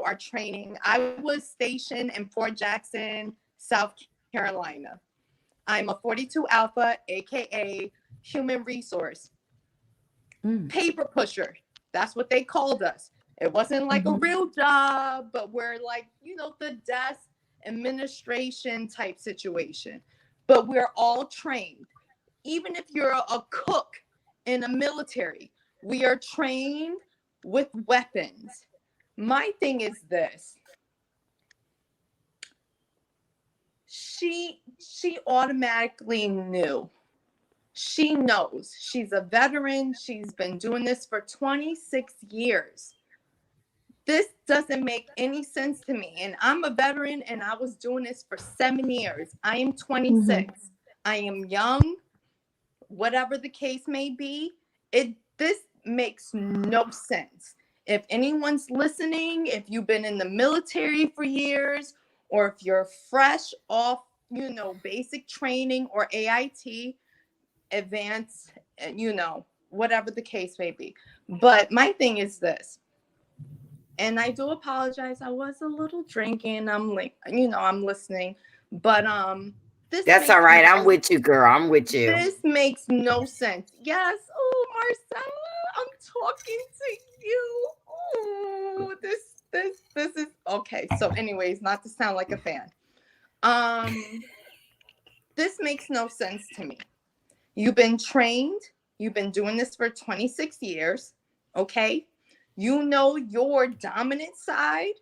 our training. I was stationed in Fort Jackson, South Carolina. I'm a 42 Alpha, AKA human resource. Paper pusher. That's what they called us. It wasn't like a real job, but we're like, the desk administration type situation. But we're all trained. Even if you're a cook in a military, we are trained with weapons. My thing is this. She automatically knew. She knows. She's a veteran. She's been doing this for 26 years. This doesn't make any sense to me. And I'm a veteran and I was doing this for 7 years. I am 26. I am young, whatever the case may be. This makes no sense. If anyone's listening, if you've been in the military for years, or if you're fresh off, basic training or AIT, advanced, whatever the case may be. But my thing is this, and I do apologize. I was a little drinking. I'm like, I'm listening, but that's all right. I'm with you, girl. I'm with you. This makes no sense. Yes. Oh, Marcella, I'm talking to you. Oh, this is okay. So, anyways, not to sound like a fan. This makes no sense to me. You've been trained. You've been doing this for 26 years. Okay. You know your dominant side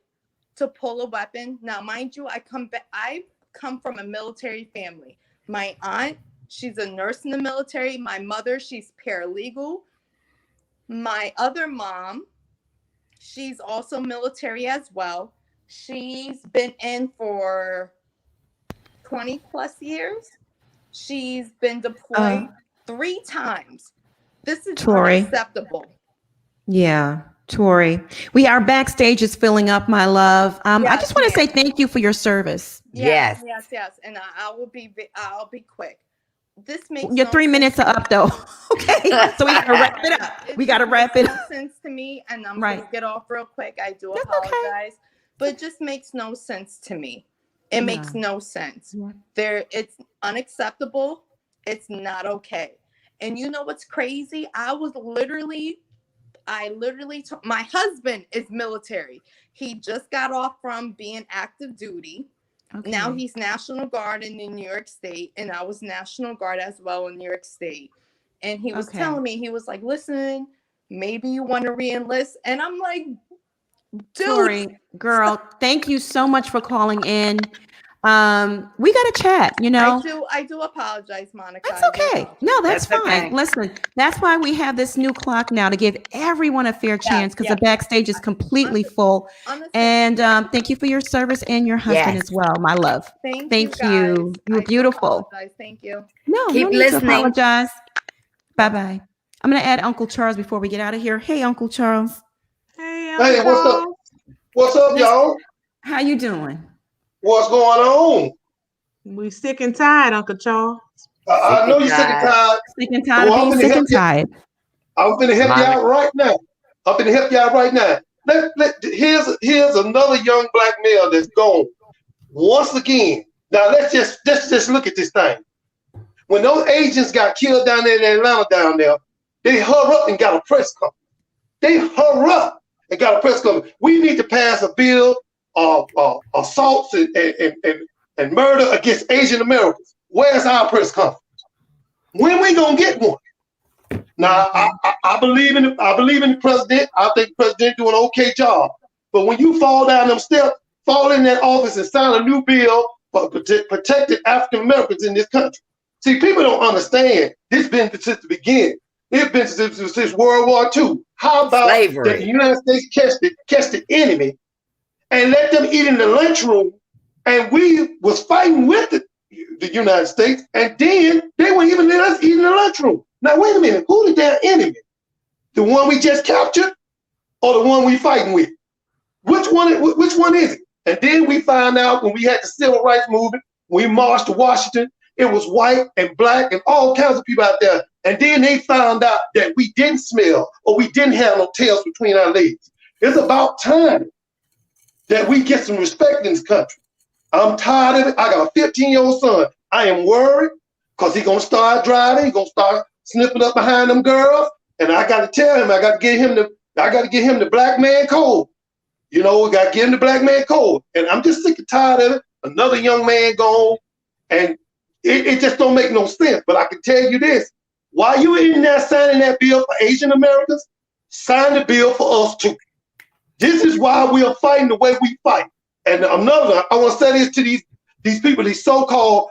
to pull a weapon. Now, mind you, I come from a military family. My aunt, she's a nurse in the military. My mother, she's paralegal. My other mom, she's also military as well. She's been in for 20 plus years. She's been deployed 3 times. This is Tori. unacceptable. Yeah, Tori. Our backstage is filling up, my love. I just want to say thank you for your service. Yes. And I'll be quick. This makes your 3 minutes are up though. Okay, so we gotta wrap it up. We gotta wrap it up. Sense to me, and I'm gonna get off real quick. I do apologize, but it just makes no sense to me. It makes no sense. It's unacceptable. It's not okay. And you know what's crazy? I literally my husband is military. He just got off from being active duty. Okay. Now he's National Guard in New York State, and I was National Guard as well in New York State. And he was telling me, he was like, listen, maybe you want to re-enlist. And I'm like, dude. Tori, girl, thank you so much for calling in. We got to chat, I do apologize, Monica. That's okay. No, that's fine. Okay. Listen, that's why we have this new clock now, to give everyone a fair chance, because the backstage is completely full. And thank you for your service and your husband as well, my love. Thank you. You were beautiful. Thank you. No, keep no listening. Need to apologize. Bye-bye. I'm going to add Uncle Charles before we get out of here. Hey, Uncle Charles. Hey, Uncle what's up? What's up, y'all? How you doing? What's going on? We sick and tired, Uncle Charles. I know you're sick and tired. Sick and tired of being sick and tired. I'm going to help you out right now. Here's another young black male that's gone. Once again, now let's just look at this thing. When those agents got killed down there in Atlanta down there, they hurry up and got a press conference. We need to pass a bill of assaults and murder against Asian Americans. Where's our press conference? When we gonna get one? Now I believe in the president. I think the president doing an okay job. But when you fall down them steps, fall in that office and sign a new bill for protected African Americans in this country. See, people don't understand. This been since the beginning. It's been since World War II. How about the United States catch the enemy and let them eat in the lunchroom, and we was fighting with the United States, and then they wouldn't even let us eat in the lunchroom. Now, wait a minute. Who the damn enemy? The one we just captured or the one we fighting with? Which one is it? And then we found out when we had the civil rights movement, we marched to Washington, it was white and black and all kinds of people out there. And then they found out that we didn't smell or we didn't have no tails between our legs. It's about time that we get some respect in this country. I'm tired of it. I got a 15-year-old son. I am worried because he's going to start driving. He's going to start sniffing up behind them girls. And I got to tell him, I got to get him the black man code. You know, we got to give him the black man code. And I'm just sick and tired of it. Another young man gone. And it just don't make no sense. But I can tell you this. While you in there signing that bill for Asian Americans, sign the bill for us too. This is why we are fighting the way we fight. And another, I want to say this to these people, these so-called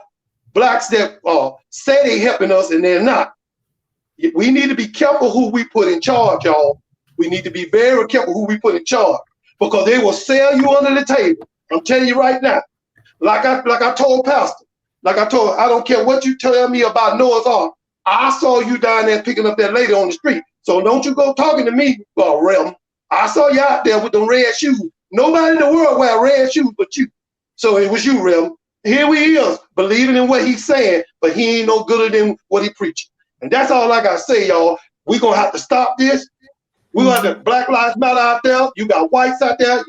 blacks that say they helping us and they're not. We need to be careful who we put in charge, y'all. We need to be very careful who we put in charge because they will sell you under the table. I'm telling you right now. Like I told Pastor, I don't care what you tell me about Noah's Ark. I saw you down there picking up that lady on the street. So don't you go talking to me, Rem. I saw you out there with them red shoes. Nobody in the world wear red shoes but you. So it was you, Rem. Here he is, believing in what he's saying, but he ain't no gooder than what he preaching. And that's all I gotta say, y'all. We're gonna have to stop this. We're gonna have Black Lives Matter out there. You got whites out there.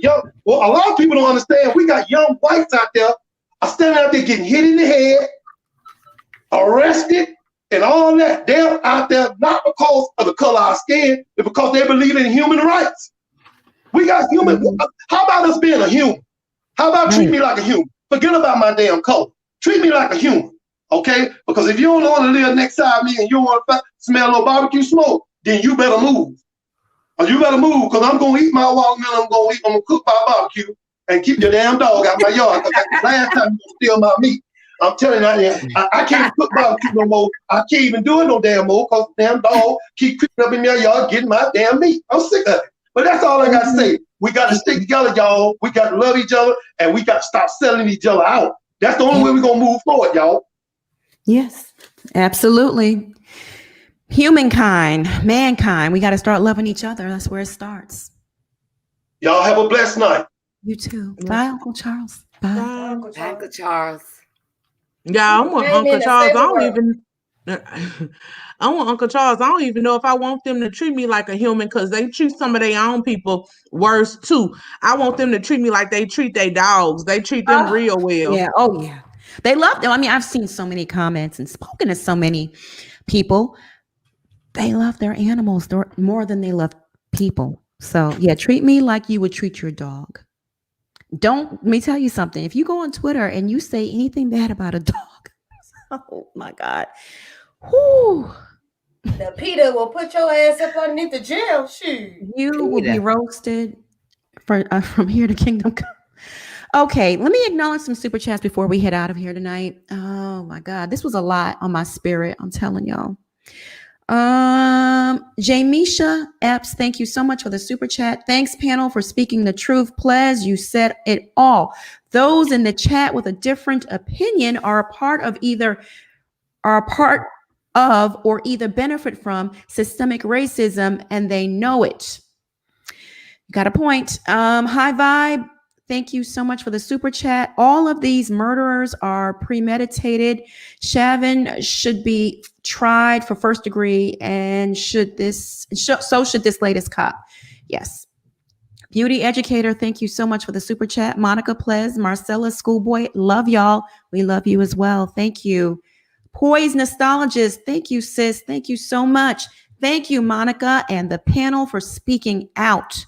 Well, a lot of people don't understand. We got young whites out there are standing out there getting hit in the head, arrested, and all that. They're out there not because of the color of our skin, but because they believe in human rights. We got human. How about us being a human? How about treat me like a human? Forget about my damn color. Treat me like a human, okay? Because if you don't want to live next side of me and you don't want to smell no barbecue smoke, then you better move. Or you better move because I'm going to eat my watermelon. I'm going to cook my barbecue and keep your damn dog out my yard. Because that's the last time you steal my meat. I'm telling you, I can't cook barbecue no more. I can't even do it no damn more because the damn dog keep creeping up in my yard getting my damn meat. I'm sick of it. But that's all I got to say. We got to stick together, y'all. We got to love each other, and we got to stop selling each other out. That's the only way we're going to move forward, y'all. Yes, absolutely. Humankind, mankind, we got to start loving each other. That's where it starts. Y'all have a blessed night. You too. Bye, Uncle Charles. Bye. Uncle Charles. Yeah, I want Uncle Charles. I want Uncle Charles. I don't even know if I want them to treat me like a human because they treat some of their own people worse too. I want them to treat me like they treat their dogs. They treat them real well. Yeah. Oh, yeah. They love them. I mean, I've seen so many comments and spoken to so many people. They love their animals more than they love people. So, yeah, treat me like you would treat your dog. Let me tell you something. If you go on Twitter and you say anything bad about a dog, oh my God. Whoo. The PETA will put your ass up underneath the jail. Shoot. You will be roasted from here to kingdom come. Okay, let me acknowledge some super chats before we head out of here tonight. Oh my God, this was a lot on my spirit. I'm telling y'all. Jamisha Epps, thank you so much for the super chat. Thanks, panel, for speaking the truth. Plez, you said it all. Those in the chat with a different opinion are a part of or either benefit from systemic racism, and they know it. Got a point. High Vibe, thank you so much for the super chat. All of these murderers are premeditated. Chauvin should be tried for first degree, and so should this latest cop. Yes. Beauty Educator, thank you so much for the super chat. Monica Plez, Marcella Schoolboy, love y'all. We love you as well. Thank you. Poise Nostalgist, thank you, sis. Thank you so much. Thank you, Monica, and the panel for speaking out.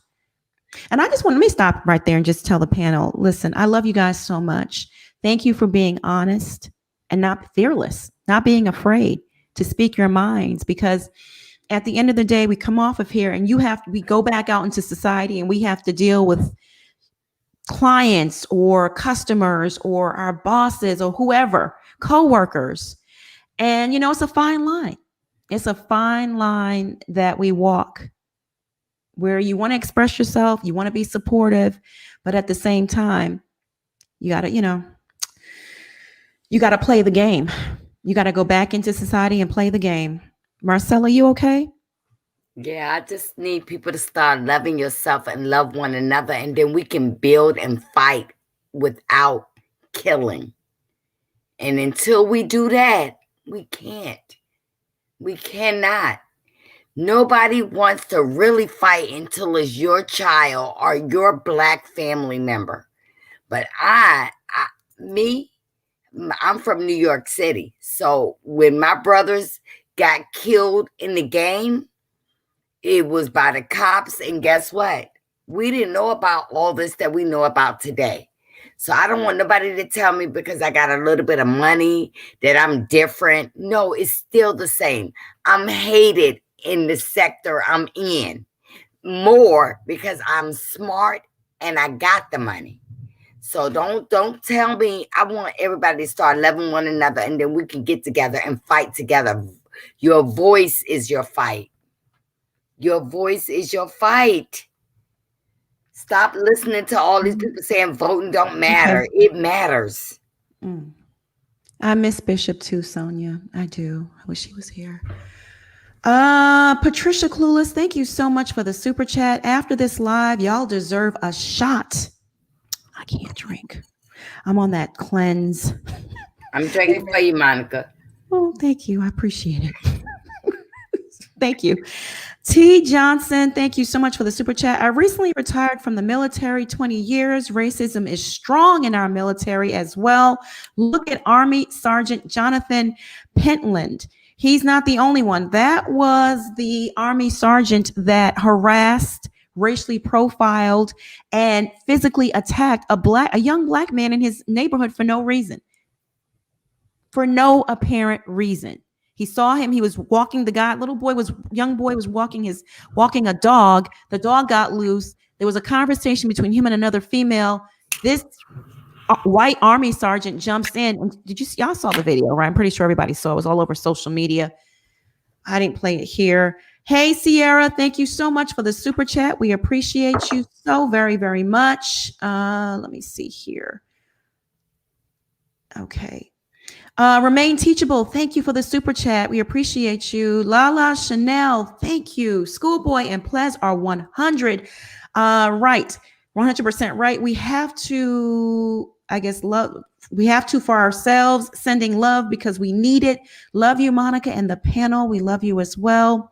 And I just let me stop right there and just tell the panel, listen, I love you guys so much. Thank you for being honest and not fearless, not being afraid to speak your minds, because at the end of the day, we come off of here and we go back out into society and we have to deal with clients or customers or our bosses or whoever, coworkers. And, it's a fine line. It's a fine line that we walk, where you want to express yourself, you want to be supportive, but at the same time, you got to play the game. You got to go back into society and play the game. Marcella, you okay? Yeah, I just need people to start loving yourself and love one another, and then we can build and fight without killing. And until we do that, we can't. We cannot. Nobody wants to really fight until it's your child or your Black family member. But I'm from New York City. So when my brothers got killed in the game, it was by the cops. And guess what? We didn't know about all this that we know about today. So I don't want nobody to tell me because I got a little bit of money that I'm different. No, it's still the same. I'm hated in the sector I'm in more because I'm smart and I got the money. So don't tell me. I want everybody to start loving one another, and then we can get together and fight together. Your voice is your fight. Your voice is your fight. Stop listening to all these people saying voting don't matter. It matters. I miss Bishop too, Sonia. I do. I wish he was here. Patricia Clueless, thank you so much for the super chat. After this live, y'all deserve a shot. I can't drink. I'm on that cleanse. I'm drinking for you, Monica. Oh, thank you. I appreciate it. Thank you. T. Johnson, thank you so much for the super chat. I recently retired from the military, 20 years. Racism is strong in our military as well. Look at Army Sergeant Jonathan Pentland. He's not the only one. That was the Army sergeant that harassed, racially profiled, and physically attacked a young Black man in his neighborhood for no reason. For no apparent reason. He saw him. He was walking the guy. Young boy was walking a dog. The dog got loose. There was a conversation between him and another female. This white Army sergeant jumps in. And y'all saw the video, right? I'm pretty sure everybody saw it. It was all over social media. I didn't play it here. Hey, Sierra, thank you so much for the super chat. We appreciate you so very, very much. Let me see here. Okay. Remain Teachable, thank you for the super chat. We appreciate you. Lala Chanel, thank you. Schoolboy and Plez are 100 right. 100% right. We have to, love. We have to for ourselves, sending love because we need it. Love you, Monica, and the panel. We love you as well.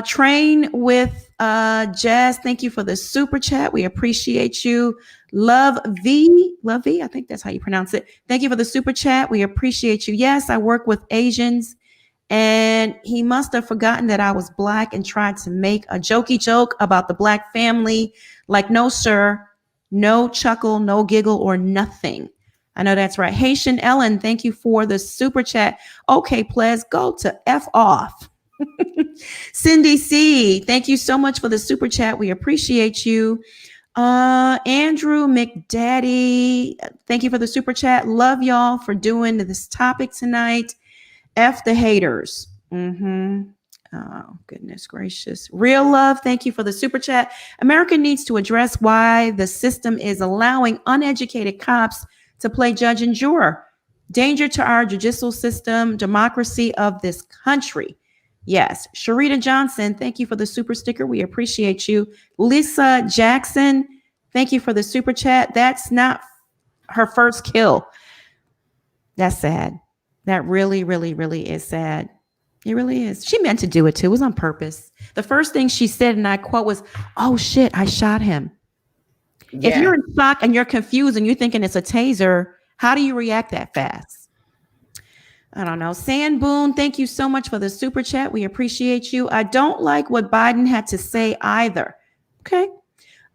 Train with Jazz, thank you for the super chat. We appreciate you. Love V, I think that's how you pronounce it. Thank you for the super chat. We appreciate you. Yes, I work with Asians, and he must have forgotten that I was Black and tried to make a jokey joke about the Black family. Like, no, sir, no chuckle, no giggle, or nothing. I know that's right. Haitian Ellen, thank you for the super chat. Okay, Plez, go to F off. Cindy C, thank you so much for the super chat. We appreciate you. Andrew McDaddy, thank you for the super chat. Love y'all for doing this topic tonight. F the haters. Oh, goodness gracious. Real Love, thank you for the super chat. America needs to address why the system is allowing uneducated cops to play judge and juror. Danger to our judicial system, democracy of this country. Yes. Sharita Johnson, thank you for the super sticker. We appreciate you. Lisa Jackson, thank you for the super chat. That's not her first kill. That's sad. That really, really, really is sad. It really is. She meant to do it too. It was on purpose. The first thing she said, and I quote, was, "Oh shit, I shot him." Yeah. If you're in shock and you're confused and you're thinking it's a taser, how do you react that fast? I don't know. San Boone, thank you so much for the super chat. We appreciate you. I don't like what Biden had to say either. Okay.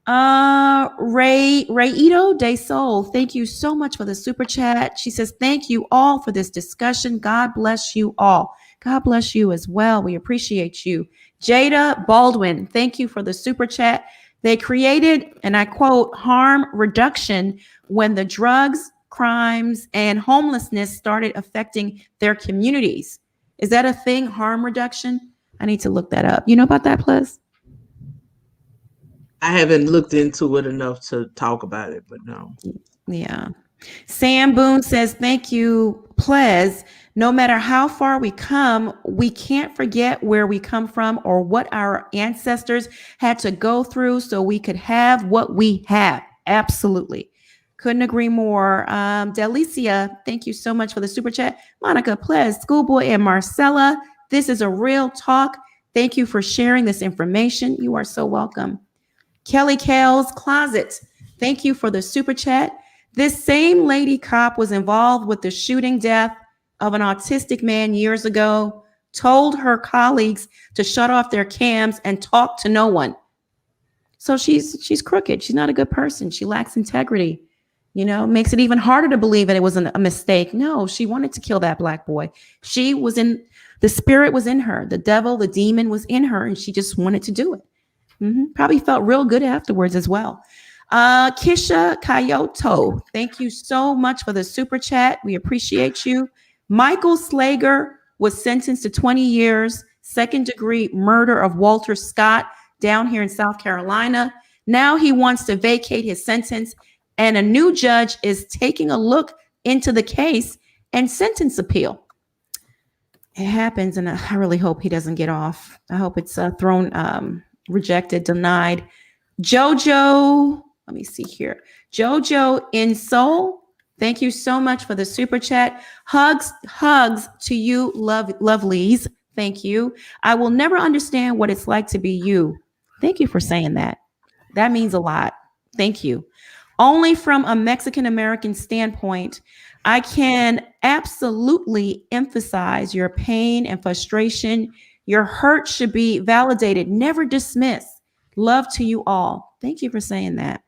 Ray Ito De Sol, thank you so much for the super chat. She says, thank you all for this discussion. God bless you all. God bless you as well. We appreciate you. Jada Baldwin, thank you for the super chat. They created, and I quote, harm reduction when the drugs, crimes, and homelessness started affecting their communities. Is that a thing, harm reduction? I need to look that up. You know about that, Plus? I haven't looked into it enough to talk about it, but no. Yeah. Sam Boone says, thank you, Plez. No matter how far we come, we can't forget where we come from or what our ancestors had to go through so we could have what we have. Absolutely. Couldn't agree more. Delicia, thank you so much for the super chat. Monica, Plez, Schoolboy, and Marcella, this is a real talk. Thank you for sharing this information. You are so welcome. Kelly Kale's Closet, thank you for the super chat. This same lady cop was involved with the shooting death of an autistic man years ago, told her colleagues to shut off their cams and talk to no one. So she's crooked. She's not a good person. She lacks integrity. You know, makes it even harder to believe that it was a mistake. No, she wanted to kill that Black boy. The spirit was in her. The devil, the demon was in her, and she just wanted to do it. Probably felt real good afterwards as well. Kisha Kayoto, thank you so much for the super chat. We appreciate you. Michael Slager was sentenced to 20 years, second-degree murder of Walter Scott down here in South Carolina. Now he wants to vacate his sentence, and a new judge is taking a look into the case and sentence appeal. It happens, and I really hope he doesn't get off. I hope it's thrown, rejected, denied. Jojo, let me see here. Jojo in Seoul, thank you so much for the super chat. Hugs to you, lovelies. Thank you. I will never understand what it's like to be you. Thank you for saying that. That means a lot. Thank you. Only from a Mexican-American standpoint, I can absolutely emphasize your pain and frustration. Your hurt should be validated, never dismissed. Love to you all. Thank you for saying that.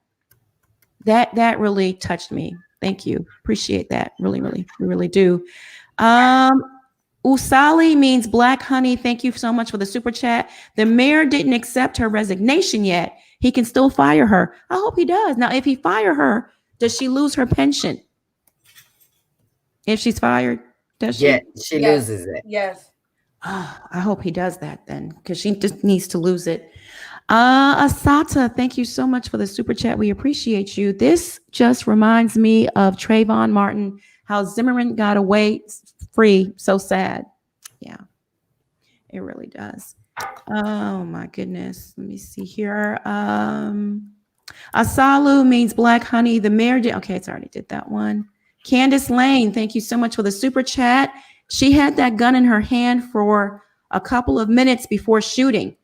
That really touched me. Thank you. Appreciate that. Really, we really do. Usali means black honey. Thank you so much for the super chat. The mayor didn't accept her resignation yet. He can still fire her. I hope he does. Now, if he fire her, does she lose her pension? If she's fired, does she? Yeah, she loses it. Yes. Oh, I hope he does that then, because she just needs to lose it. Asata, thank you so much for the super chat. We appreciate you. This just reminds me of Trayvon Martin, how Zimmerman got away free. So sad. Yeah, it really does. Oh my goodness. Let me see here. Asalu means black honey. The mayor did. Okay, it's already did that one. Candace Lane, thank you so much for the super chat. She had that gun in her hand for a couple of minutes before shooting.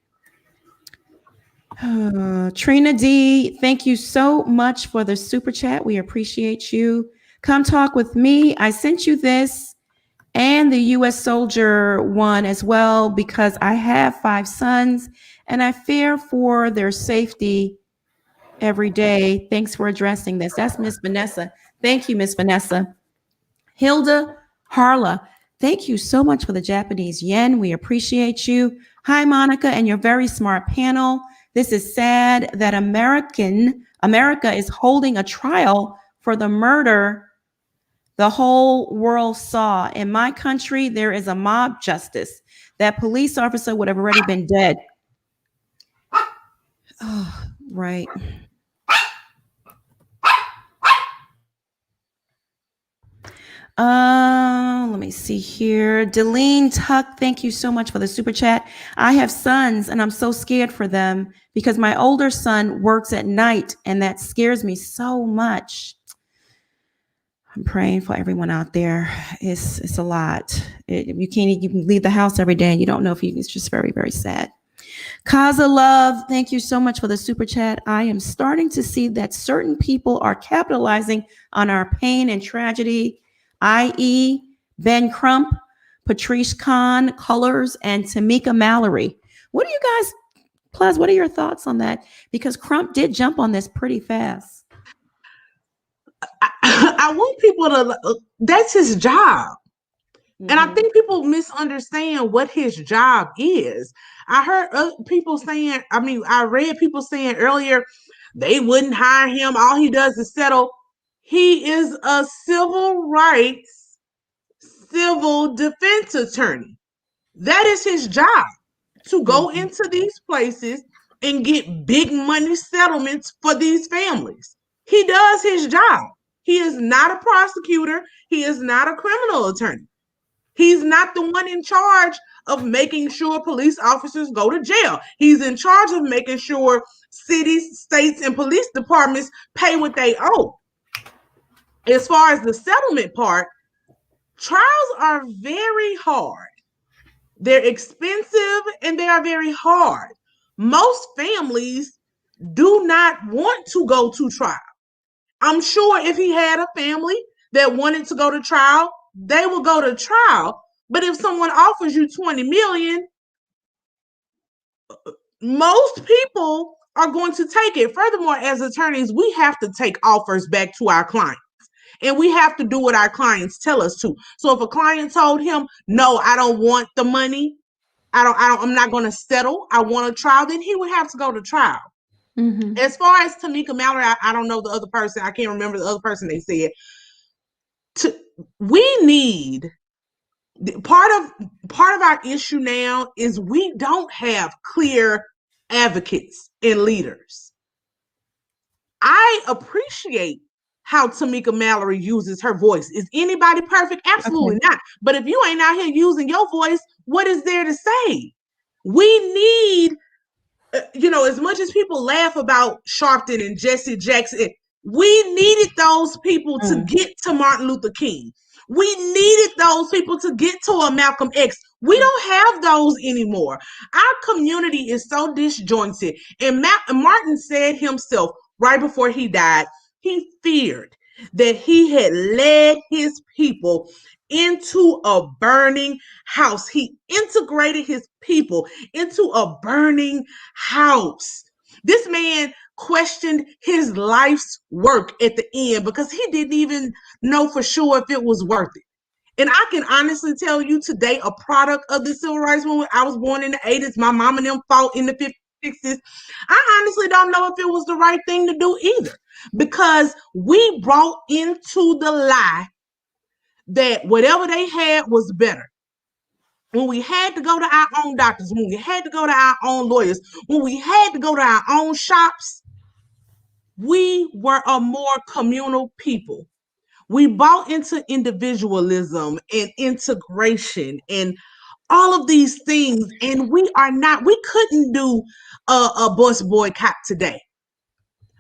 Trina D, thank you so much for the super chat. We appreciate you. Come talk with me. I sent you this and the U.S. soldier one as well because I have 5 sons and I fear for their safety every day. Thanks for addressing this. That's Miss Vanessa. Thank you, Miss Vanessa. Hilda Harla, thank you so much for the Japanese yen. We appreciate you. Hi, Monica, and your very smart panel. This is sad that America is holding a trial for the murder the whole world saw. In my country, there is a mob justice. That police officer would have already been dead. Oh, right. Let me see here. Deline Tuck, thank you so much for the super chat. I have sons and I'm so scared for them because my older son works at night and that scares me so much. I'm praying for everyone out there. It's a lot. You can leave the house every day and you don't know if it's just very, very sad. Kaza Love, thank you so much for the super chat. I am starting to see that certain people are capitalizing on our pain and tragedy, i.e. Ben Crump, Patrice Khan, Colors, and Tamika Mallory. What do you guys, Plaz, what are your thoughts on that? Because Crump did jump on this pretty fast. I want people to, that's his job. And I think people misunderstand what his job is. I heard people saying, I read people saying earlier, they wouldn't hire him. All he does is settle. He is a civil rights, civil defense attorney. That is his job, to go into these places and get big money settlements for these families. He does his job. He is not a prosecutor. He is not a criminal attorney. He's not the one in charge of making sure police officers go to jail. He's in charge of making sure cities, states, and police departments pay what they owe. As far as the settlement part, trials are very hard. They're expensive and they are very hard. Most families do not want to go to trial. I'm sure if he had a family that wanted to go to trial, they will go to trial. But if someone offers you 20 million, most people are going to take it. Furthermore, as attorneys, we have to take offers back to our clients. And we have to do what our clients tell us to. So if a client told him, no, I don't want the money, I'm not going to settle, I want a trial, then he would have to go to trial. Mm-hmm. As far as Tamika Mallory, I don't know the other person. I can't remember the other person they said. We need, part of our issue now is we don't have clear advocates and leaders. I appreciate how Tamika Mallory uses her voice. Is anybody perfect? Absolutely not. But if you ain't out here using your voice, what is there to say? We need, as much as people laugh about Sharpton and Jesse Jackson, we needed those people to get to Martin Luther King. We needed those people to get to a Malcolm X. We don't have those anymore. Our community is so disjointed. And Martin said himself right before he died, he feared that he had led his people into a burning house. He integrated his people into a burning house. This man questioned his life's work at the end because he didn't even know for sure if it was worth it. And I can honestly tell you today, a product of the civil rights movement, I was born in the 80s. My mom and them fought in the 50s, 60s. I honestly don't know if it was the right thing to do either, because we brought into the lie that whatever they had was better. When we had to go to our own doctors, when we had to go to our own lawyers, when we had to go to our own shops, we were a more communal people. We bought into individualism and integration and all of these things, and we couldn't do a bus boycott today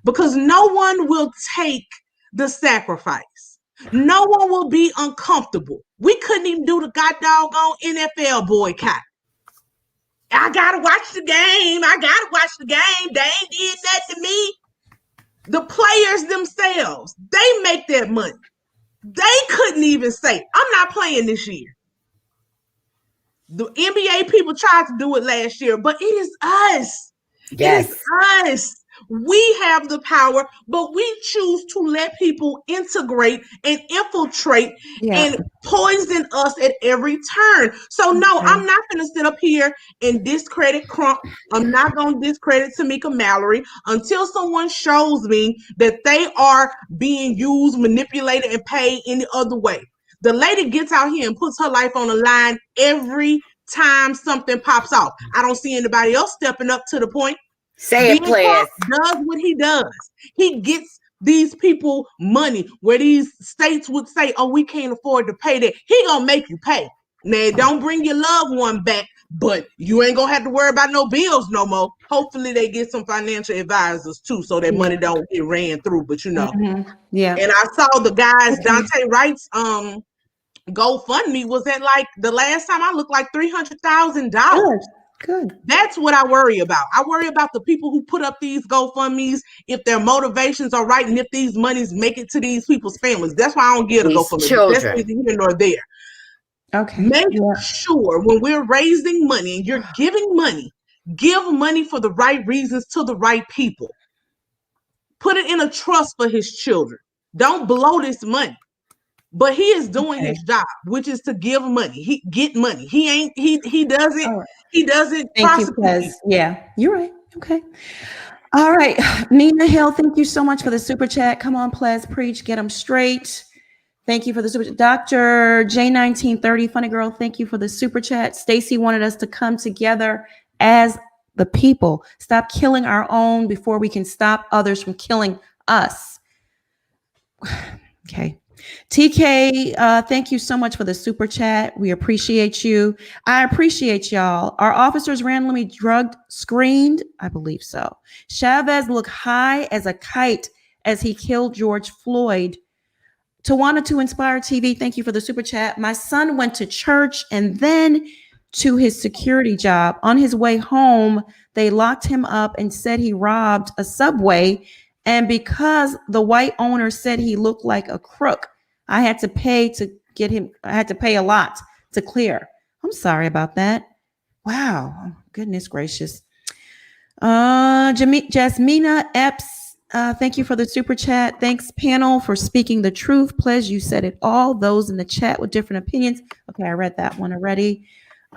because no one will take the sacrifice. No one will be uncomfortable. We couldn't even do the doggone NFL boycott. I gotta watch the game. They ain't did that to me. The players themselves, they make that money. They couldn't even say, I'm not playing this year. The NBA people tried to do it last year, but it is us. Yes. It is us. We have the power, but we choose to let people integrate and infiltrate and poison us at every turn. So no, I'm not going to sit up here and discredit Crump. I'm not going to discredit Tamika Mallory until someone shows me that they are being used, manipulated, and paid any other way. The lady gets out here and puts her life on the line every time something pops off. I don't see anybody else stepping up to the point. Say it, please. Does what he does. He gets these people money where these states would say, oh, we can't afford to pay that. He gonna make you pay. Now, don't bring your loved one back, but you ain't gonna have to worry about no bills no more. Hopefully they get some financial advisors too, so that money don't get ran through, but And I saw the guys, Daunte Wright's GoFundMe was at, like, the last time I looked, like $300,000. Good. That's what I worry about. I worry about the people who put up these GoFundMes, if their motivations are right and if these monies make it to these people's families. That's why I don't give a GoFundMe. That's neither here nor there. Okay. Make sure when we're raising money and you're giving money, give money for the right reasons to the right people. Put it in a trust for his children. Don't blow this money. But he is doing his job, which is to give money. He get money. He doesn't. He doesn't. Thank you, Pez. Yeah, you're right. Okay. All right. Nina Hill, thank you so much for the super chat. Come on, Ples, preach, get them straight. Thank you for the super chat. Dr. J1930, funny girl, thank you for the super chat. Stacy wanted us to come together as the people. Stop killing our own before we can stop others from killing us. Okay. TK, thank you so much for the super chat. We appreciate you. I appreciate y'all. Are officers randomly drugged, screened? I believe so. Chavez looked high as a kite as he killed George Floyd. Tawana to Inspire TV, thank you for the super chat. My son went to church and then to his security job. On his way home, they locked him up and said he robbed a Subway. And because the white owner said he looked like a crook, I had to pay to get him. I had to pay a lot to clear. I'm sorry about that. Wow. Oh, goodness gracious. Jasmina Epps, thank you for the super chat. Thanks, panel, for speaking the truth. Pledge, you said it all. Those in the chat with different opinions. Okay, I read that one already.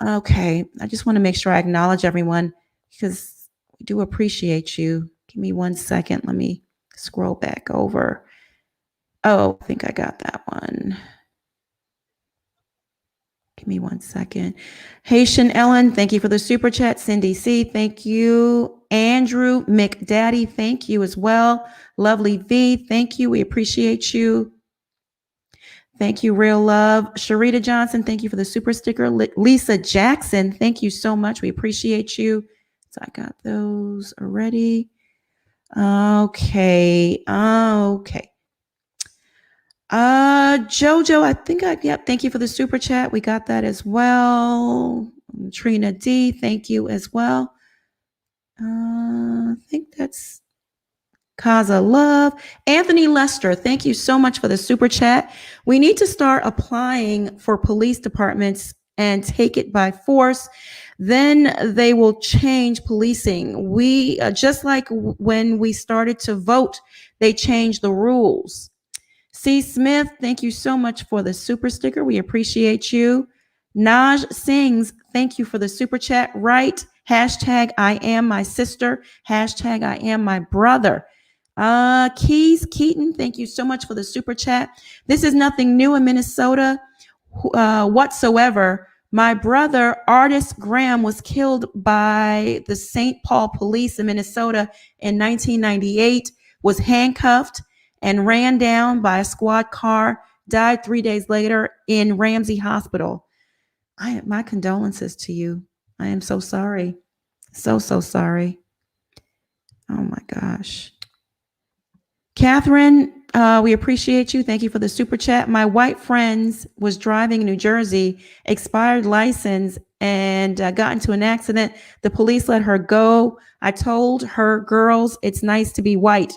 Okay, I just want to make sure I acknowledge everyone because we do appreciate you. Give me 1 second. Let me scroll back over. Oh, I think I got that one. Give me 1 second. Haitian Ellen, thank you for the super chat. Cindy C, thank you. Andrew McDaddy, thank you as well. Lovely V, thank you. We appreciate you. Thank you, Real Love. Sharita Johnson, thank you for the super sticker. Lisa Jackson, thank you so much. We appreciate you. So I got those already. Okay. Jojo, I think thank you for the super chat. We got that as well. Trina D, thank you as well. I think that's Kaza Love. Anthony Lester, thank you so much for the super chat. We need to start applying for police departments and take it by force. Then they will change policing. We just like when we started to vote, they changed the rules. C. Smith, thank you so much for the super sticker. We appreciate you. Naj Sings, thank you for the super chat. Right, hashtag I am my sister, hashtag I am my brother. Keys Keaton, thank you so much for the super chat. This is nothing new in Minnesota whatsoever. My brother, Artist Graham, was killed by the St. Paul police in Minnesota in 1998, was handcuffed and ran down by a squad car, died 3 days later in Ramsey Hospital. My condolences to you. I am so sorry. So sorry. Oh my gosh. Catherine, we appreciate you. Thank you for the super chat. My white friends was driving in New Jersey, expired license, and got into an accident. The police let her go. I told her, girls, it's nice to be white.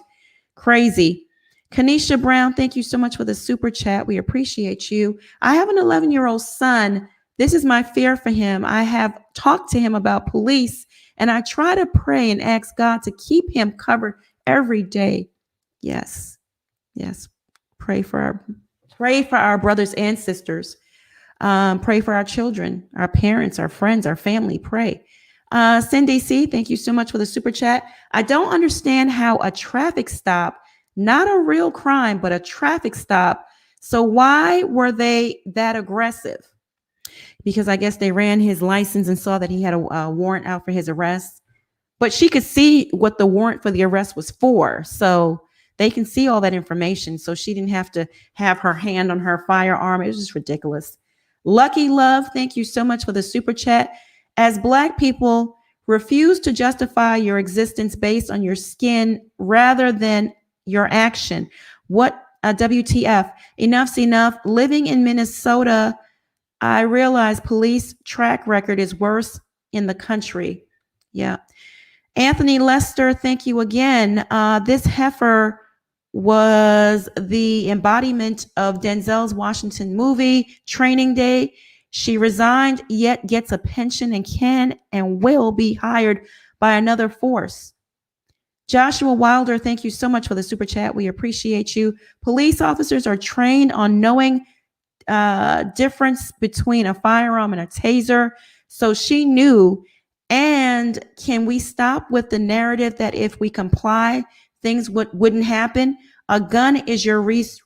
Crazy. Kanisha Brown, thank you so much for the super chat. We appreciate you. I have an 11-year-old son. This is my fear for him. I have talked to him about police, and I try to pray and ask God to keep him covered every day. Yes. Pray for our brothers and sisters. Pray for our children, our parents, our friends, our family. Pray. Cindy C, thank you so much for the super chat. I don't understand how a traffic stop, not a real crime, but a traffic stop. So why were they that aggressive? Because I guess they ran his license and saw that he had a warrant out for his arrest. But she could see what the warrant for the arrest was for. So they can see all that information. So she didn't have to have her hand on her firearm. It was just ridiculous. Lucky Love, thank you so much for the super chat. As Black people, refuse to justify your existence based on your skin rather than your action. What WTF? Enough's enough. Living in Minnesota, I realize police track record is worse in the country. Yeah. Anthony Lester, thank you again. This heifer was the embodiment of Denzel's Washington movie, Training Day. She resigned, yet gets a pension and can and will be hired by another force. Joshua Wilder, thank you so much for the super chat. We appreciate you. Police officers are trained on knowing difference between a firearm and a taser. So she knew. And can we stop with the narrative that if we comply, things wouldn't happen? A gun is your resort.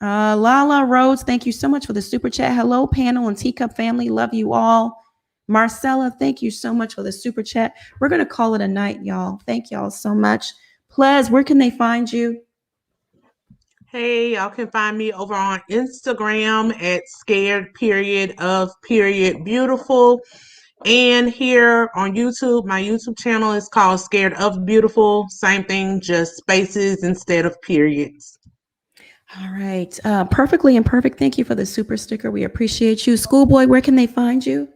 Lala Rhodes, thank you so much for the super chat. Hello, panel and Teacup family. Love you all. Marcella, thank you so much for the super chat. We're going to call it a night, y'all. Thank y'all so much. Plez, where can they find you? Hey, y'all can find me over on Instagram at scared_of_beautiful. And here on YouTube, my YouTube channel is called Scared of Beautiful. Same thing, just spaces instead of periods. All right. Perfectly Imperfect, thank you for the super sticker. We appreciate you. Schoolboy, where can they find you?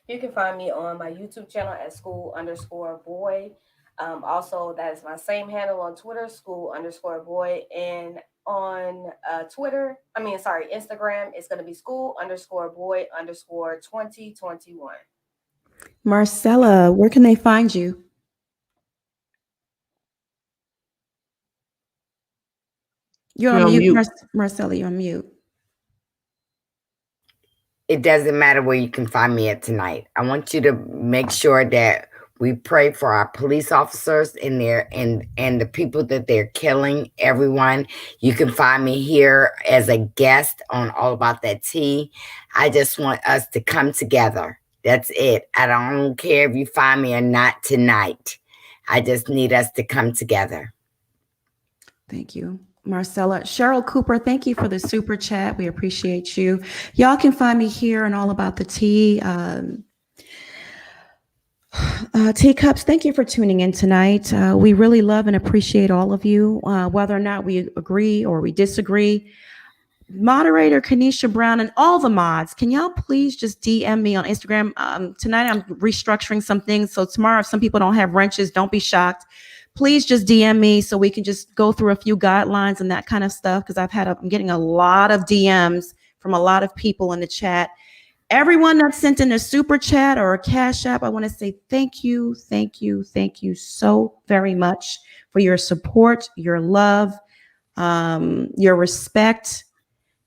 You can find me on my YouTube channel at school_boy. Also, that is my same handle on Twitter, school_boy. And on Instagram, it's going to be school_boy_2021. Marcella, where can they find you? You're on mute. Marcella, you're on mute. It doesn't matter where you can find me at tonight. I want you to make sure that we pray for our police officers and the people that they're killing, everyone. You can find me here as a guest on All About That Tea. I just want us to come together. That's it. I don't care if you find me or not tonight. I just need us to come together. Thank you, Marcella. Cheryl Cooper, thank you for the super chat. We appreciate you. Y'all can find me here and All About the Tea. Teacups, thank you for tuning in tonight. We really love and appreciate all of you, whether or not we agree or we disagree. Moderator Kanisha Brown and all the mods, can y'all please just DM me on Instagram? Tonight I'm restructuring some things, so tomorrow if some people don't have wrenches, don't be shocked. Please just DM me so we can just go through a few guidelines and that kind of stuff, because I'm getting a lot of DMs from a lot of people in the chat. Everyone that sent in a super chat or a cash app, I want to say thank you so very much for your support, your love, your respect.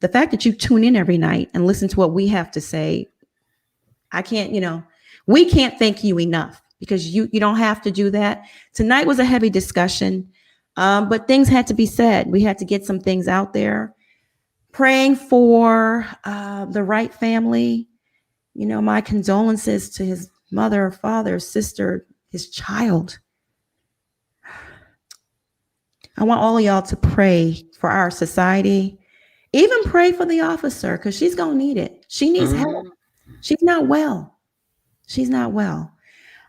The fact that you tune in every night and listen to what we have to say, we can't thank you enough, because you don't have to do that. Tonight was a heavy discussion, but things had to be said. We had to get some things out there. Praying for the Wright family. My condolences to his mother, father, sister, his child. I want all of y'all to pray for our society. Even pray for the officer, because she's going to need it. She needs help. She's not well.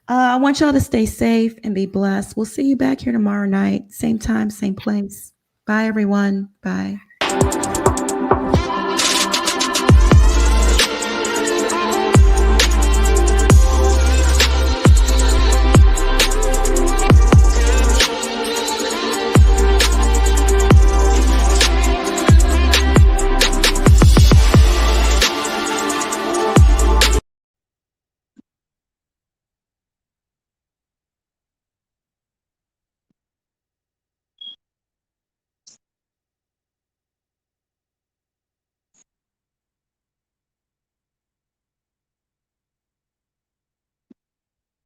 I want y'all to stay safe and be blessed. We'll see you back here tomorrow night. Same time, same place. Bye, everyone. Bye.